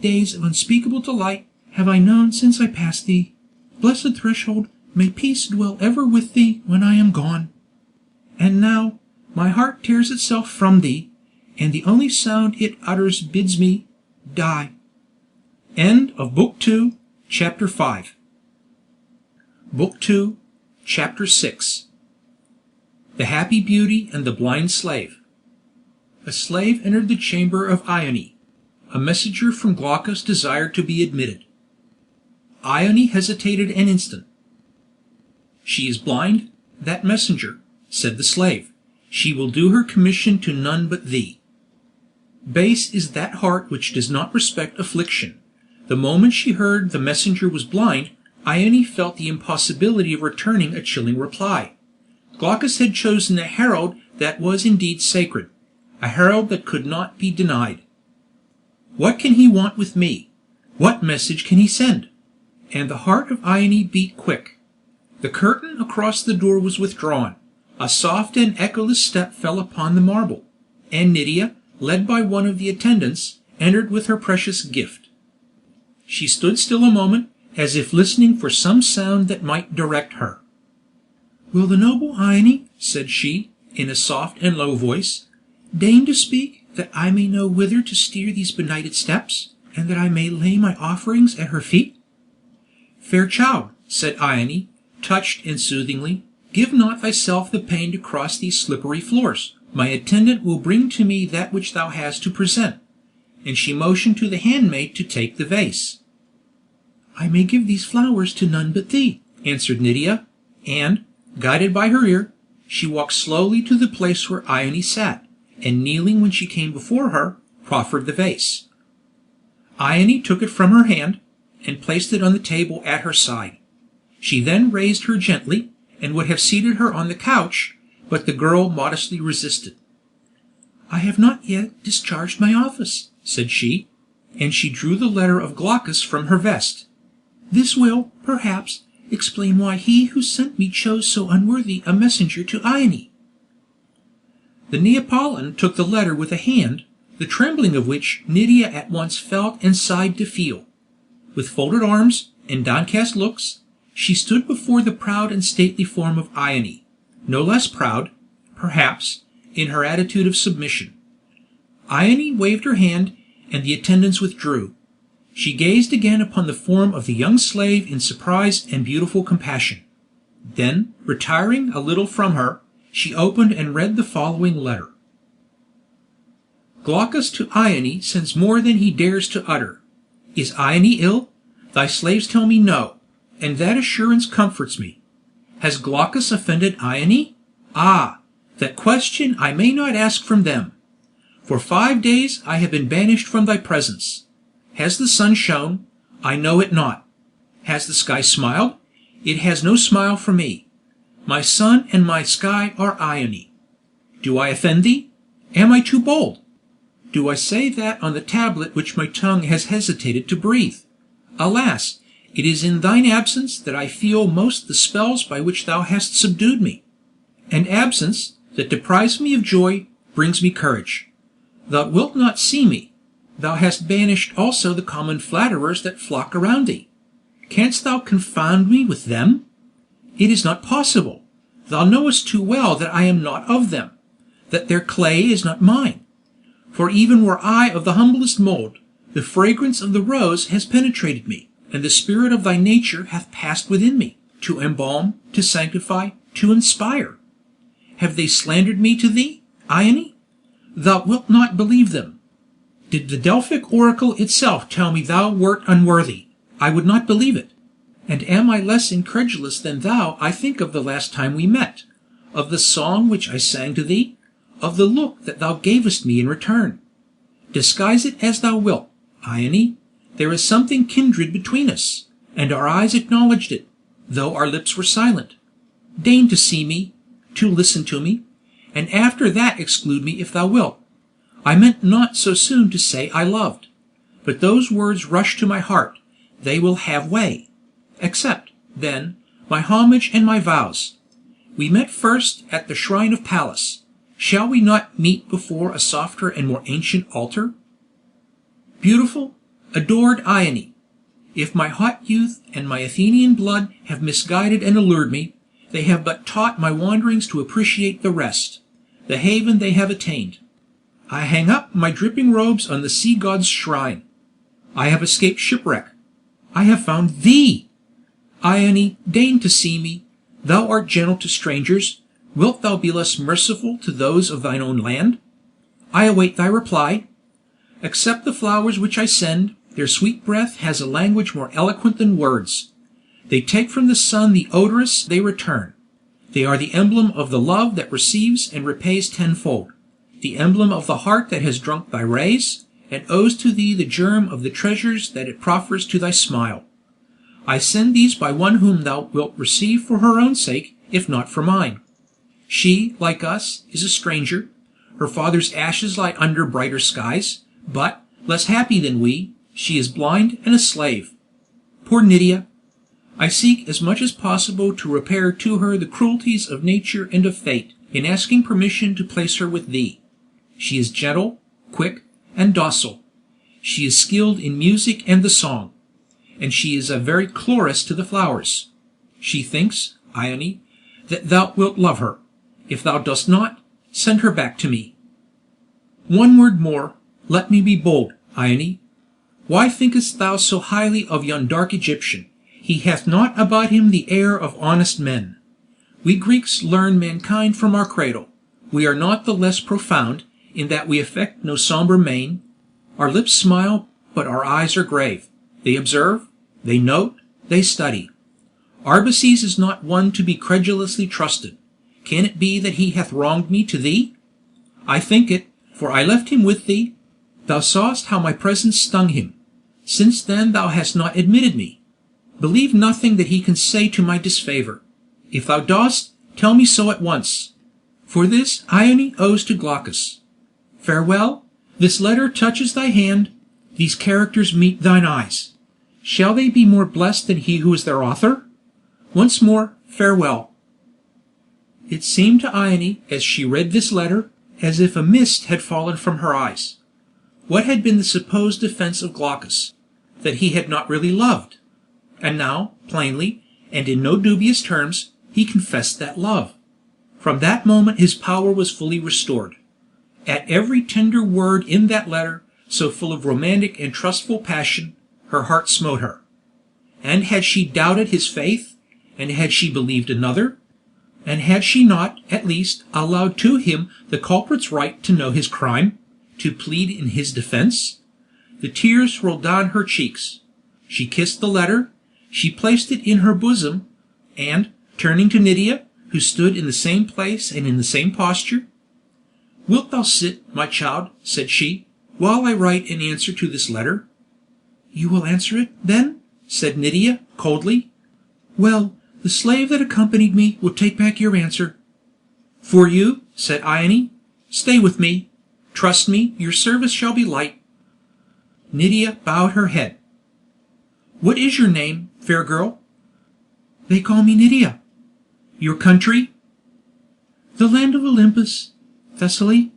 days of unspeakable delight, have I known since I passed thee. Blessed threshold, may peace dwell ever with thee when I am gone. And now my heart tears itself from thee, and the only sound it utters bids me die. End of Book 2, Chapter 5. Book 2, Chapter 6. The Happy Beauty and the Blind Slave. A slave entered the chamber of Ione. A messenger from Glaucus desired to be admitted. Ione hesitated an instant. She is blind, that messenger, said the slave. She will do her commission to none but thee. Base is that heart which does not respect affliction. The moment she heard the messenger was blind, Ione felt the impossibility of returning a chilling reply. Glaucus had chosen a herald that was indeed sacred, a herald that could not be denied. What can he want with me? What message can he send? And the heart of Ione beat quick. The curtain across the door was withdrawn. A soft and echoless step fell upon the marble, and Nydia, led by one of the attendants, entered with her precious gift. She stood still a moment, as if listening for some sound that might direct her. "Will the noble Ione," said she, in a soft and low voice, "deign to speak, that I may know whither to steer these benighted steps, and that I may lay my offerings at her feet?" "Fair child," said Ione, touched and soothingly, "give not thyself the pain to cross these slippery floors. My attendant will bring to me that which thou hast to present." And she motioned to the handmaid to take the vase. "I may give these flowers to none but thee," answered Nydia, and, guided by her ear, she walked slowly to the place where Ione sat, and kneeling when she came before her, proffered the vase. Ione took it from her hand, and placed it on the table at her side. She then raised her gently, and would have seated her on the couch, but the girl modestly resisted. "I have not yet discharged my office," said she, and she drew the letter of Glaucus from her vest. "This will, perhaps, explain why he who sent me chose so unworthy a messenger to Ione." The Neapolitan took the letter with a hand, the trembling of which Nydia at once felt and sighed to feel. With folded arms and downcast looks, she stood before the proud and stately form of Ione, no less proud, perhaps, in her attitude of submission. Ione waved her hand, and the attendants withdrew. She gazed again upon the form of the young slave in surprise and beautiful compassion. Then, retiring a little from her, she opened and read the following letter. Glaucus to Ione sends more than he dares to utter. Is Ione ill? Thy slaves tell me no, and that assurance comforts me. Has Glaucus offended Ione? Ah, that question I may not ask from them. For 5 days I have been banished from thy presence. Has the sun shone? I know it not. Has the sky smiled? It has no smile for me. My sun and my sky are Ione. Do I offend thee? Am I too bold? Do I say that on the tablet which my tongue has hesitated to breathe? Alas, it is in thine absence that I feel most the spells by which thou hast subdued me. And absence, that deprives me of joy, brings me courage. Thou wilt not see me. Thou hast banished also the common flatterers that flock around thee. Canst thou confound me with them? It is not possible. Thou knowest too well that I am not of them, that their clay is not mine. For even were I of the humblest mold, the fragrance of the rose has penetrated me, and the spirit of thy nature hath passed within me, to embalm, to sanctify, to inspire. Have they slandered me to thee, Ione? Thou wilt not believe them. Did the Delphic oracle itself tell me thou wert unworthy, I would not believe it. And am I less incredulous than thou? I think of the last time we met, of the song which I sang to thee, of the look that thou gavest me in return. Disguise it as thou wilt, Ione, there is something kindred between us, and our eyes acknowledged it, though our lips were silent. Deign to see me, to listen to me, and after that exclude me if thou wilt. I meant not so soon to say I loved, but those words rush to my heart, they will have way. Accept, then, my homage and my vows. We met first at the shrine of Pallas. Shall we not meet before a softer and more ancient altar? Beautiful, adored Ione, if my hot youth and my Athenian blood have misguided and allured me, they have but taught my wanderings to appreciate the rest, the haven they have attained. I hang up my dripping robes on the sea god's shrine. I have escaped shipwreck. I have found thee. Ione, deign to see me. Thou art gentle to strangers. Wilt thou be less merciful to those of thine own land? I await thy reply. Accept the flowers which I send. Their sweet breath has a language more eloquent than words. They take from the sun the odorous they return. They are the emblem of the love that receives and repays tenfold, the emblem of the heart that has drunk thy rays, and owes to thee the germ of the treasures that it proffers to thy smile. I send these by one whom thou wilt receive for her own sake, if not for mine. She, like us, is a stranger. Her father's ashes lie under brighter skies, but, less happy than we, she is blind and a slave. Poor Nydia! I seek as much as possible to repair to her the cruelties of nature and of fate, in asking permission to place her with thee. She is gentle, quick, and docile. She is skilled in music and the song, and she is a very chloris to the flowers. She thinks, Ione, that thou wilt love her. If thou dost not, send her back to me. One word more. Let me be bold, Ione. Why thinkest thou so highly of yon dark Egyptian? He hath not about him the air of honest men. We Greeks learn mankind from our cradle. We are not the less profound, in that we affect no sombre mien. Our lips smile, but our eyes are grave. They observe, they note, they study. Arbaces is not one to be credulously trusted. Can it be that he hath wronged me to thee? I think it, for I left him with thee. Thou sawest how my presence stung him. Since then thou hast not admitted me. Believe nothing that he can say to my disfavour. If thou dost, tell me so at once. For this Ione owes to Glaucus. Farewell. This letter touches thy hand. These characters meet thine eyes. Shall they be more blessed than he who is their author? Once more, farewell. It seemed to Ione, as she read this letter, as if a mist had fallen from her eyes. What had been the supposed defense of Glaucus? That he had not really loved. And now, plainly, and in no dubious terms, he confessed that love. From that moment his power was fully restored. At every tender word in that letter, so full of romantic and trustful passion, her heart smote her. And had she doubted his faith? And had she believed another? And had she not, at least, allowed to him the culprit's right to know his crime, to plead in his defense? The tears rolled down her cheeks. She kissed the letter, she placed it in her bosom, and, turning to Nydia, who stood in the same place and in the same posture, "Wilt thou sit, my child," said she, "while I write an answer to this letter?" "You will answer it, then?" said Nydia, coldly. "Well, the slave that accompanied me will take back your answer." "For you," said Ione, "stay with me. Trust me, your service shall be light." Nydia bowed her head. "What is your name, fair girl?" "They call me Nydia." "Your country?" "The land of Olympus, Thessaly."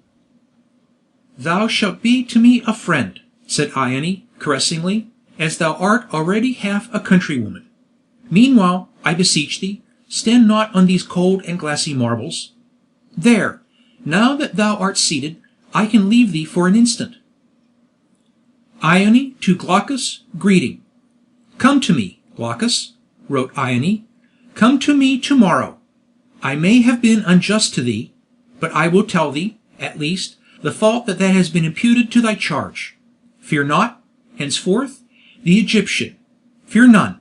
"Thou shalt be to me a friend," said Ione, caressingly, "as thou art already half a countrywoman. Meanwhile, I beseech thee, stand not on these cold and glassy marbles. There, now that thou art seated, I can leave thee for an instant. Ione to Glaucus, greeting. "Come to me, Glaucus," wrote Ione. "Come to me tomorrow. I may have been unjust to thee, but I will tell thee, at least, the fault that has been imputed to thy charge. Fear not, henceforth, the Egyptian. Fear none.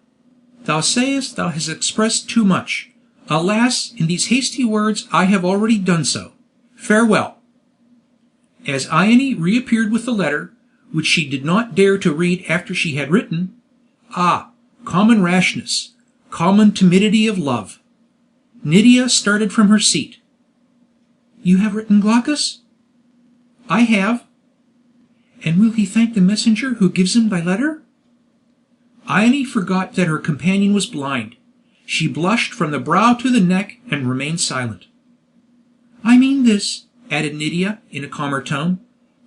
Thou sayest thou hast expressed too much. Alas, in these hasty words I have already done so. Farewell." As Ione reappeared with the letter, which she did not dare to read after she had written, common rashness, common timidity of love. Nydia started from her seat. "You have written Glaucus?" "I have." "And will he thank the messenger who gives him thy letter?" Ione forgot that her companion was blind. She blushed from the brow to the neck, and remained silent. "I mean this," added Nydia, in a calmer tone.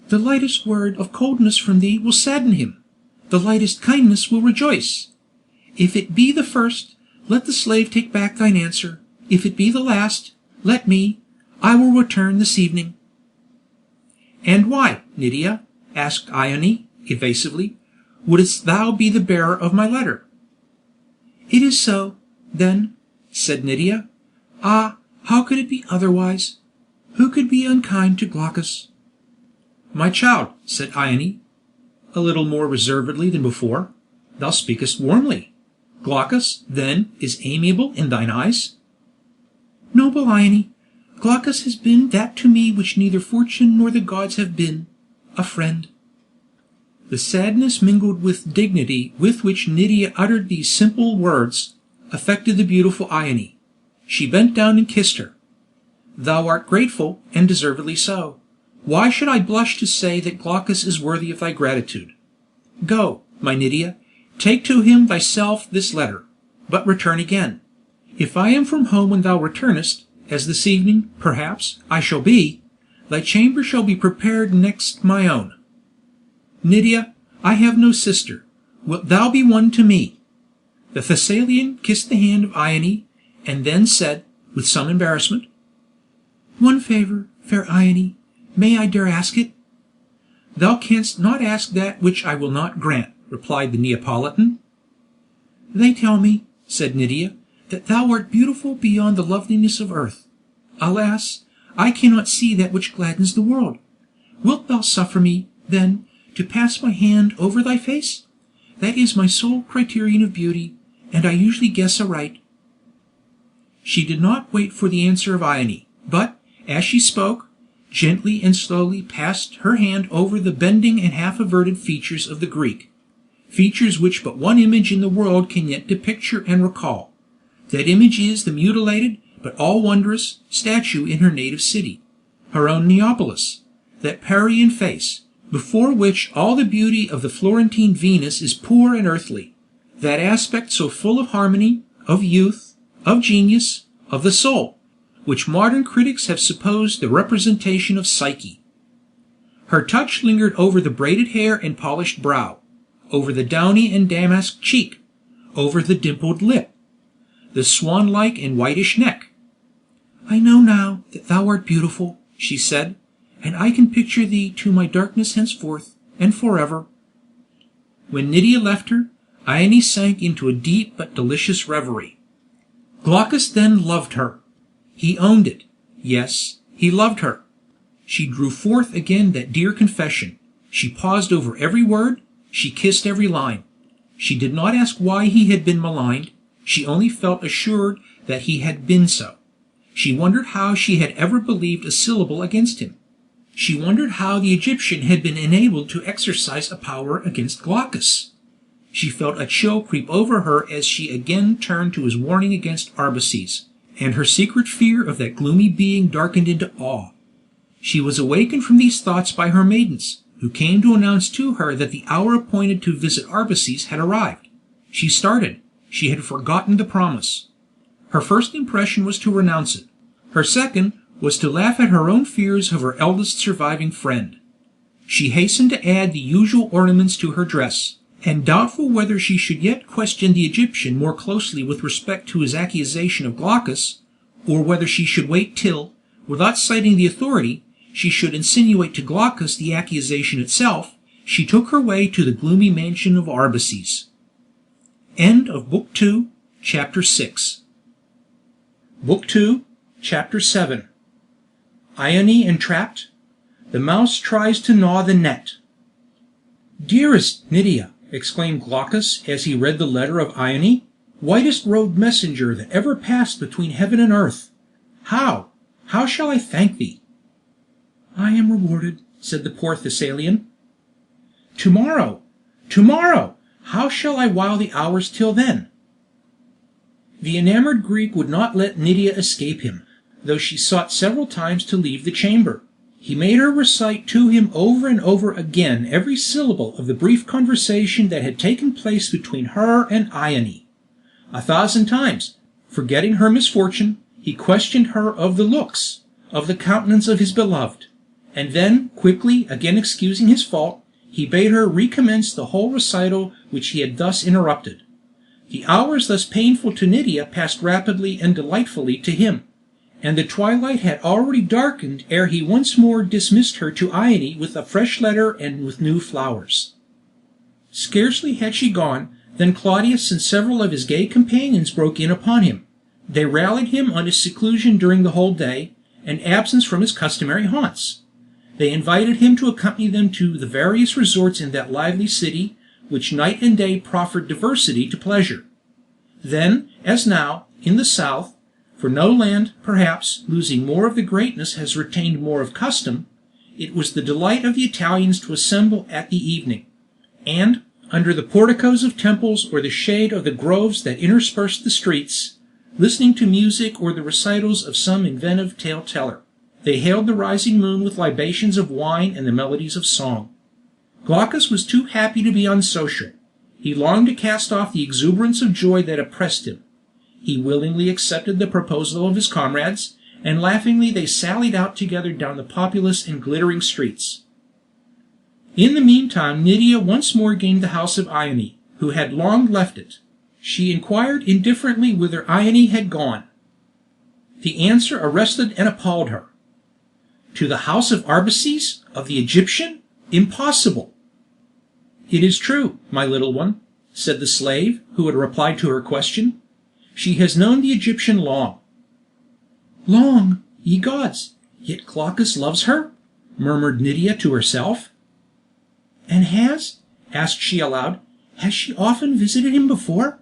"The lightest word of coldness from thee will sadden him. The lightest kindness will rejoice. If it be the first, let the slave take back thine answer. If it be the last, let me. I will return this evening." "And why, Nydia?" asked Ione, evasively. "Wouldst thou be the bearer of my letter?" "It is so, then," said Nydia. "Ah, how could it be otherwise? Who could be unkind to Glaucus?" "My child," said Ione, a little more reservedly than before, "thou speakest warmly. Glaucus, then, is amiable in thine eyes?" "Noble Ione, Glaucus has been that to me which neither fortune nor the gods have been, a friend." The sadness mingled with dignity with which Nydia uttered these simple words affected the beautiful Ione. She bent down and kissed her. "Thou art grateful, and deservedly so. Why should I blush to say that Glaucus is worthy of thy gratitude? Go, my Nydia, take to him thyself this letter, but return again. If I am from home when thou returnest, as this evening, perhaps, I shall be, thy chamber shall be prepared next my own. Nydia, I have no sister. Wilt thou be one to me?" The Thessalian kissed the hand of Ione, and then said, with some embarrassment, "One favour, fair Ione, may I dare ask it?" "Thou canst not ask that which I will not grant," replied the Neapolitan. "They tell me," said Nydia, "that thou art beautiful beyond the loveliness of earth. Alas, I cannot see that which gladdens the world. Wilt thou suffer me, then, to pass my hand over thy face? That is my sole criterion of beauty, and I usually guess aright." She did not wait for the answer of Ione, but, as she spoke, gently and slowly passed her hand over the bending and half-averted features of the Greek, features which but one image in the world can yet depicture and recall. That image is the mutilated, but all-wondrous, statue in her native city, her own Neapolis, that Parian face, before which all the beauty of the Florentine Venus is poor and earthly, that aspect so full of harmony, of youth, of genius, of the soul, which modern critics have supposed the representation of Psyche. Her touch lingered over the braided hair and polished brow, over the downy and damask cheek, over the dimpled lip, the swan-like and whitish neck. "I know now that thou art beautiful," she said, "and I can picture thee to my darkness henceforth, and forever." When Nydia left her, Ione sank into a deep but delicious reverie. Glaucus then loved her. He owned it. Yes, he loved her. She drew forth again that dear confession. She paused over every word, she kissed every line. She did not ask why he had been maligned, she only felt assured that he had been so. She wondered how she had ever believed a syllable against him. She wondered how the Egyptian had been enabled to exercise a power against Glaucus. She felt a chill creep over her as she again turned to his warning against Arbaces, and her secret fear of that gloomy being darkened into awe. She was awakened from these thoughts by her maidens, who came to announce to her that the hour appointed to visit Arbaces had arrived. She started. She had forgotten the promise. Her first impression was to renounce it. Her second was to laugh at her own fears of her eldest surviving friend. She hastened to add the usual ornaments to her dress, and doubtful whether she should yet question the Egyptian more closely with respect to his accusation of Glaucus, or whether she should wait till, without citing the authority, she should insinuate to Glaucus the accusation itself, she took her way to the gloomy mansion of Arbaces. End of Book 2, Chapter 6. Book 2, Chapter 7. Ione entrapped. The mouse tries to gnaw the net. "Dearest Nydia," exclaimed Glaucus as he read the letter of Ione, "whitest-robed messenger that ever passed between heaven and earth! How shall I thank thee?" "I am rewarded," said the poor Thessalian. "Tomorrow! How shall I while the hours till then?" The enamored Greek would not let Nydia escape him, though she sought several times to leave the chamber. He made her recite to him over and over again every syllable of the brief conversation that had taken place between her and Ione. 1,000 times, forgetting her misfortune, he questioned her of the looks, of the countenance of his beloved, and then, quickly again excusing his fault, he bade her recommence the whole recital which he had thus interrupted. The hours thus painful to Nydia passed rapidly and delightfully to him, and the twilight had already darkened ere he once more dismissed her to Ione with a fresh letter and with new flowers. Scarcely had she gone, than Claudius and several of his gay companions broke in upon him. They rallied him on his seclusion during the whole day, and absence from his customary haunts. They invited him to accompany them to the various resorts in that lively city, which night and day proffered diversity to pleasure. Then, as now, in the south, for no land, perhaps, losing more of the greatness has retained more of custom, it was the delight of the Italians to assemble at the evening, and, under the porticos of temples or the shade of the groves that interspersed the streets, listening to music or the recitals of some inventive tale-teller, they hailed the rising moon with libations of wine and the melodies of song. Glaucus was too happy to be unsocial. He longed to cast off the exuberance of joy that oppressed him. He willingly accepted the proposal of his comrades, and laughingly they sallied out together down the populous and glittering streets. In the meantime Nydia once more gained the house of Ione, who had long left it. She inquired indifferently whither Ione had gone. The answer arrested and appalled her. "To the house of Arbaces, of the Egyptian? Impossible!" "It is true, my little one," said the slave, who had replied to her question. "She has known the Egyptian long." "Long, ye gods! Yet Glaucus loves her?" murmured Nydia to herself. "And asked she aloud, has she often visited him before?"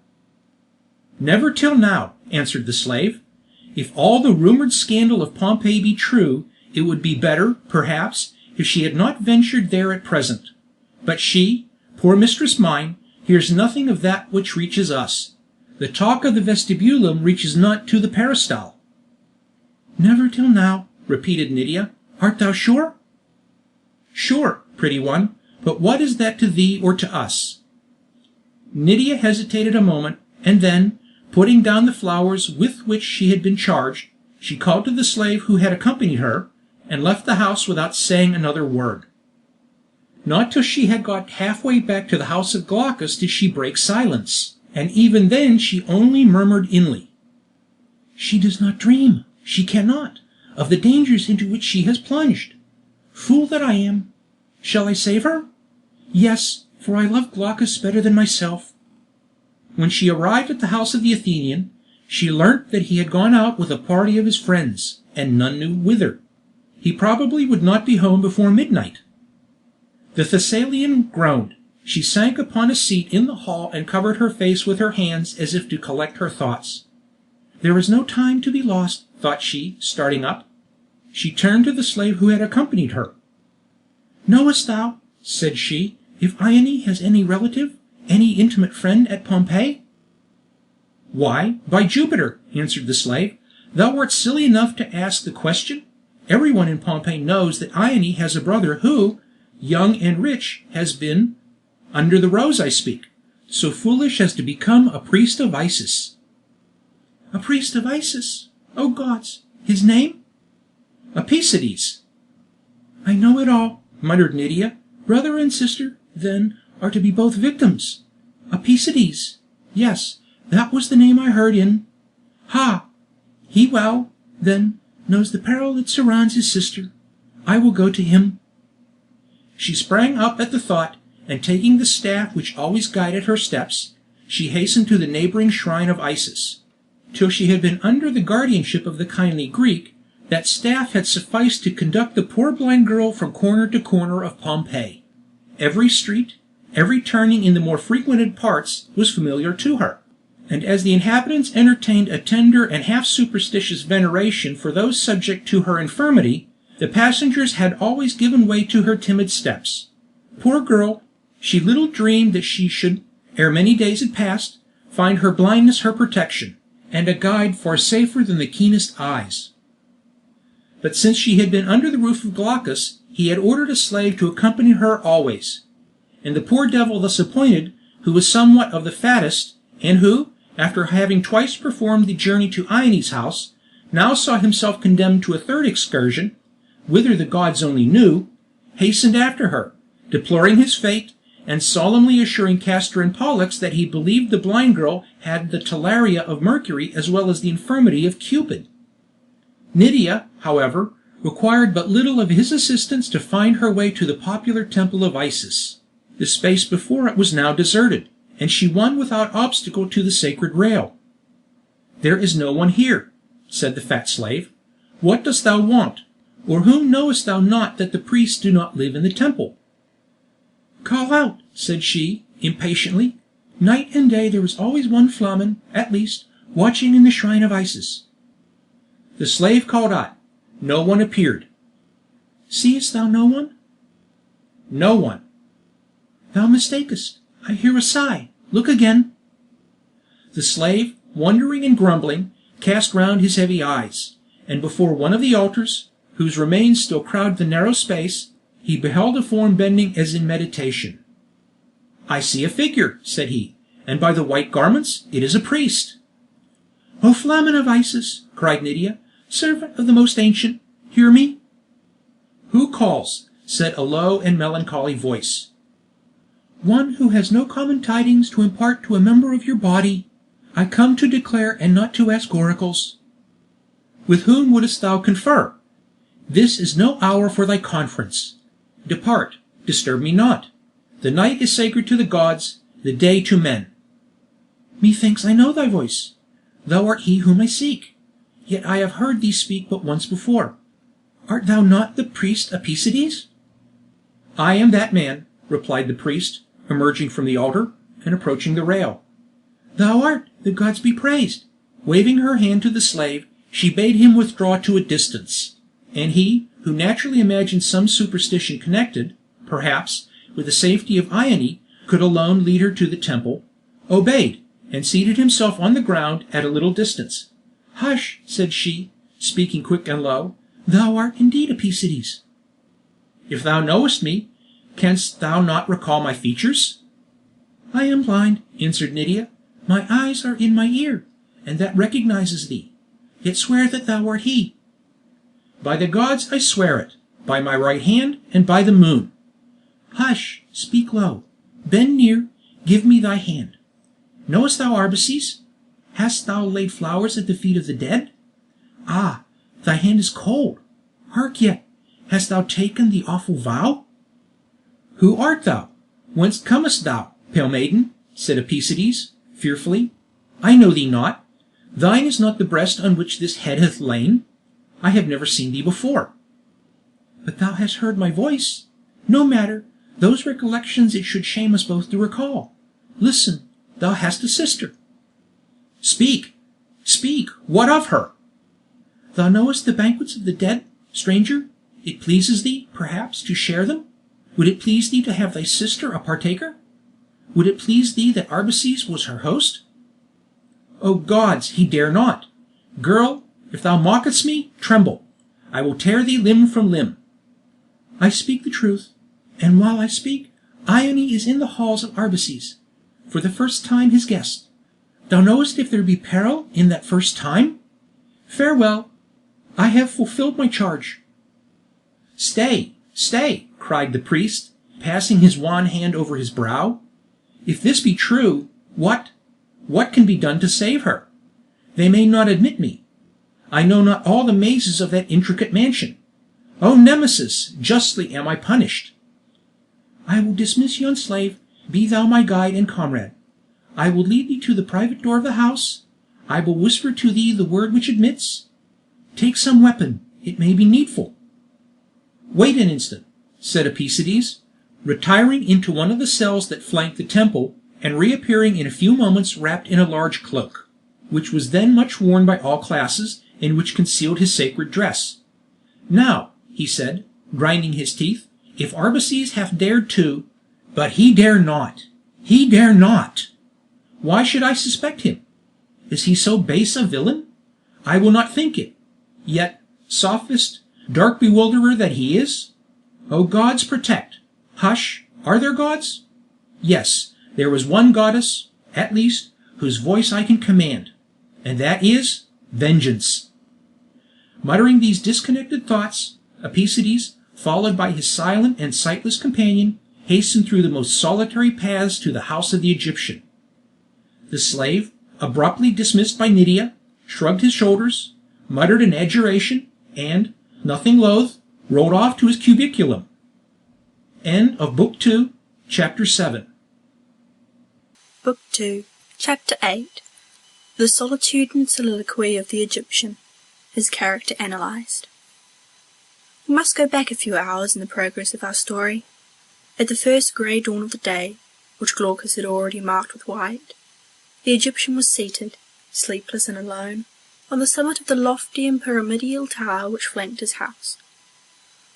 "Never till now," answered the slave. "If all the rumored scandal of Pompeii be true, It would be better, perhaps, if she had not ventured there at present. But she, poor mistress mine, hears nothing of that which reaches us. The talk of the vestibulum reaches not to the peristyle." "Never till now," repeated Nydia. "Art thou sure?" "Sure, pretty one, but what is that to thee or to us?" Nydia hesitated a moment, and then, putting down the flowers with which she had been charged, she called to the slave who had accompanied her, and left the house without saying another word. Not till she had got halfway back to the house of Glaucus did she break silence, and even then she only murmured inly, "She does not dream, she cannot, of the dangers into which she has plunged. Fool that I am! Shall I save her? Yes, for I love Glaucus better than myself." When she arrived at the house of the Athenian, she learnt that he had gone out with a party of his friends, and none knew whither. He probably would not be home before midnight. The Thessalian groaned. She sank upon a seat in the hall and covered her face with her hands as if to collect her thoughts. "There is no time to be lost," thought she, starting up. She turned to the slave who had accompanied her. "Knowest thou," said she, "if Ione has any relative, any intimate friend at Pompeii?" "Why, by Jupiter," answered the slave, "thou art silly enough to ask the question. Everyone in Pompeii knows that Ione has a brother who, young and rich, has been, under the rose I speak, so foolish as to become a priest of Isis." "A priest of Isis? O gods! His name?" "Arbaces." "I know it all," muttered Nydia. "Brother and sister, then, are to be both victims. Arbaces. Yes, that was the name I heard in... Ha! He well, then, knows the peril that surrounds his sister. I will go to him." She sprang up at the thought, and taking the staff which always guided her steps, she hastened to the neighboring shrine of Isis. Till she had been under the guardianship of the kindly Greek, that staff had sufficed to conduct the poor blind girl from corner to corner of Pompeii. Every street, every turning in the more frequented parts, was familiar to her, and as the inhabitants entertained a tender and half-superstitious veneration for those subject to her infirmity, the passengers had always given way to her timid steps. Poor girl, she little dreamed that she should, ere many days had passed, find her blindness her protection, and a guide far safer than the keenest eyes. But since she had been under the roof of Glaucus, he had ordered a slave to accompany her always. And the poor devil thus appointed, who was somewhat of the fattest, and who, after having twice performed the journey to Ione's house, now saw himself condemned to a third excursion, whither the gods only knew, hastened after her, deploring his fate, and solemnly assuring Castor and Pollux that he believed the blind girl had the talaria of Mercury as well as the infirmity of Cupid. Nydia, however, required but little of his assistance to find her way to the popular temple of Isis. The space before it was now deserted, and she won without obstacle to the sacred rail. "There is no one here," said the fat slave. "What dost thou want? Or whom knowest thou not that the priests do not live in the temple?" "Call out," said she, impatiently. "Night and day there is always one flamen, at least, watching in the shrine of Isis." The slave called out. No one appeared. "Seest thou no one?" "No one." "Thou mistakest. I hear a sigh. Look again." The slave, wondering and grumbling, cast round his heavy eyes, and before one of the altars, whose remains still crowded the narrow space, he beheld a form bending as in meditation. "I see a figure," said he, "and by the white garments it is a priest." "O Flamen of Isis," cried Nydia, "servant of the most ancient, hear me." "Who calls?" said a low and melancholy voice. "One who has no common tidings to impart to a member of your body. I come to declare and not to ask oracles." "With whom wouldst thou confer? This is no hour for thy conference. Depart, disturb me not. The night is sacred to the gods, the day to men." "Methinks I know thy voice. Thou art he whom I seek. Yet I have heard thee speak but once before. Art thou not the priest Arbaces?" "I am that man," replied the priest, emerging from the altar, and approaching the rail. "Thou art, the gods be praised!" Waving her hand to the slave, she bade him withdraw to a distance, and he, who naturally imagined some superstition connected, perhaps, with the safety of Ione, could alone lead her to the temple, obeyed, and seated himself on the ground at a little distance. "Hush," said she, speaking quick and low, "thou art indeed Arbaces." "If thou knowest me, canst thou not recall my features?" "I am blind," answered Nydia. "My eyes are in my ear, and that recognizes thee. Yet swear that thou art he." "By the gods I swear it, by my right hand, and by the moon." "Hush, speak low. Bend near, give me thy hand. Knowest thou Arbaces? Hast thou laid flowers at the feet of the dead? Ah, thy hand is cold. Hark yet, hast thou taken the awful vow?" "Who art thou? Whence comest thou, pale maiden?" said Arbaces, fearfully. "I know thee not. Thine is not the breast on which this head hath lain. I have never seen thee before." "But thou hast heard my voice. No matter, those recollections it should shame us both to recall. Listen, thou hast a sister." "Speak, speak, what of her?" "Thou knowest the banquets of the dead, stranger? It pleases thee, perhaps, to share them? Would it please thee to have thy sister a partaker? Would it please thee that Arbaces was her host?" "O gods, he dare not! Girl, if thou mockest me, tremble. I will tear thee limb from limb." "I speak the truth, and while I speak, Ione is in the halls of Arbaces, for the first time his guest. Thou knowest if there be peril in that first time? Farewell, I have fulfilled my charge." "Stay, stay," cried the priest, passing his wan hand over his brow. "If this be true, what can be done to save her? They may not admit me. I know not all the mazes of that intricate mansion. O Nemesis, justly am I punished." "I will dismiss yon slave. Be thou my guide and comrade. I will lead thee to the private door of the house. I will whisper to thee the word which admits. Take some weapon, it may be needful." "Wait an instant," said Arbaces, retiring into one of the cells that flanked the temple, and reappearing in a few moments wrapped in a large cloak, which was then much worn by all classes, and which concealed his sacred dress. "Now," he said, grinding his teeth, "if Arbaces hath dared to... but he dare not! He dare not! Why should I suspect him? Is he so base a villain? I will not think it. Yet, sophist, dark bewilderer that he is! O gods, protect! Hush, are there gods? Yes, there is one goddess, at least, whose voice I can command, and that is vengeance." Muttering these disconnected thoughts, Arbaces, followed by his silent and sightless companion, hastened through the most solitary paths to the house of the Egyptian. The slave, abruptly dismissed by Nydia, shrugged his shoulders, muttered an adjuration, and, nothing loath, rode off to his cubiculum. End of Book 2, Chapter 7. Book 2, Chapter 8. The Solitude and Soliloquy of the Egyptian. His character analysed. We must go back a few hours in the progress of our story. At the first grey dawn of the day, which Glaucus had already marked with white, the Egyptian was seated, sleepless and alone, on the summit of the lofty and pyramidal tower which flanked his house.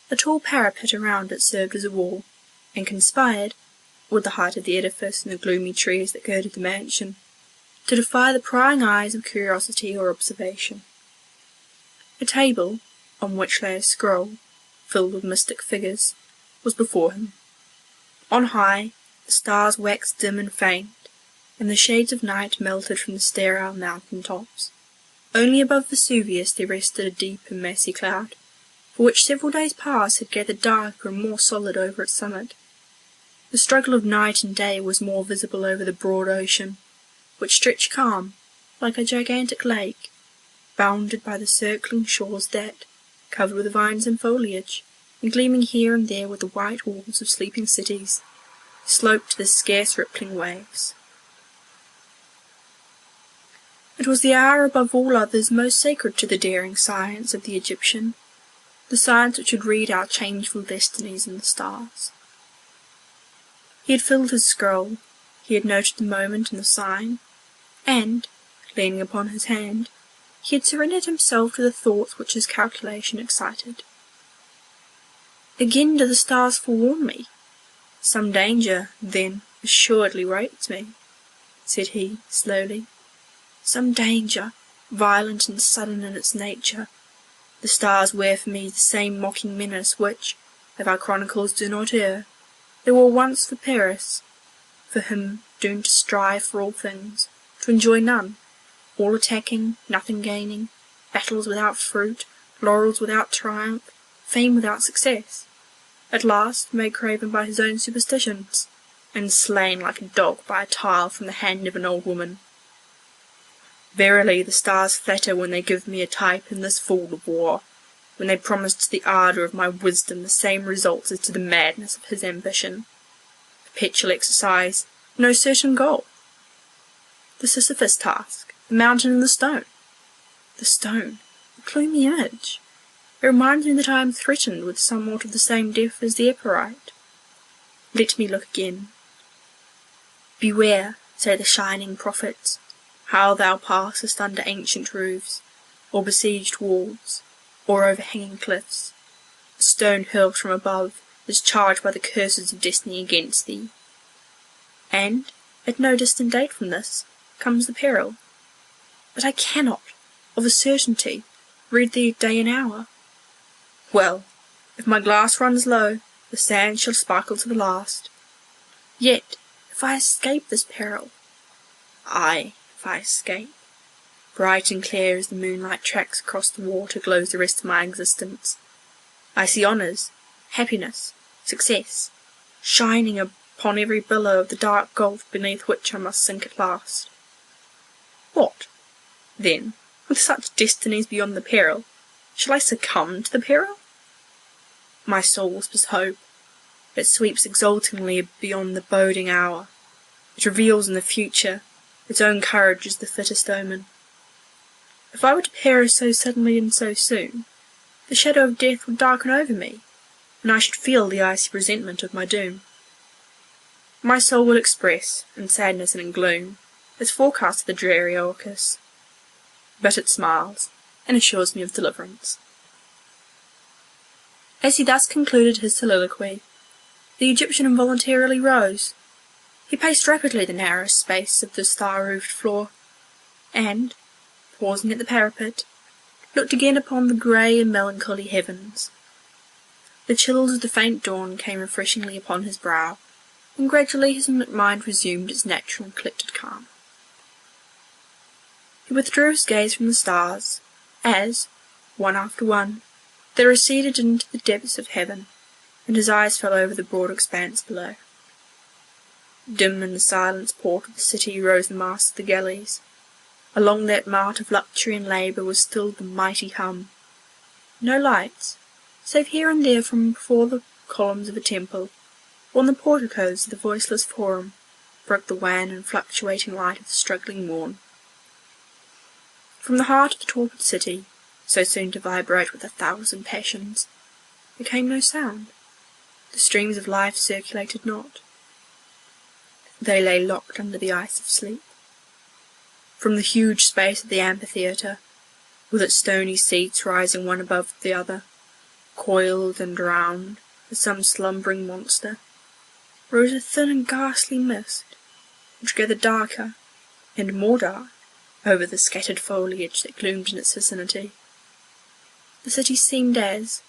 A tall parapet around it served as a wall, and conspired, with the height of the edifice and the gloomy trees that girded the mansion, to defy the prying eyes of curiosity or observation. A table, on which lay a scroll, filled with mystic figures, was before him. On high, the stars waxed dim and faint, and the shades of night melted from the sterile mountain tops. Only above Vesuvius there rested a deep and massy cloud, for which several days past had gathered darker and more solid over its summit. The struggle of night and day was more visible over the broad ocean, which stretched calm, like a gigantic lake, bounded by the circling shores that, covered with vines and foliage, and gleaming here and there with the white walls of sleeping cities, sloped to the scarce rippling waves. It was the hour above all others most sacred to the daring science of the Egyptian, the science which would read our changeful destinies in the stars. He had filled his scroll, he had noted the moment and the sign, and, leaning upon his hand, he had surrendered himself to the thoughts which his calculation excited. Again do the stars forewarn me. Some danger, then, assuredly waits me, said he, slowly. Some danger, violent and sudden in its nature. The stars wear for me the same mocking menace which, if our chronicles do not err, they wore once for Paris, for him doomed to strive for all things, to enjoy none, all attacking, nothing gaining, battles without fruit, laurels without triumph, fame without success, at last made craven by his own superstitions, and slain like a dog by a tile from the hand of an old woman. Verily the stars flatter when they give me a type in this fool of war, when they promise to the ardour of my wisdom the same results as to the madness of his ambition. Perpetual exercise, no certain goal. The Sisyphus task, the mountain and the stone. The stone, the gloomy image. It reminds me that I am threatened with somewhat of the same death as the Epirite. Let me look again. Beware, say the shining prophets, how thou passest under ancient roofs, or besieged walls, or overhanging cliffs. A stone hurled from above is charged by the curses of destiny against thee. And, at no distant date from this, comes the peril. But I cannot, of a certainty, read the day and hour. Well, if my glass runs low, the sand shall sparkle to the last. Yet, if I escape this peril, ay, if I escape, bright and clear as the moonlight tracks across the water glows the rest of my existence. I see honours, happiness, success, shining upon every billow of the dark gulf beneath which I must sink at last. What, then, with such destinies beyond the peril, shall I succumb to the peril? My soul whispers hope. It sweeps exultingly beyond the boding hour. It reveals in the future its own courage is the fittest omen. If I were to perish so suddenly and so soon, the shadow of death would darken over me, and I should feel the icy presentiment of my doom. My soul will express, in sadness and in gloom, its forecast of the dreary Glaucus, but it smiles, and assures me of deliverance. As he thus concluded his soliloquy, the Egyptian involuntarily rose. He paced rapidly the narrow space of the star-roofed floor, and, pausing at the parapet, looked again upon the grey and melancholy heavens. The chills of the faint dawn came refreshingly upon his brow, and gradually his mind resumed its natural and collected calm. He withdrew his gaze from the stars, as, one after one, they receded into the depths of heaven, and his eyes fell over the broad expanse below. Dim in the silent port of the city rose the masts of the galleys. Along that mart of luxury and labour was still the mighty hum. No lights, save here and there from before the columns of a temple, or on the porticos of the voiceless forum, broke the wan and fluctuating light of the struggling morn. From the heart of the torpid city, so soon to vibrate with 1,000 passions, there came no sound. The streams of life circulated not. They lay locked under the ice of sleep. From the huge space of the amphitheatre, with its stony seats rising one above the other, coiled and drowned as some slumbering monster, rose a thin and ghastly mist, which gathered darker and more dark over the scattered foliage that gloomed in its vicinity. The city seemed as,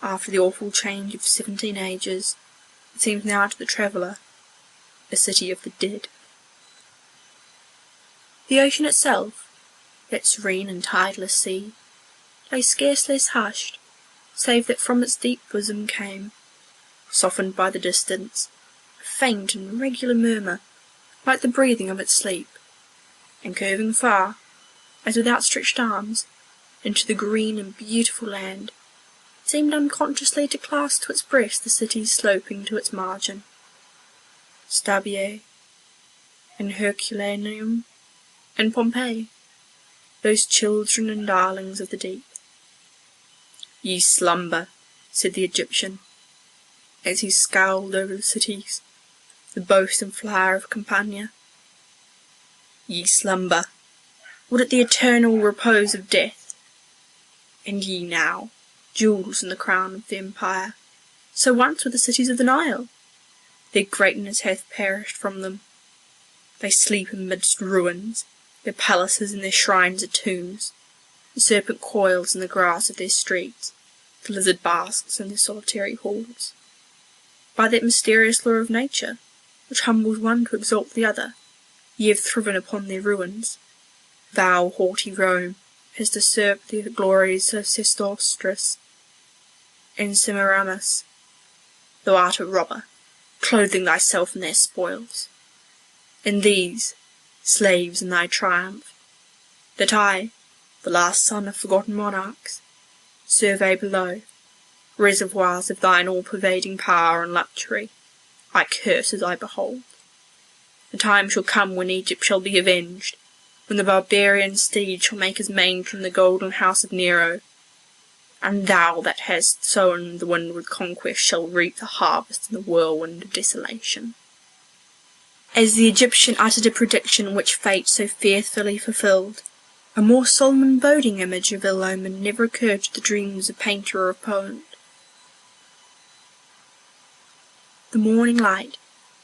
after the awful change of 17 ages, it seems now to the traveller, a city of the dead. The ocean itself, that serene and tideless sea, lay scarce less hushed, save that from its deep bosom came, softened by the distance, a faint and regular murmur, like the breathing of its sleep, and curving far, as with outstretched arms, into the green and beautiful land, it seemed unconsciously to clasp to its breast the cities sloping to its margin. Stabiae, and Herculaneum, and Pompeii, those children and darlings of the deep. Ye slumber, said the Egyptian, as he scowled over the cities, the boast and flower of Campania. Ye slumber, would it the eternal repose of death? And ye now, jewels in the crown of the empire, So once were the cities of the Nile. Their greatness hath perished from them. They sleep amidst ruins, their palaces and their shrines are tombs. The serpent coils in the grass of their streets, the lizard basks in their solitary halls. By that mysterious law of nature, which humbles one to exalt the other, ye have thriven upon their ruins. Thou, haughty Rome, hast usurped the glories of Sesostris and Semiramis. Thou art a robber, clothing thyself in their spoils. And these, slaves in thy triumph, that I, the last son of forgotten monarchs, survey below, reservoirs of thine all-pervading power and luxury, I curse as I behold. The time shall come when Egypt shall be avenged, when the barbarian steed shall make his mane from the golden house of Nero, and thou that hast sown the windward conquest shall reap the harvest in the whirlwind of desolation. As the Egyptian uttered a prediction which fate so fearfully fulfilled, a more solemn and boding image of ill omen never occurred to the dreams of painter or of poet. The morning light,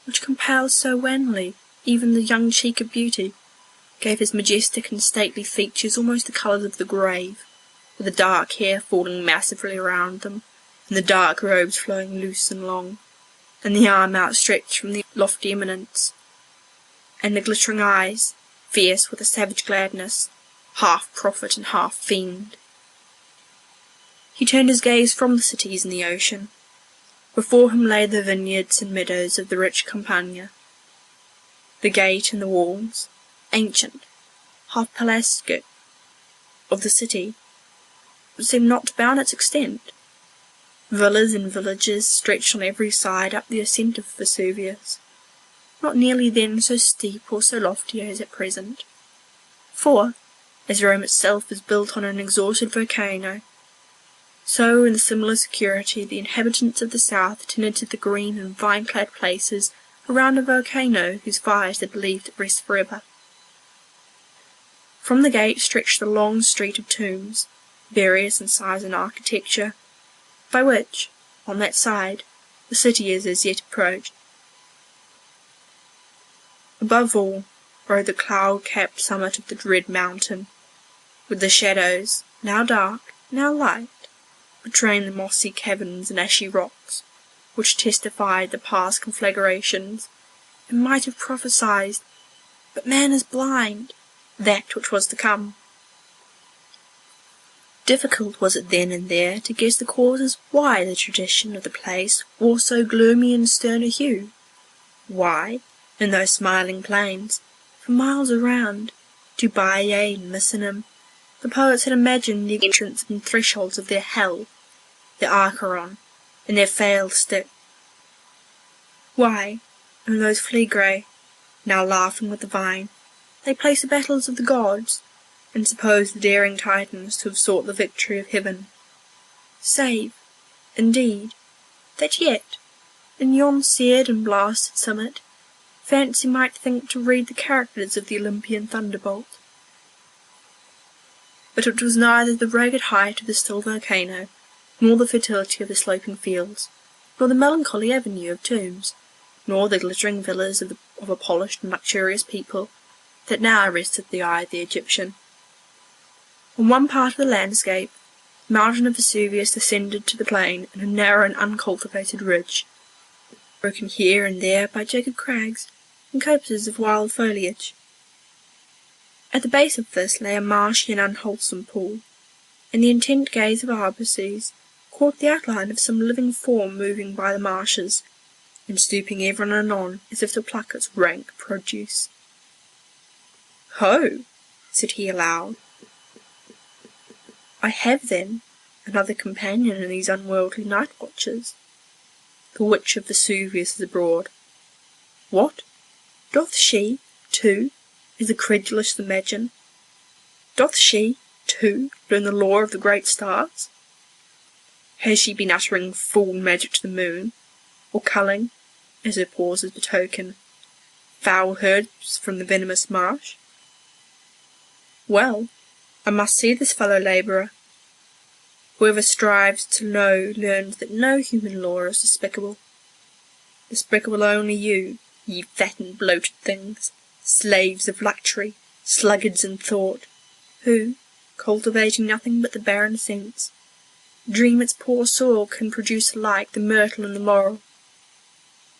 which compels so wanly even the young cheek of beauty, gave his majestic and stately features almost the colours of the grave, with the dark hair falling massively around them, and the dark robes flowing loose and long, and the arm outstretched from the lofty eminence, and the glittering eyes, fierce with a savage gladness, half prophet and half fiend. He turned his gaze from the cities and the ocean. Before him lay the vineyards and meadows of the rich Campania. The gate and the walls, ancient, half palacic, of the city, seemed not to bound its extent. Villas and villages stretched on every side up the ascent of Vesuvius, not nearly then so steep or so lofty as at present. For, as Rome itself is built on an exhausted volcano, so in the similar security the inhabitants of the south tenanted the green and vine-clad places around a volcano whose fires they believed at rest forever. From the gate stretched the long street of tombs, various in size and architecture, by which, on that side, the city is as yet approached. Above all rode the cloud-capped summit of the dread mountain, with the shadows, now dark, now light, betraying the mossy caverns and ashy rocks, which testified the past conflagrations, and might have prophesied, but man is blind, that which was to come. Difficult was it then and there to guess the causes why the tradition of the place wore so gloomy and stern a hue, why, in those smiling plains, for miles around, to Baiae and Misenum, the poets had imagined the entrance and thresholds of their hell, their Acheron, and their failed stick. Why, in those Phlegrae, now laughing with the vine, they place the battles of the gods, and suppose the daring Titans to have sought the victory of heaven, save, indeed, that yet, in yon seared and blasted summit, fancy might think to read the characters of the Olympian thunderbolt. But it was neither the rugged height of the still volcano, nor the fertility of the sloping fields, nor the melancholy avenue of tombs, nor the glittering villas of a polished and luxurious people, that now arrested the eye of the Egyptian. On one part of the landscape, the mountain of Vesuvius descended to the plain in a narrow and uncultivated ridge, broken here and there by jagged crags and copses of wild foliage. At the base of this lay a marshy and unwholesome pool, and the intent gaze of Arbaces caught the outline of some living form moving by the marshes, and stooping ever and anon as if to pluck its rank produce. "Ho!" said he aloud. "I have, then, another companion in these unworldly night watches. The witch of Vesuvius is abroad. What? Doth she, too, as the credulous imagine? Doth she, too, learn the lore of the great stars? Has she been uttering fool magic to the moon, or culling, as her pauses betoken, foul herbs from the venomous marsh? Well, I must see this fellow labourer. Whoever strives to know learns that no human law is despicable. Despicable only you, ye fat and bloated things, slaves of luxury, sluggards in thought, who, cultivating nothing but the barren sense, dream its poor soil can produce alike the myrtle and the laurel.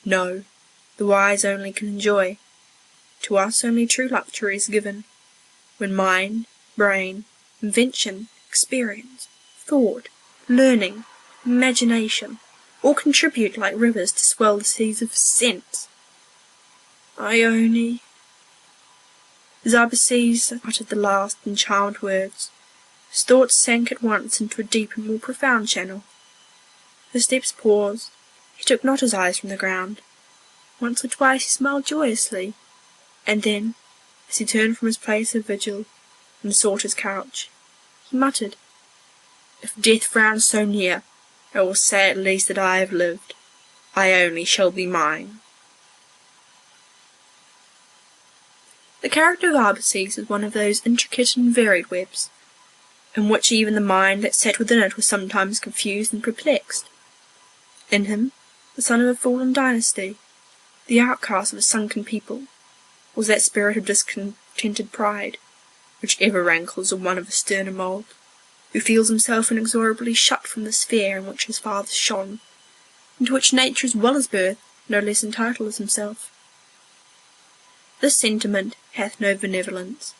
No, the wise only can enjoy. To us only true luxury is given, when mind, brain, invention, experience, thought, learning, imagination, all contribute like rivers to swell the seas of sense. Ione. As Arbaces uttered the last and charmed words, his thoughts sank at once into a deep and more profound channel. His steps paused. He took not his eyes from the ground. Once or twice he smiled joyously, and then, as he turned from his place of vigil and sought his couch, he muttered, "If death frowns so near, I will say at least that I have lived. Ione shall be mine." The character of Arbaces was one of those intricate and varied webs, in which even the mind that sat within it was sometimes confused and perplexed. In him, the son of a fallen dynasty, the outcast of a sunken people, was that spirit of discontented pride, which ever rankles in one of a sterner mould, who feels himself inexorably shut from the sphere in which his fathers shone, and to which nature as well as birth no less entitled as himself. This sentiment hath no benevolence,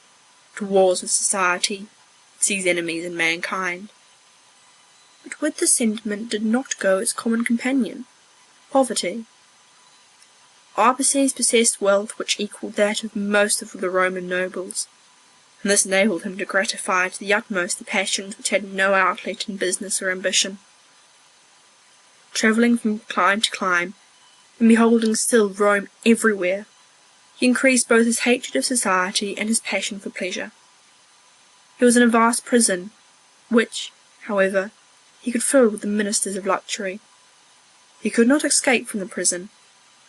to wars with society, it sees enemies in mankind. But with this sentiment did not go its common companion, poverty. Arbaces possessed wealth which equalled that of most of the Roman nobles, and this enabled him to gratify to the utmost the passions which had no outlet in business or ambition. Travelling from clime to clime, and beholding still Rome everywhere, he increased both his hatred of society and his passion for pleasure. He was in a vast prison, which, however, he could fill with the ministers of luxury. He could not escape from the prison,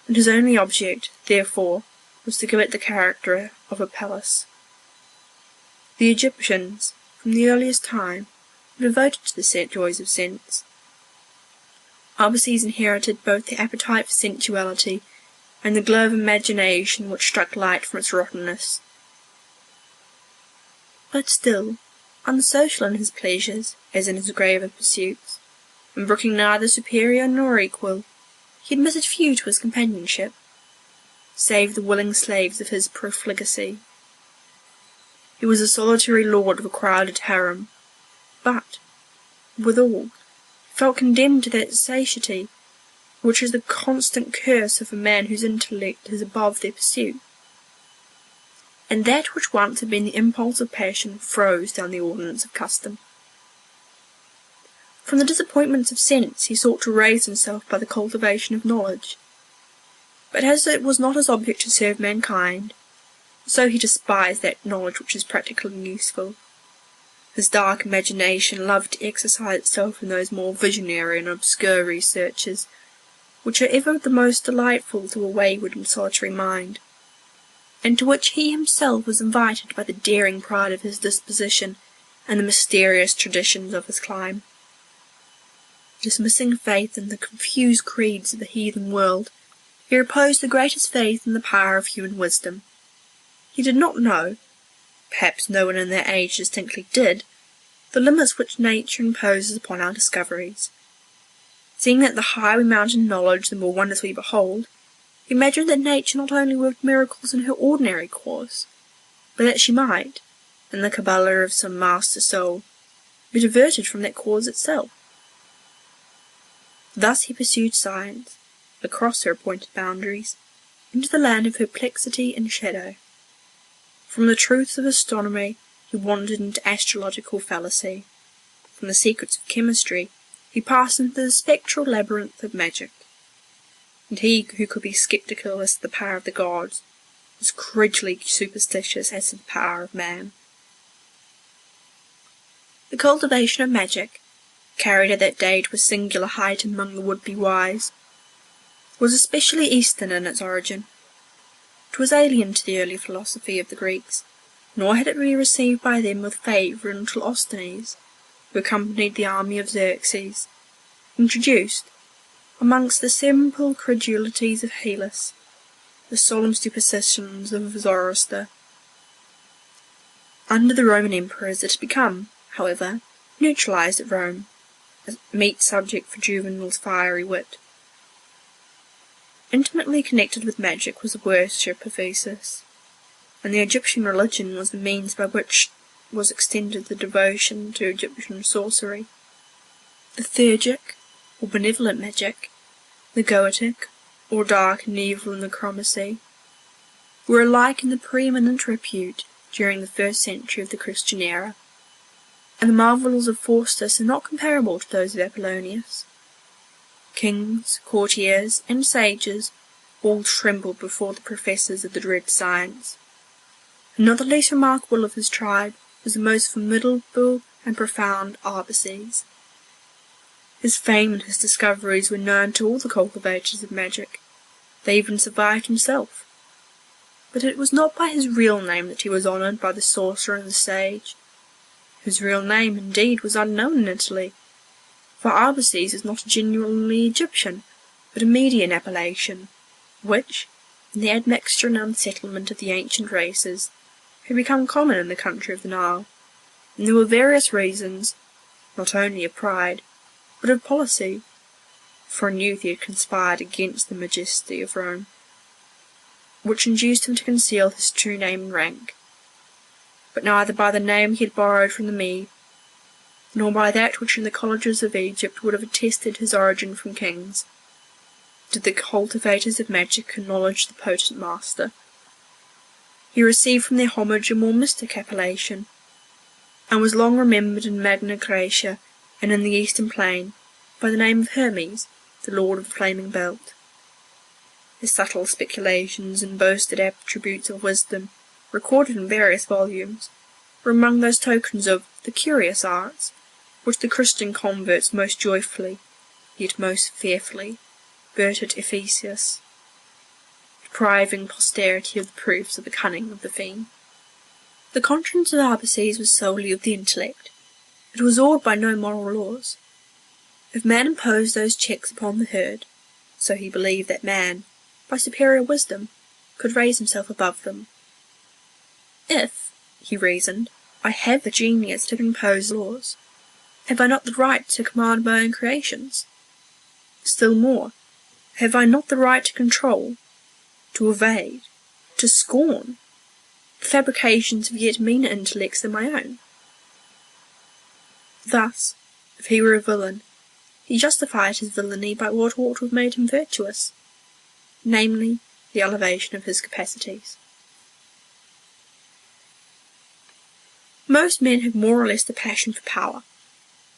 and his only object, therefore, was to give it the character of a palace. The Egyptians, from the earliest time, were devoted to the joys of sense. Arbaces inherited both the appetite for sensuality and the glow of imagination which struck light from its rottenness. But still, unsocial in his pleasures, as in his graver pursuits, and brooking neither superior nor equal, he admitted few to his companionship, save the willing slaves of his profligacy. He was a solitary lord of a crowded harem, but, withal, felt condemned to that satiety which is the constant curse of a man whose intellect is above their pursuit. And that which once had been the impulse of passion froze down the ordinance of custom. From the disappointments of sense he sought to raise himself by the cultivation of knowledge. But as it was not his object to serve mankind, so he despised that knowledge which is practical and useful. His dark imagination loved to exercise itself in those more visionary and obscure researches, which are ever the most delightful to a wayward and solitary mind, and to which he himself was invited by the daring pride of his disposition and the mysterious traditions of his clime. Dismissing faith in the confused creeds of the heathen world, he reposed the greatest faith in the power of human wisdom. He did not know, perhaps no one in their age distinctly did, the limits which nature imposes upon our discoveries. Seeing that the higher we mount in knowledge, the more wonders we behold, he imagined that nature not only worked miracles in her ordinary course, but that she might, in the cabala of some master soul, be diverted from that cause itself. Thus he pursued science, across her appointed boundaries, into the land of perplexity and shadow. From the truths of astronomy he wandered into astrological fallacy. From the secrets of chemistry he passed into the spectral labyrinth of magic. And he who could be sceptical as to the power of the gods was credully superstitious as to the power of man. The cultivation of magic, carried at that day to a singular height among the would-be wise, was especially Eastern in its origin. It was alien to the early philosophy of the Greeks, nor had it been received by them with favour until Osthenes, who accompanied the army of Xerxes, introduced, amongst the simple credulities of Hellas, the solemn superstitions of Zoroaster. Under the Roman emperors it had become, however, neutralized at Rome, a meet subject for Juvenal's fiery wit. Intimately connected with magic was the worship of Isis, and the Egyptian religion was the means by which was extended the devotion to Egyptian sorcery. The theurgic, or benevolent magic, the goetic, or dark and evil necromancy, were alike in the preeminent repute during the first century of the Christian era, and the marvels of Faustus are not comparable to those of Apollonius. Kings, courtiers, and sages all trembled before the professors of the dread science, and not the least remarkable of his tribe was the most formidable and profound Arbaces. His fame and his discoveries were known to all the cultivators of magic. They even survived himself. But it was not by his real name that he was honoured by the sorcerer and the sage. His real name, indeed, was unknown in Italy, for Arbaces is not genuinely Egyptian, but a Median appellation, which, in the admixture and unsettlement of the ancient races, had become common in the country of the Nile, and there were various reasons, not only of pride, but of policy, for in youth he had conspired against the majesty of Rome, which induced him to conceal his true name and rank, but neither by the name he had borrowed from the Mede, nor by that which in the colleges of Egypt would have attested his origin from kings, did the cultivators of magic acknowledge the potent master. He received from their homage a more mystic appellation, and was long remembered in Magna Graecia and in the eastern plain by the name of Hermes, the Lord of the Flaming Belt. His subtle speculations and boasted attributes of wisdom, recorded in various volumes, were among those tokens of the curious arts which the Christian converts most joyfully, yet most fearfully, burnt at Ephesus, depriving posterity of the proofs of the cunning of the fiend. The conscience of Arbaces was solely of the intellect. It was awed by no moral laws. If man imposed those checks upon the herd, so he believed that man, by superior wisdom, could raise himself above them. If, he reasoned, I have the genius to impose laws, have I not the right to command my own creations? Still more, have I not the right to control, to evade, to scorn, the fabrications of yet meaner intellects than my own? Thus, if he were a villain, he justified his villainy by what ought to have made him virtuous, namely, the elevation of his capacities. Most men have more or less the passion for power.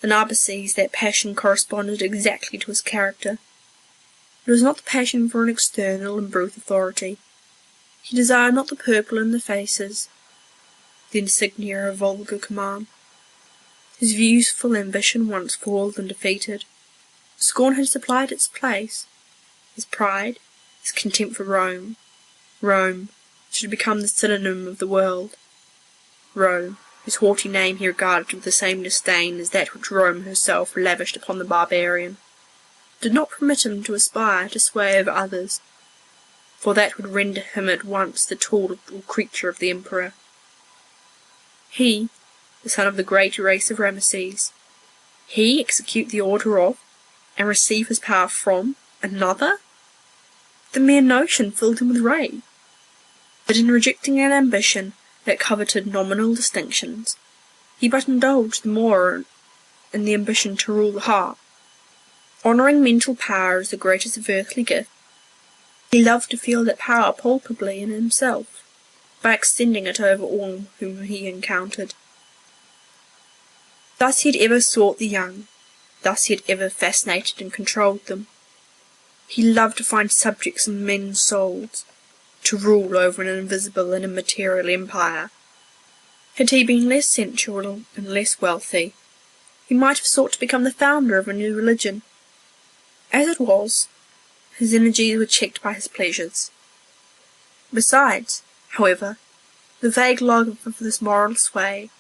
In Arbaces that passion corresponded exactly to his character. It was not the passion for an external and brute authority. He desired not the purple in the faces, the insignia of vulgar command. His youthful ambition once foiled and defeated, scorn had supplied its place. His pride, his contempt for Rome, should become the synonym of the world. Rome, whose haughty name he regarded with the same disdain as that which Rome herself lavished upon the barbarian, did not permit him to aspire to sway over others, for that would render him at once the tool or creature of the emperor. He, the son of the great race of Ramesses, he execute the order of, and receive his power from, another? The mere notion filled him with rage. But in rejecting an ambition that coveted nominal distinctions, he but indulged the more in the ambition to rule the heart. Honouring mental power as the greatest of earthly gifts, he loved to feel that power palpably in himself, by extending it over all whom he encountered. Thus he had ever sought the young, thus he had ever fascinated and controlled them. He loved to find subjects in men's souls, to rule over an invisible and immaterial empire. Had he been less sensual and less wealthy, he might have sought to become the founder of a new religion. As it was, his energies were checked by his pleasures. Besides, however, the vague love of this moral sway,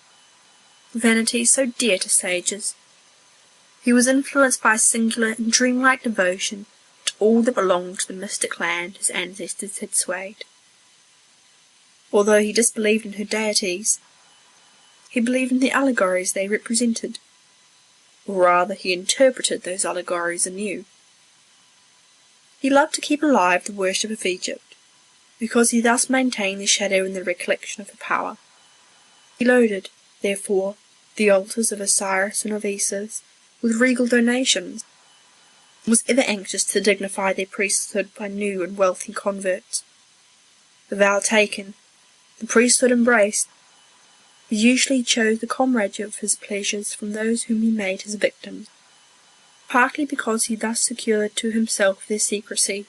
vanity so dear to sages. He was influenced by a singular and dreamlike devotion to all that belonged to the mystic land his ancestors had swayed. Although he disbelieved in her deities, he believed in the allegories they represented, or rather he interpreted those allegories anew. He loved to keep alive the worship of Egypt, because he thus maintained the shadow and the recollection of her power. He loaded, therefore, the altars of Osiris and of Isis with regal donations, and was ever anxious to dignify their priesthood by new and wealthy converts. The vow taken, the priesthood embraced, he usually chose the comradeship of his pleasures from those whom he made his victims, partly because he thus secured to himself their secrecy,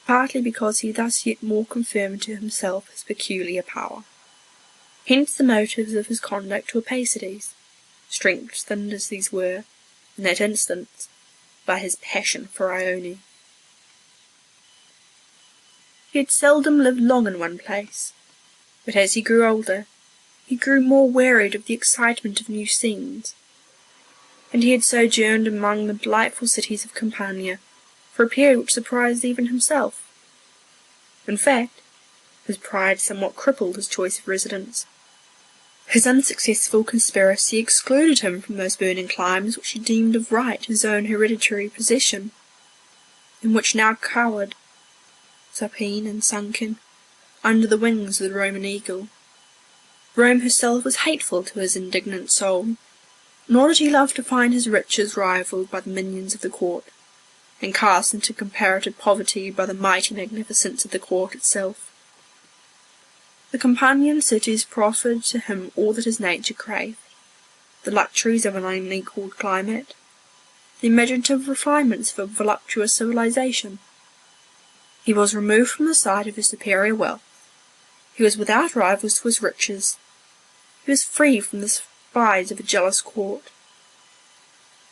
partly because he thus yet more confirmed to himself his peculiar power. Hence the motives of his conduct to Arbaces, strengthened as these were, in that instance, by his passion for Ione. He had seldom lived long in one place, but as he grew older, he grew more wearied of the excitement of new scenes, and he had sojourned among the delightful cities of Campania for a period which surprised even himself. In fact, his pride somewhat crippled his choice of residence. His unsuccessful conspiracy excluded him from those burning climes which he deemed of right his own hereditary possession, and which now cowered, supine and sunken, under the wings of the Roman eagle. Rome herself was hateful to his indignant soul, nor did he love to find his riches rivalled by the minions of the court, and cast into comparative poverty by the mighty magnificence of the court itself. The Campanian cities proffered to him all that his nature craved, the luxuries of an unequalled climate, the imaginative refinements of a voluptuous civilization. He was removed from the sight of his superior wealth. He was without rivals to his riches. He was free from the spies of a jealous court.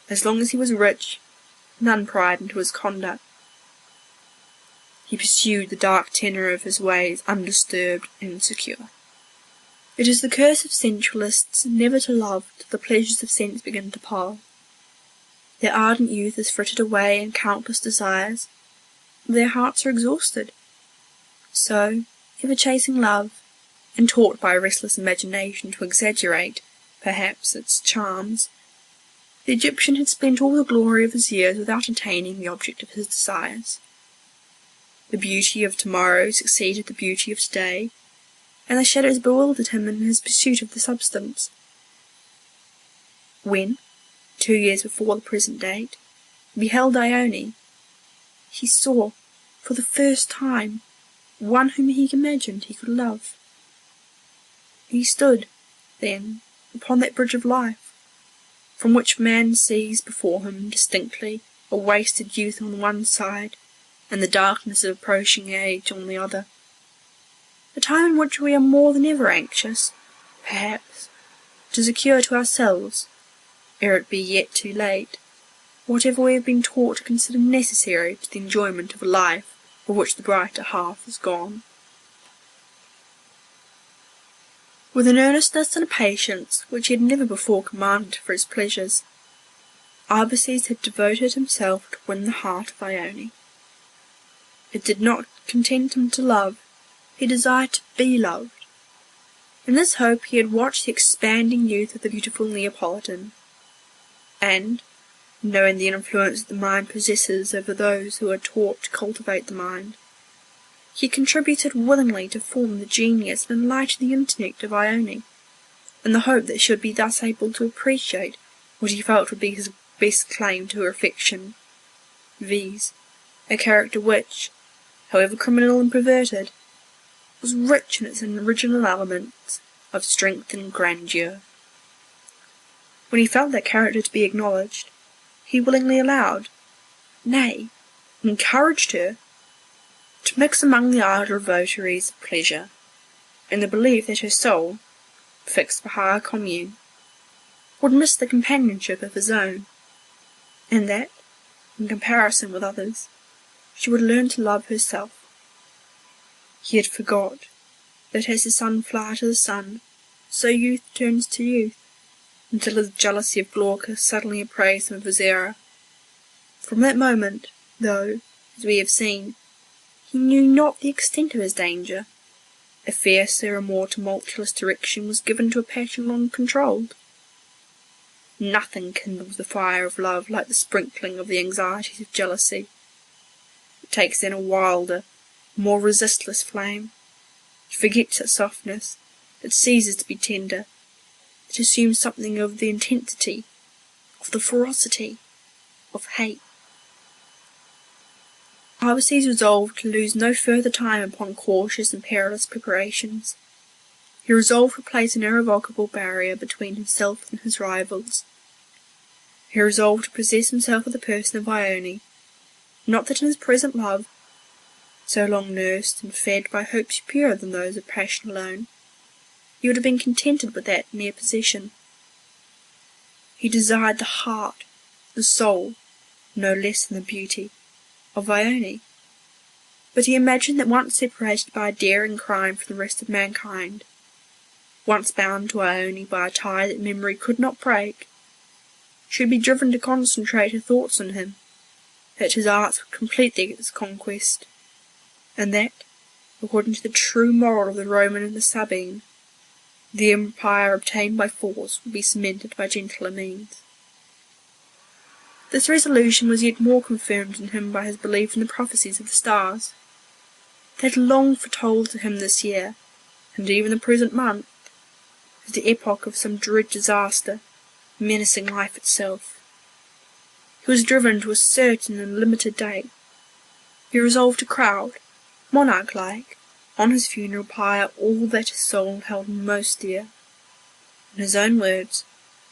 As long as he was rich, none pried into his conduct. He pursued the dark tenor of his ways undisturbed and secure. It is the curse of sensualists never to love till the pleasures of sense begin to pall. Their ardent youth is frittered away in countless desires. Their hearts are exhausted. So, ever chasing love, and taught by a restless imagination to exaggerate, perhaps, its charms, the Egyptian had spent all the glory of his years without attaining the object of his desires. The beauty of tomorrow succeeded the beauty of today, and the shadows bewildered him in his pursuit of the substance. When, 2 years before the present date, he beheld Ione, he saw, for the first time, one whom he imagined he could love. He stood, then, upon that bridge of life, from which man sees before him distinctly a wasted youth on one side, and the darkness of approaching age on the other. A time in which we are more than ever anxious, perhaps, to secure to ourselves, ere it be yet too late, whatever we have been taught to consider necessary to the enjoyment of a life of which the brighter half is gone. With an earnestness and a patience which he had never before commanded for his pleasures, Arbaces had devoted himself to win the heart of Ione. It did not content him to love, he desired to be loved. In this hope he had watched the expanding youth of the beautiful Neapolitan, and, knowing the influence the mind possesses over those who are taught to cultivate the mind, he contributed willingly to form the genius and enlighten the intellect of Ione, in the hope that she would be thus able to appreciate what he felt would be his best claim to her affection, viz., a character which, however criminal and perverted, was rich in its original elements of strength and grandeur. When he felt that character to be acknowledged, he willingly allowed, nay, encouraged her, to mix among the idle votaries of pleasure, in the belief that her soul, fixed for higher commune, would miss the companionship of his own, and that, in comparison with others, she would learn to love herself. He had forgot that as the sun fly to the sun, so youth turns to youth, until his jealousy of Glaucus suddenly apprised him of his error. From that moment, though, as we have seen, he knew not the extent of his danger, a fiercer and more tumultuous direction was given to a passion long controlled. Nothing kindles the fire of love like the sprinkling of the anxieties of jealousy. It takes then a wilder, more resistless flame. It forgets its softness, it ceases to be tender, it assumes something of the intensity, of the ferocity, of hate. Arbaces resolved to lose no further time upon cautious and perilous preparations. He resolved to place an irrevocable barrier between himself and his rivals. He resolved to possess himself of the person of Ione, not that in his present love, so long nursed and fed by hopes purer than those of passion alone, he would have been contented with that mere possession. He desired the heart, the soul, no less than the beauty, of Ione. But he imagined that once separated by a daring crime from the rest of mankind, once bound to Ione by a tie that memory could not break, she would be driven to concentrate her thoughts on him, that his arts would complete this conquest, and that, according to the true moral of the Roman and the Sabine, the empire obtained by force would be cemented by gentler means. This resolution was yet more confirmed in him by his belief in the prophecies of the stars. They had long foretold to him this year, and even the present month, as the epoch of some dread disaster, menacing life itself. He was driven to a certain and limited date. He resolved to crowd, monarch-like, on his funeral pyre all that his soul held most dear. In his own words,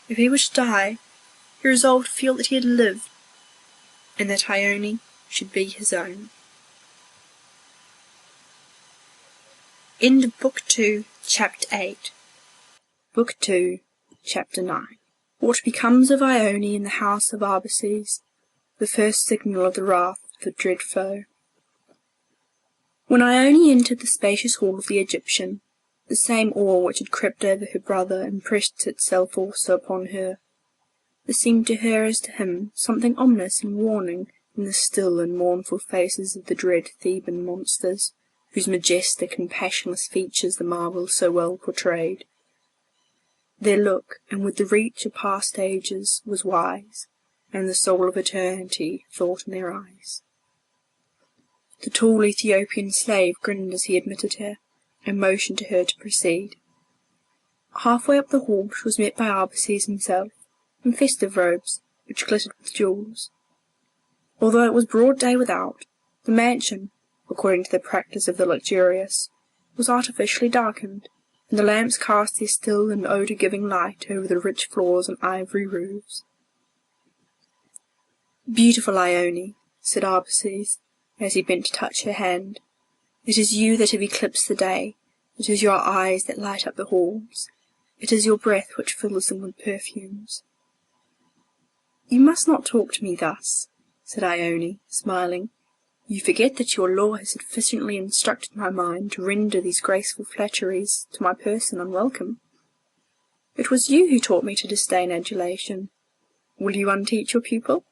if he was to die, he resolved to feel that he had lived, and that Ione should be his own. End of Book 2, Chapter 8. Book 2, Chapter 9. What becomes of Ione in the house of Arbaces, the first signal of the wrath of the dread foe. When Ione entered the spacious hall of the Egyptian, the same awe which had crept over her brother impressed itself also upon her. There seemed to her as to him something ominous and warning in the still and mournful faces of the dread Theban monsters, whose majestic and passionless features the marble so well portrayed. Their look, and with the reach of past ages, was wise, and the soul of eternity thought in their eyes. The tall Ethiopian slave grinned as he admitted her, and motioned to her to proceed. Halfway up the hall she was met by Arbaces himself, in festive robes, which glittered with jewels. Although it was broad day without, the mansion, according to the practice of the luxurious, was artificially darkened, and the lamps cast their still and odour-giving light over the rich floors and ivory roofs. "Beautiful Ione," said Arbaces, as he bent to touch her hand, "it is you that have eclipsed the day, it is your eyes that light up the halls, it is your breath which fills them with perfumes." "You must not talk to me thus," said Ione, smiling. "You forget that your law has sufficiently instructed my mind to render these graceful flatteries to my person unwelcome. It was you who taught me to disdain adulation. Will you unteach your pupil?"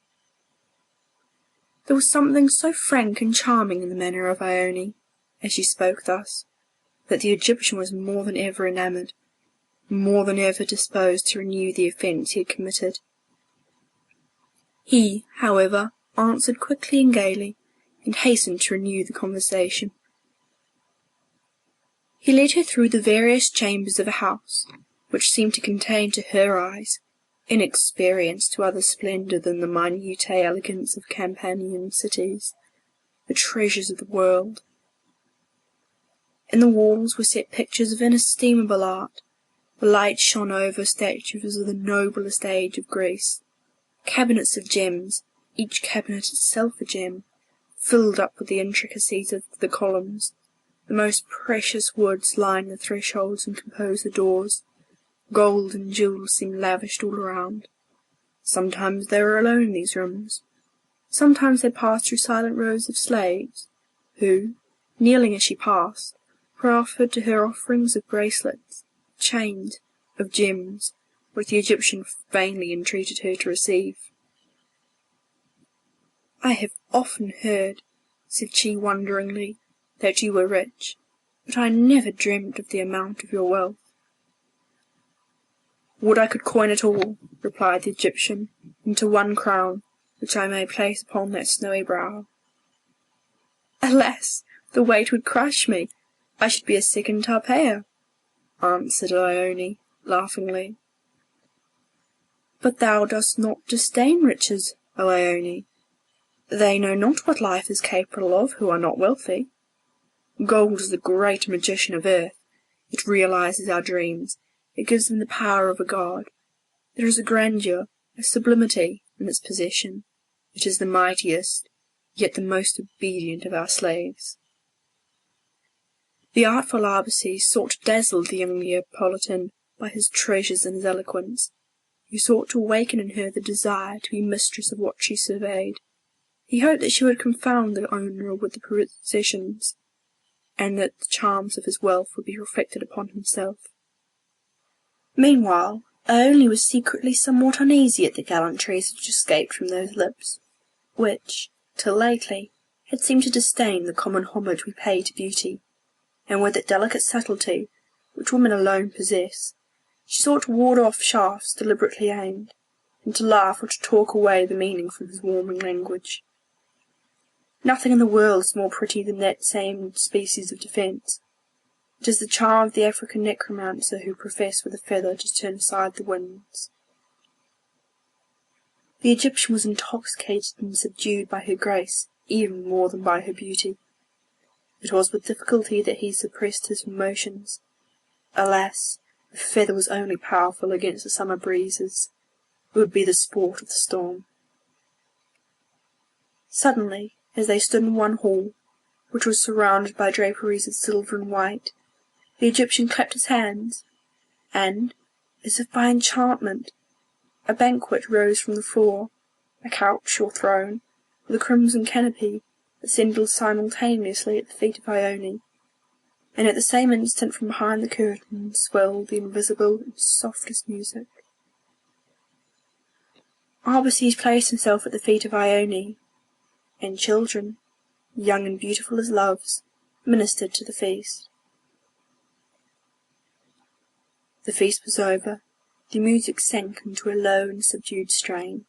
There was something so frank and charming in the manner of Ione, as she spoke thus, that the Egyptian was more than ever enamoured, more than ever disposed to renew the offence he had committed. He, however, answered quickly and gaily, and hastened to renew the conversation. He led her through the various chambers of a house, which seemed to contain to her eyes, inexperienced to other splendour than the minute elegance of Campanian cities, the treasures of the world. In the walls were set pictures of inestimable art. The light shone over statues of the noblest age of Greece. Cabinets of gems, each cabinet itself a gem, filled up with the intricacies of the columns. The most precious woods lined the thresholds and composed the doors. Gold and jewels seemed lavished all around. Sometimes they were alone in these rooms. Sometimes they passed through silent rows of slaves, who, kneeling as she passed, proffered to her offerings of bracelets, chains, of gems, which the Egyptian vainly entreated her to receive. "I have often heard," said she wonderingly, "that you were rich, but I never dreamt of the amount of your wealth." "Would I could coin it all," replied the Egyptian, "into one crown, which I may place upon that snowy brow." "Alas, the weight would crush me. I should be a second Tarpeia," answered Ione, laughingly. "But thou dost not disdain riches, O Ione. They know not what life is capable of who are not wealthy. Gold is the great magician of earth. It realizes our dreams. It gives them the power of a god. There is a grandeur, a sublimity in its possession. It is the mightiest, yet the most obedient of our slaves." The artful Arbaces sought to dazzle the young Neapolitan by his treasures and his eloquence. He sought to awaken in her the desire to be mistress of what she surveyed. He hoped that she would confound the owner with the possessions, and that the charms of his wealth would be reflected upon himself. Meanwhile, Ione was secretly somewhat uneasy at the gallantries which escaped from those lips, which, till lately, had seemed to disdain the common homage we pay to beauty, and with that delicate subtlety which women alone possess, she sought to ward off shafts deliberately aimed, and to laugh or to talk away the meaning from his warming language. Nothing in the world is more pretty than that same species of defence. It is the charm of the African necromancer who professes with a feather to turn aside the winds. The Egyptian was intoxicated and subdued by her grace, even more than by her beauty. It was with difficulty that he suppressed his emotions. Alas, the feather was only powerful against the summer breezes. It would be the sport of the storm. Suddenly, as they stood in one hall, which was surrounded by draperies of silver and white, the Egyptian clapped his hands, and, as if by enchantment, a banquet rose from the floor, a couch or throne, with a crimson canopy, assembled simultaneously at the feet of Ione, and at the same instant from behind the curtain swelled the invisible and softest music. Arbaces placed himself at the feet of Ione, and children, young and beautiful as loves, ministered to the feast. The feast was over, the music sank into a low and subdued strain,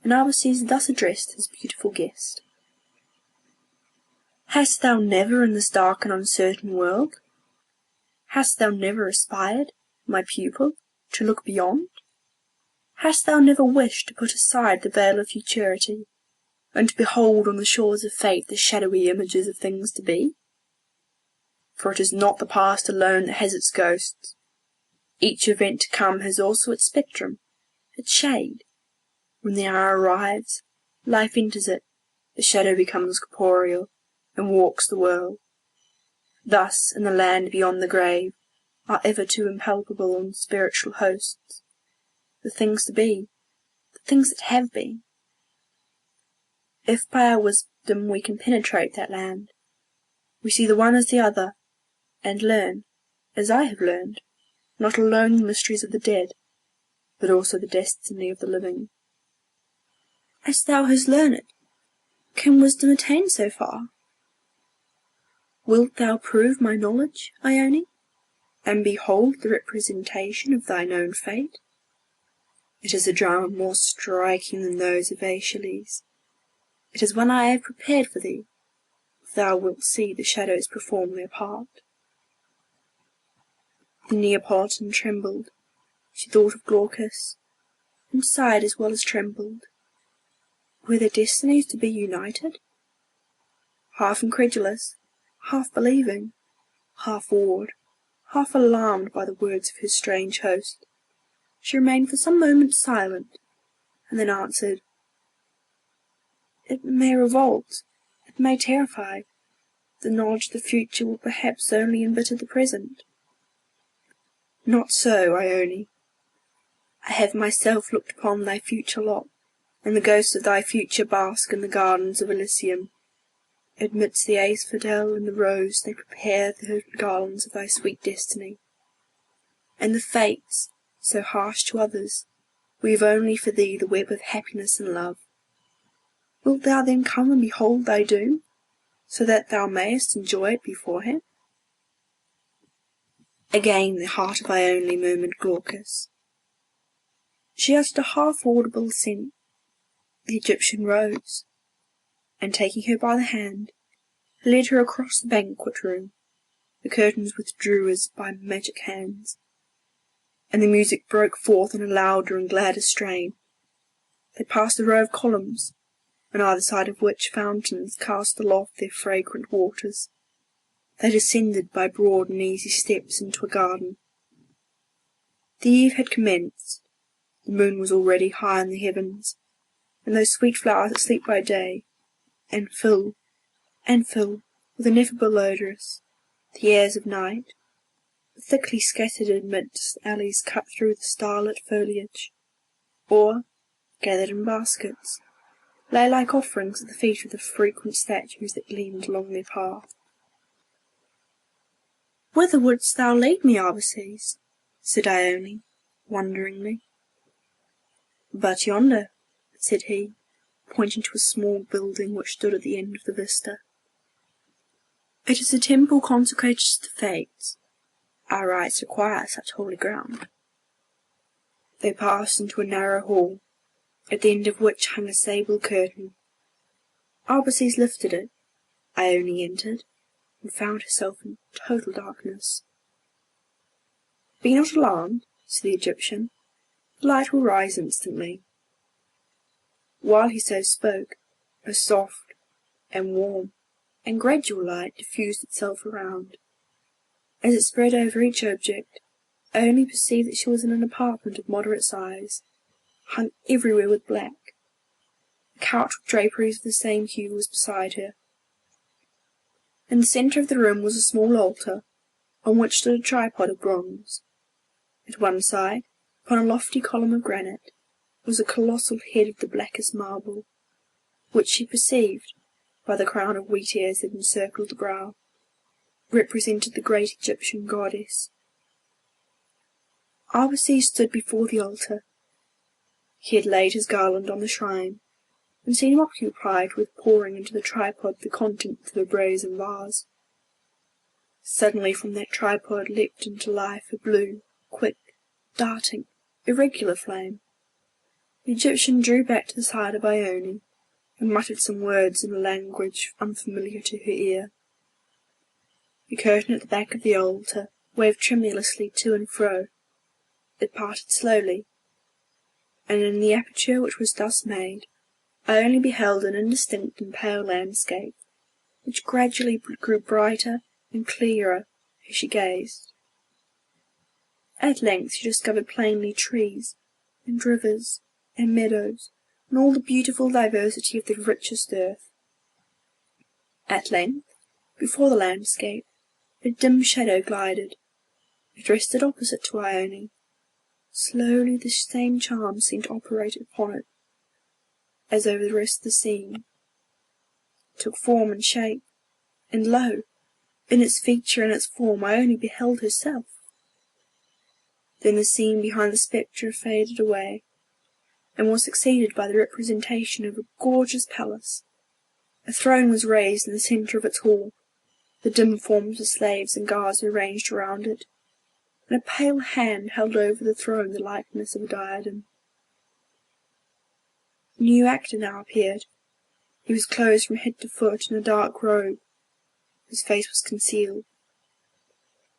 and Arbaces thus addressed his beautiful guest. "Hast thou never in this dark and uncertain world, hast thou never aspired, my pupil, to look beyond? Hast thou never wished to put aside the veil of futurity, and to behold on the shores of fate the shadowy images of things to be? For it is not the past alone that has its ghosts. Each event to come has also its spectrum, its shade. When the hour arrives, life enters it, the shadow becomes corporeal, and walks the world. Thus, in the land beyond the grave, are ever too impalpable and spiritual hosts, the things to be, the things that have been. If by our wisdom we can penetrate that land, we see the one as the other, and learn, as I have learned, not alone the mysteries of the dead, but also the destiny of the living." "As thou hast learned it, can wisdom attain so far? Wilt thou prove my knowledge, Ione, and behold the representation of thine own fate? It is a drama more striking than those of Aeschylus. It is one I have prepared for thee, if thou wilt see the shadows perform their part." The Neapolitan trembled. She thought of Glaucus, and sighed as well as trembled. Were their destinies to be united? Half incredulous, half believing, half awed, half alarmed by the words of his strange host, she remained for some moments silent, and then answered, "It may revolt, it may terrify. The knowledge of the future will perhaps only embitter the present." "Not so, Ione. I have myself looked upon thy future lot, and the ghosts of thy future bask in the gardens of Elysium. Amidst the asphodel and the rose they prepare the garlands of thy sweet destiny. And the fates, so harsh to others, weave only for thee the web of happiness and love. Wilt thou then come and behold thy doom, so that thou mayest enjoy it beforehand? Again the heart of Ione murmured Glaucus. She uttered a half-audible assent. The Egyptian rose, and taking her by the hand, led her across the banquet room. The curtains withdrew as by magic hands, and the music broke forth in a louder and gladder strain. They passed a row of columns, on either side of which fountains cast aloft their fragrant waters. They descended by broad and easy steps into a garden. The eve had commenced. The moon was already high in the heavens, and those sweet flowers that sleep by day, and fill, with ineffable odorous, the airs of night, thickly scattered amidst alleys cut through the starlit foliage, or, gathered in baskets, lay like offerings at the feet of the frequent statues that gleamed along their path. "Whither wouldst thou lead me, Arbaces?" said Ione, wonderingly. "But yonder," said he, pointing to a small building which stood at the end of the vista. "It is a temple consecrated to the Fates. Our rites require such holy ground." They passed into a narrow hall, at the end of which hung a sable curtain. Arbaces lifted it. Ione entered, and found herself in total darkness. "Be not alarmed," said the Egyptian. "The light will rise instantly." While he so spoke, a soft and warm and gradual light diffused itself around. As it spread over each object, I only perceived that she was in an apartment of moderate size, hung everywhere with black. A couch with draperies of the same hue was beside her. In the centre of the room was a small altar, on which stood a tripod of bronze. At one side, upon a lofty column of granite, was a colossal head of the blackest marble, which she perceived, by the crown of wheat ears that encircled the brow, represented the great Egyptian goddess. Arbaces stood before the altar. He had laid his garland on the shrine, and seemed occupied with pouring into the tripod the contents of a brazen vase. Suddenly from that tripod leapt into life a blue, quick, darting, irregular flame. The Egyptian drew back to the side of Ione, and muttered some words in a language unfamiliar to her ear. The curtain at the back of the altar waved tremulously to and fro. It parted slowly, and in the aperture which was thus made, I only beheld an indistinct and pale landscape, which gradually grew brighter and clearer as she gazed. At length she discovered plainly trees, and rivers, and meadows, and all the beautiful diversity of the richest earth. At length, before the landscape, a dim shadow glided. It rested opposite to Ione. Slowly the same charm seemed to operate upon it, as over the rest of the scene. It took form and shape, and lo! in its feature and its form Ione beheld herself. Then the scene behind the spectre faded away, and was succeeded by the representation of a gorgeous palace. A throne was raised in the centre of its hall, the dim forms of slaves and guards were ranged around it, and a pale hand held over the throne the likeness of a diadem. The new actor now appeared. He was clothed from head to foot in a dark robe. His face was concealed.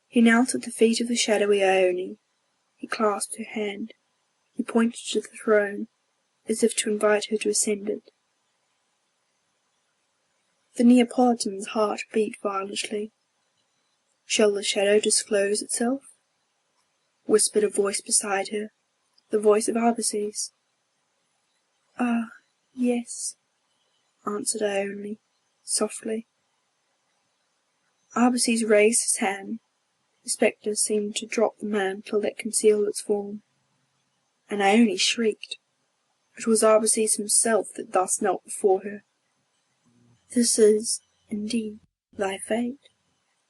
He knelt at the feet of the shadowy Ione. He clasped her hand. He pointed to the throne, as if to invite her to ascend it. The Neapolitan's heart beat violently. "Shall the shadow disclose itself?" whispered a voice beside her, the voice of Arbaces. "Ah, yes," answered Ione, softly. Arbaces raised his hand. The spectre seemed to drop the mantle that concealed its form, and Ione shrieked. It was Arbaces himself that thus knelt before her. "This is, indeed, thy fate,"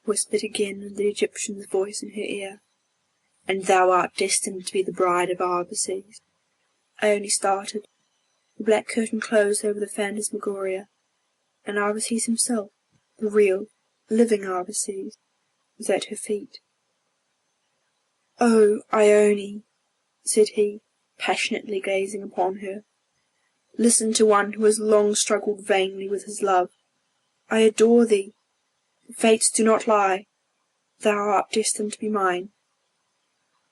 whispered again the Egyptian's voice in her ear. and thou art destined to be the bride of Arbaces. Ione started. The black curtain closed over the phantasmagoria, and Arbaces himself, the real, living Arbaces, was at her feet. "Oh, Ione," said he, passionately gazing upon her, "listen to one who has long struggled vainly with his love. I adore thee. The fates do not lie. Thou art destined to be mine.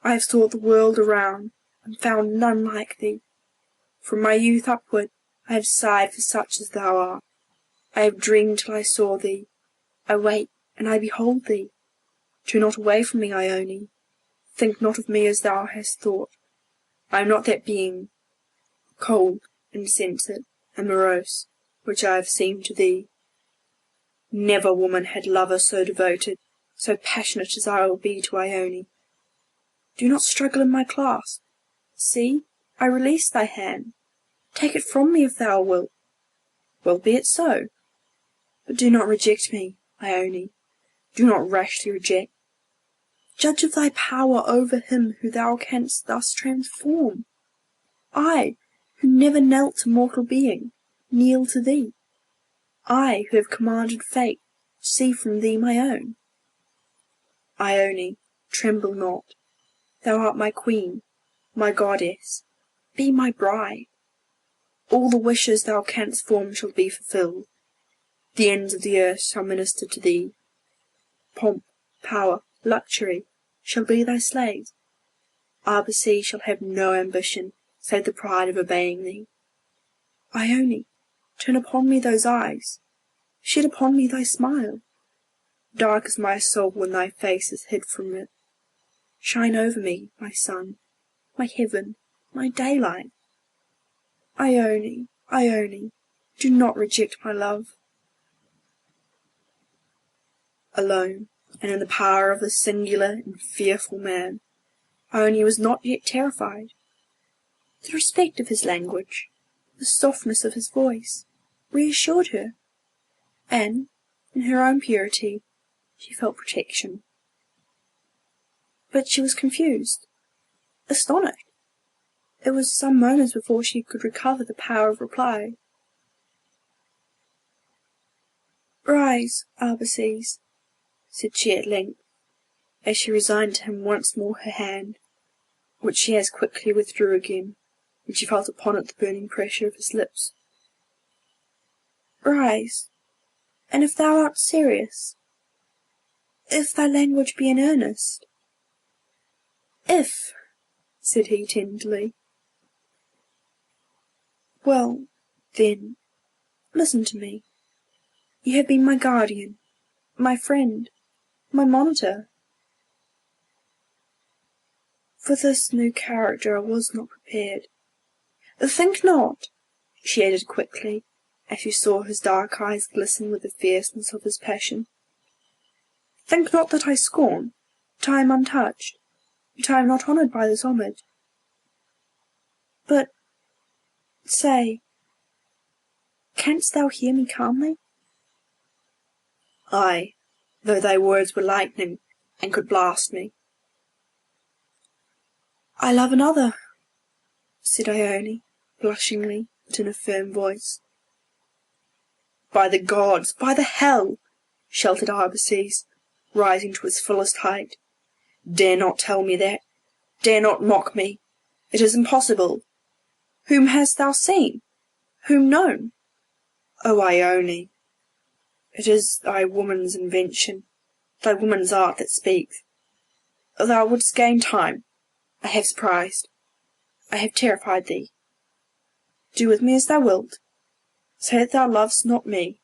I have sought the world around, and found none like thee. From my youth upward, I have sighed for such as thou art. I have dreamed till I saw thee. I wake, and I behold thee. Turn not away from me, Ione. Think not of me as thou hast thought. I am not that being, cold, insensate, and morose, which I have seemed to thee. Never woman had lover so devoted, so passionate as I will be to Ione. Do not struggle in my clasp. See, I release thy hand. Take it from me if thou wilt. Well, be it so. But do not reject me, Ione. Do not rashly reject. Judge of thy power over him who thou canst thus transform. I, who never knelt to mortal being, kneel to thee. I, who have commanded fate, see from thee my own. Ione, tremble not. Thou art my queen, my goddess. Be my bride. All the wishes thou canst form shall be fulfilled. The ends of the earth shall minister to thee. Pomp, power, luxury shall be thy slaves. Arbaces shall have no ambition save the pride of obeying thee. Ione, turn upon me those eyes. Shed upon me thy smile. Dark is my soul when thy face is hid from it. Shine over me, my sun, my heaven, my daylight. Ione, Ione, do not reject my love. Alone, and in the power of this singular and fearful man, Ione was not yet terrified. The respect of his language, the softness of his voice, reassured her, and, in her own purity, she felt protection. But she was confused, astonished. It was some moments before she could recover the power of reply. "Rise, Arbaces," said she at length, as she resigned to him once more her hand, which she as quickly withdrew again, when she felt upon it the burning pressure of his lips. "Rise, and if thou art serious, if thy language be in earnest." "If," said he tenderly. "Well, then, listen to me. You have been my guardian, my friend, my monitor. For this new character I was not prepared. Think not," she added quickly, as she saw his dark eyes glisten with the fierceness of his passion, "think not that I scorn, that I am untouched, that I am not honoured by this homage. But, say, canst thou hear me calmly?" "Ay, though thy words were lightning, and could blast me." "I love another," said Ione, blushingly, but in a firm voice. "By the gods, by the hell!" shouted Arbaces, rising to his fullest height. "Dare not tell me that. Dare not mock me. It is impossible. Whom hast thou seen? Whom known? O Ione, it is thy woman's invention, thy woman's art that speaks. Thou wouldst gain time. I have surprised. I have terrified thee. Do with me as thou wilt. Say that thou lovest not me,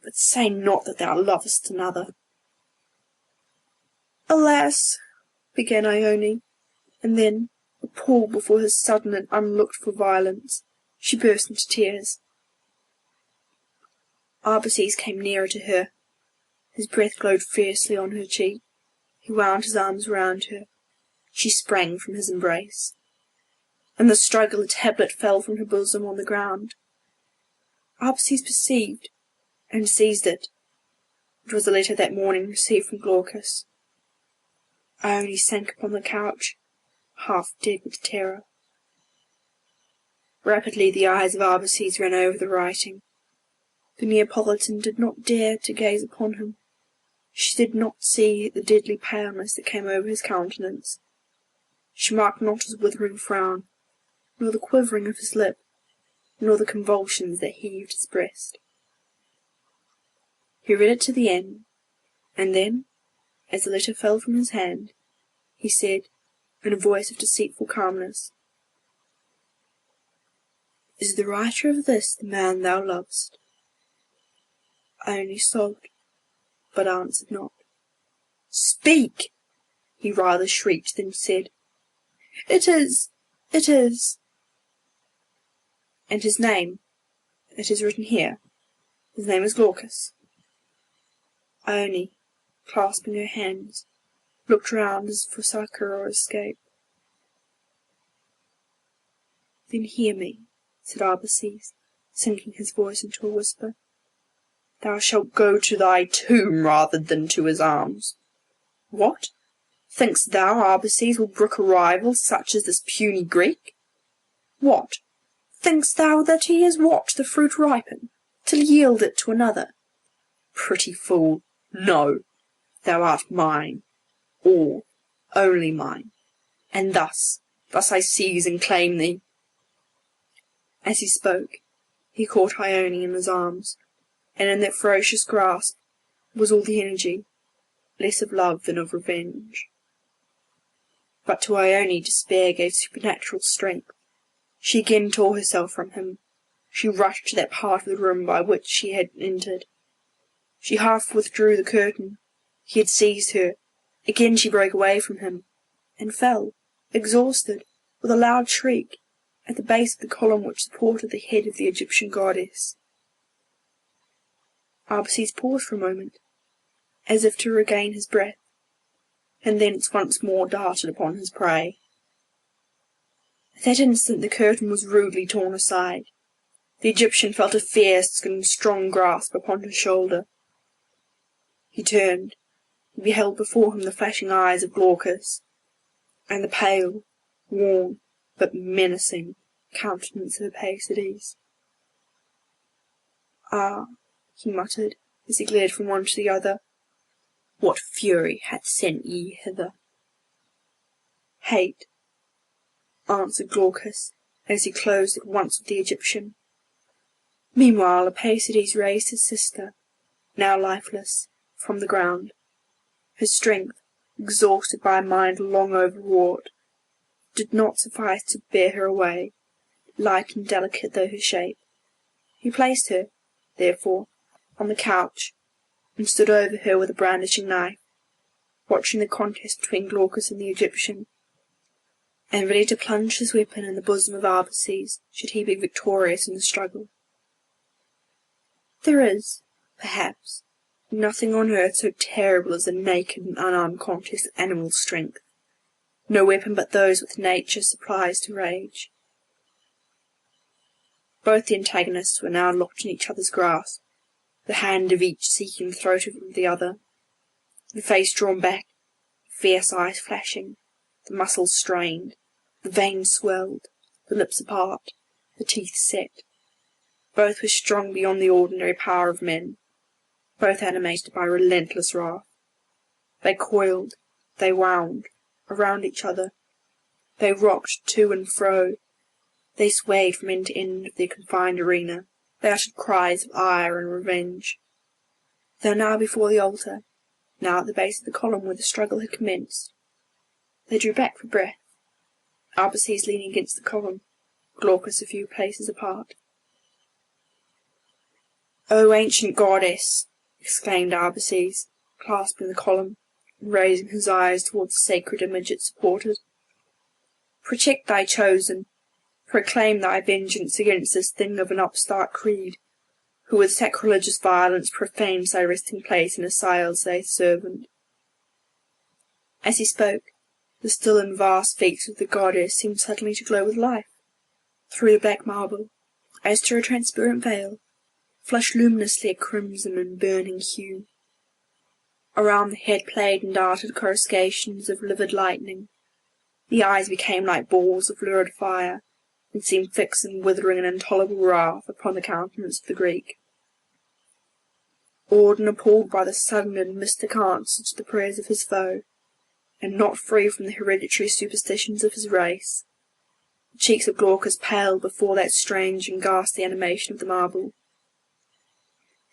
but say not that thou lovest another." "Alas," began Ione, and then, appalled before his sudden and unlooked-for violence, she burst into tears. Arbaces came nearer to her. His breath glowed fiercely on her cheek. He wound his arms round her. She sprang from his embrace. In the struggle a tablet fell from her bosom on the ground. Arbaces perceived, and seized it. It was a letter that morning received from Glaucus. Ione sank upon the couch, half dead with terror. Rapidly the eyes of Arbaces ran over the writing. The Neapolitan did not dare to gaze upon him. She did not see the deadly paleness that came over his countenance. She marked not his withering frown, nor the quivering of his lip, nor the convulsions that heaved his breast. He read it to the end, and then, as the letter fell from his hand, he said, in a voice of deceitful calmness, "Is the writer of this the man thou lovest?" I only sobbed, but answered not. "Speak!" he rather shrieked than said. "It is. And his name, it is written here, his name is Glaucus." Ione, clasping her hands, looked round as for succour or escape. "Then hear me," said Arbaces, sinking his voice into a whisper. "Thou shalt go to thy tomb rather than to his arms. What? Think'st thou Arbaces will brook a rival such as this puny Greek? What? Think'st thou that he has watched the fruit ripen, till yield it to another? Pretty fool, no, thou art mine, all, only mine, and thus I seize and claim thee." As he spoke, he caught Ione in his arms, and in that ferocious grasp was all the energy, less of love than of revenge. But to Ione despair gave supernatural strength. She again tore herself from him. She rushed to that part of the room by which she had entered. She half withdrew the curtain. He had seized her. Again she broke away from him, and fell, exhausted, with a loud shriek, at the base of the column which supported the head of the Egyptian goddess. Arbaces paused for a moment, as if to regain his breath, and thence once more darted upon his prey. At that instant the curtain was rudely torn aside. The Egyptian felt a fierce and strong grasp upon his shoulder. He turned, and beheld before him the flashing eyes of Glaucus, and the pale, worn, but menacing countenance of Arbaces. "Ah," he muttered, as he glared from one to the other, "what fury hath sent ye hither?" "Hate," answered Glaucus, as he closed at once with the Egyptian. Meanwhile Arbaces raised his sister, now lifeless, from the ground. Her strength, exhausted by a mind long overwrought, did not suffice to bear her away, light and delicate though her shape. He placed her, therefore, on the couch, and stood over her with a brandishing knife, watching the contest between Glaucus and the Egyptian, and ready to plunge his weapon in the bosom of Arbaces, should he be victorious in the struggle. There is, perhaps, nothing on earth so terrible as a naked and unarmed contest of animal strength, no weapon but those which nature supplies to rage. Both the antagonists were now locked in each other's grasp, the hand of each seeking the throat of the other, the face drawn back, the fierce eyes flashing, the muscles strained, the veins swelled, the lips apart, the teeth set. Both were strong beyond the ordinary power of men, both animated by relentless wrath. They coiled, they wound, around each other. They rocked to and fro. They swayed from end to end of their confined arena. They uttered cries of ire and revenge. They were now before the altar, now at the base of the column where the struggle had commenced. They drew back for breath, Arbaces leaning against the column, Glaucus a few paces apart. "O ancient goddess!" exclaimed Arbaces, clasping the column, and raising his eyes towards the sacred image it supported. "Protect thy chosen, proclaim thy vengeance against this thing of an upstart creed, who with sacrilegious violence profanes thy resting place and assails thy servant." As he spoke, the still and vast face of the goddess seemed suddenly to glow with life. Through the black marble, as through a transparent veil, flushed luminously a crimson and burning hue. Around the head played and darted coruscations of livid lightning. The eyes became like balls of lurid fire, and seemed fixed and withering an intolerable wrath upon the countenance of the Greek. Awed and appalled by the sudden and mystic answer to the prayers of his foe, and not free from the hereditary superstitions of his race, the cheeks of Glaucus paled before that strange and ghastly animation of the marble.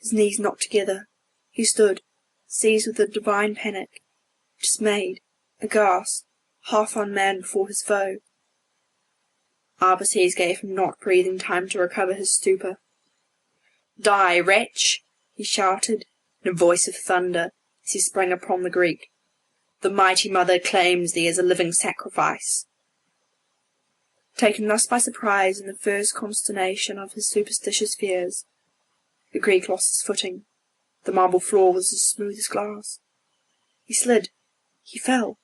His knees knocked together, he stood, seized with a divine panic, dismayed, aghast, half unmanned before his foe. Arbaces gave him not breathing time to recover his stupor. "Die, wretch!" he shouted, in a voice of thunder, as he sprang upon the Greek. "The mighty mother claims thee as a living sacrifice." Taken thus by surprise in the first consternation of his superstitious fears, the Greek lost his footing. The marble floor was as smooth as glass. He slid. He fell.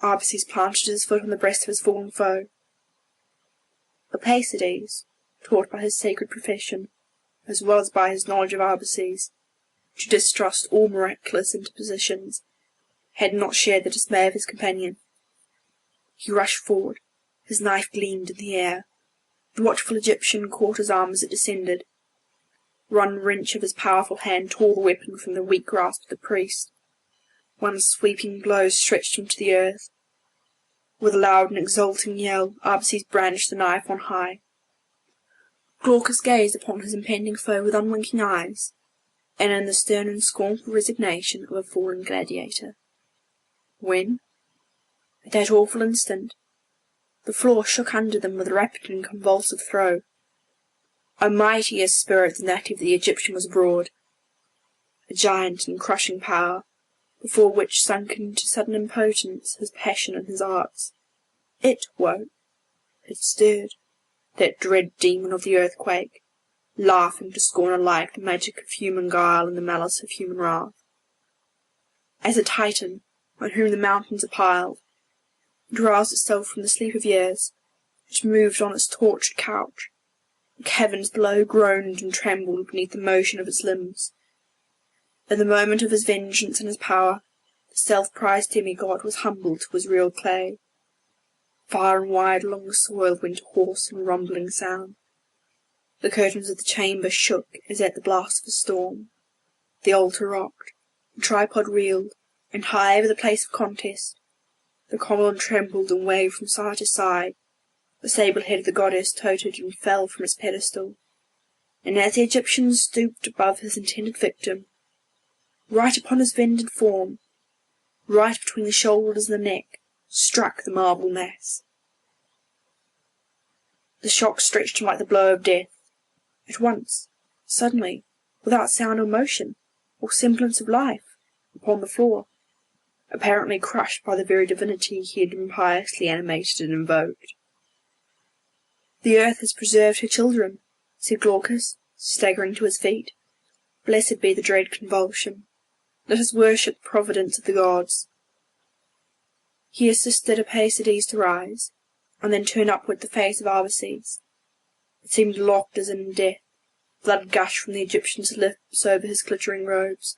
Arbaces planted his foot on the breast of his fallen foe. Arbaces, taught by his sacred profession, as well as by his knowledge of Arbaces, to distrust all miraculous interpositions, had not shared the dismay of his companion. He rushed forward. His knife gleamed in the air. The watchful Egyptian caught his arm as it descended. One wrench of his powerful hand tore the weapon from the weak grasp of the priest. One sweeping blow stretched him to the earth. With a loud and exulting yell, Arbaces brandished the knife on high. Glaucus gazed upon his impending foe with unwinking eyes, and in the stern and scornful resignation of a fallen gladiator. When, at that awful instant, the floor shook under them with a rapid and convulsive throe. A mightier spirit than that of the Egyptian was abroad, a giant and crushing power, before which sunk into sudden impotence his passion and his arts. It woke, it stirred, that dread demon of the earthquake, laughing to scorn alike the magic of human guile and the malice of human wrath. As a Titan, on whom the mountains are piled, it roused itself from the sleep of years, it moved on its tortured couch. The caverns below groaned and trembled beneath the motion of its limbs. In the moment of his vengeance and his power, the self-prized demigod was humbled to his real clay. Far and wide along the soil went a hoarse and rumbling sound. The curtains of the chamber shook as at the blast of a storm. The altar rocked, the tripod reeled, and high over the place of contest, the column trembled and waved from side to side. The sable head of the goddess tottered and fell from its pedestal, and as the Egyptian stooped above his intended victim, right upon his bended form, right between the shoulders and the neck, struck the marble mass. The shock stretched him like the blow of death. At once, suddenly, without sound or motion, or semblance of life, upon the floor, apparently crushed by the very divinity he had impiously animated and invoked. "The earth has preserved her children," said Glaucus, staggering to his feet. "Blessed be the dread convulsion. Let us worship the providence of the gods." He assisted Arbaces to rise, and then turned upward the face of Arbaces. It seemed locked as in death. Blood gushed from the Egyptian's lips over his glittering robes.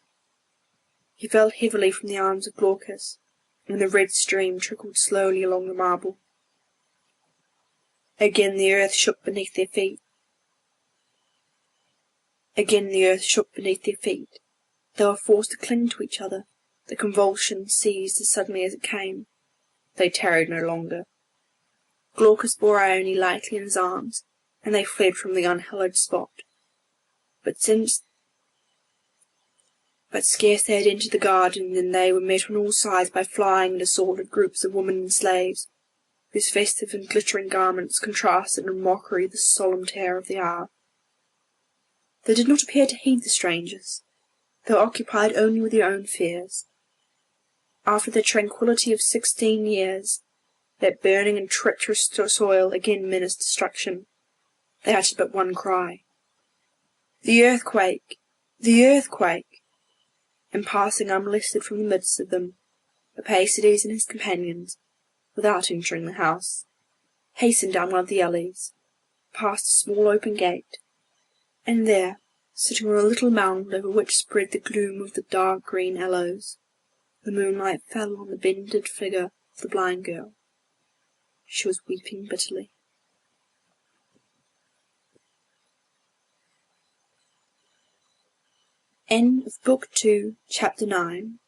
He fell heavily from the arms of Glaucus, and the red stream trickled slowly along the marble. Again the earth shook beneath their feet. They were forced to cling to each other. The convulsion seized as suddenly as it came. They tarried no longer. Glaucus bore Ione lightly in his arms, and they fled from the unhallowed spot. But scarce they had entered the garden than they were met on all sides by flying and assaulted groups of women and slaves, whose festive and glittering garments contrasted in mockery the solemn terror of the hour. They did not appear to heed the strangers. They were occupied only with their own fears. After the tranquillity of 16 years, that burning and treacherous soil again menaced destruction. They uttered but one cry. "The earthquake! The earthquake!" And passing unmolested from the midst of them, Arbaces and his companions, without entering the house, hastened down one of the alleys, past a small open gate, and there, sitting on a little mound over which spread the gloom of the dark green aloes. The moonlight fell on the bended figure of the blind girl. She was weeping bitterly. End of Book 2, Chapter 9.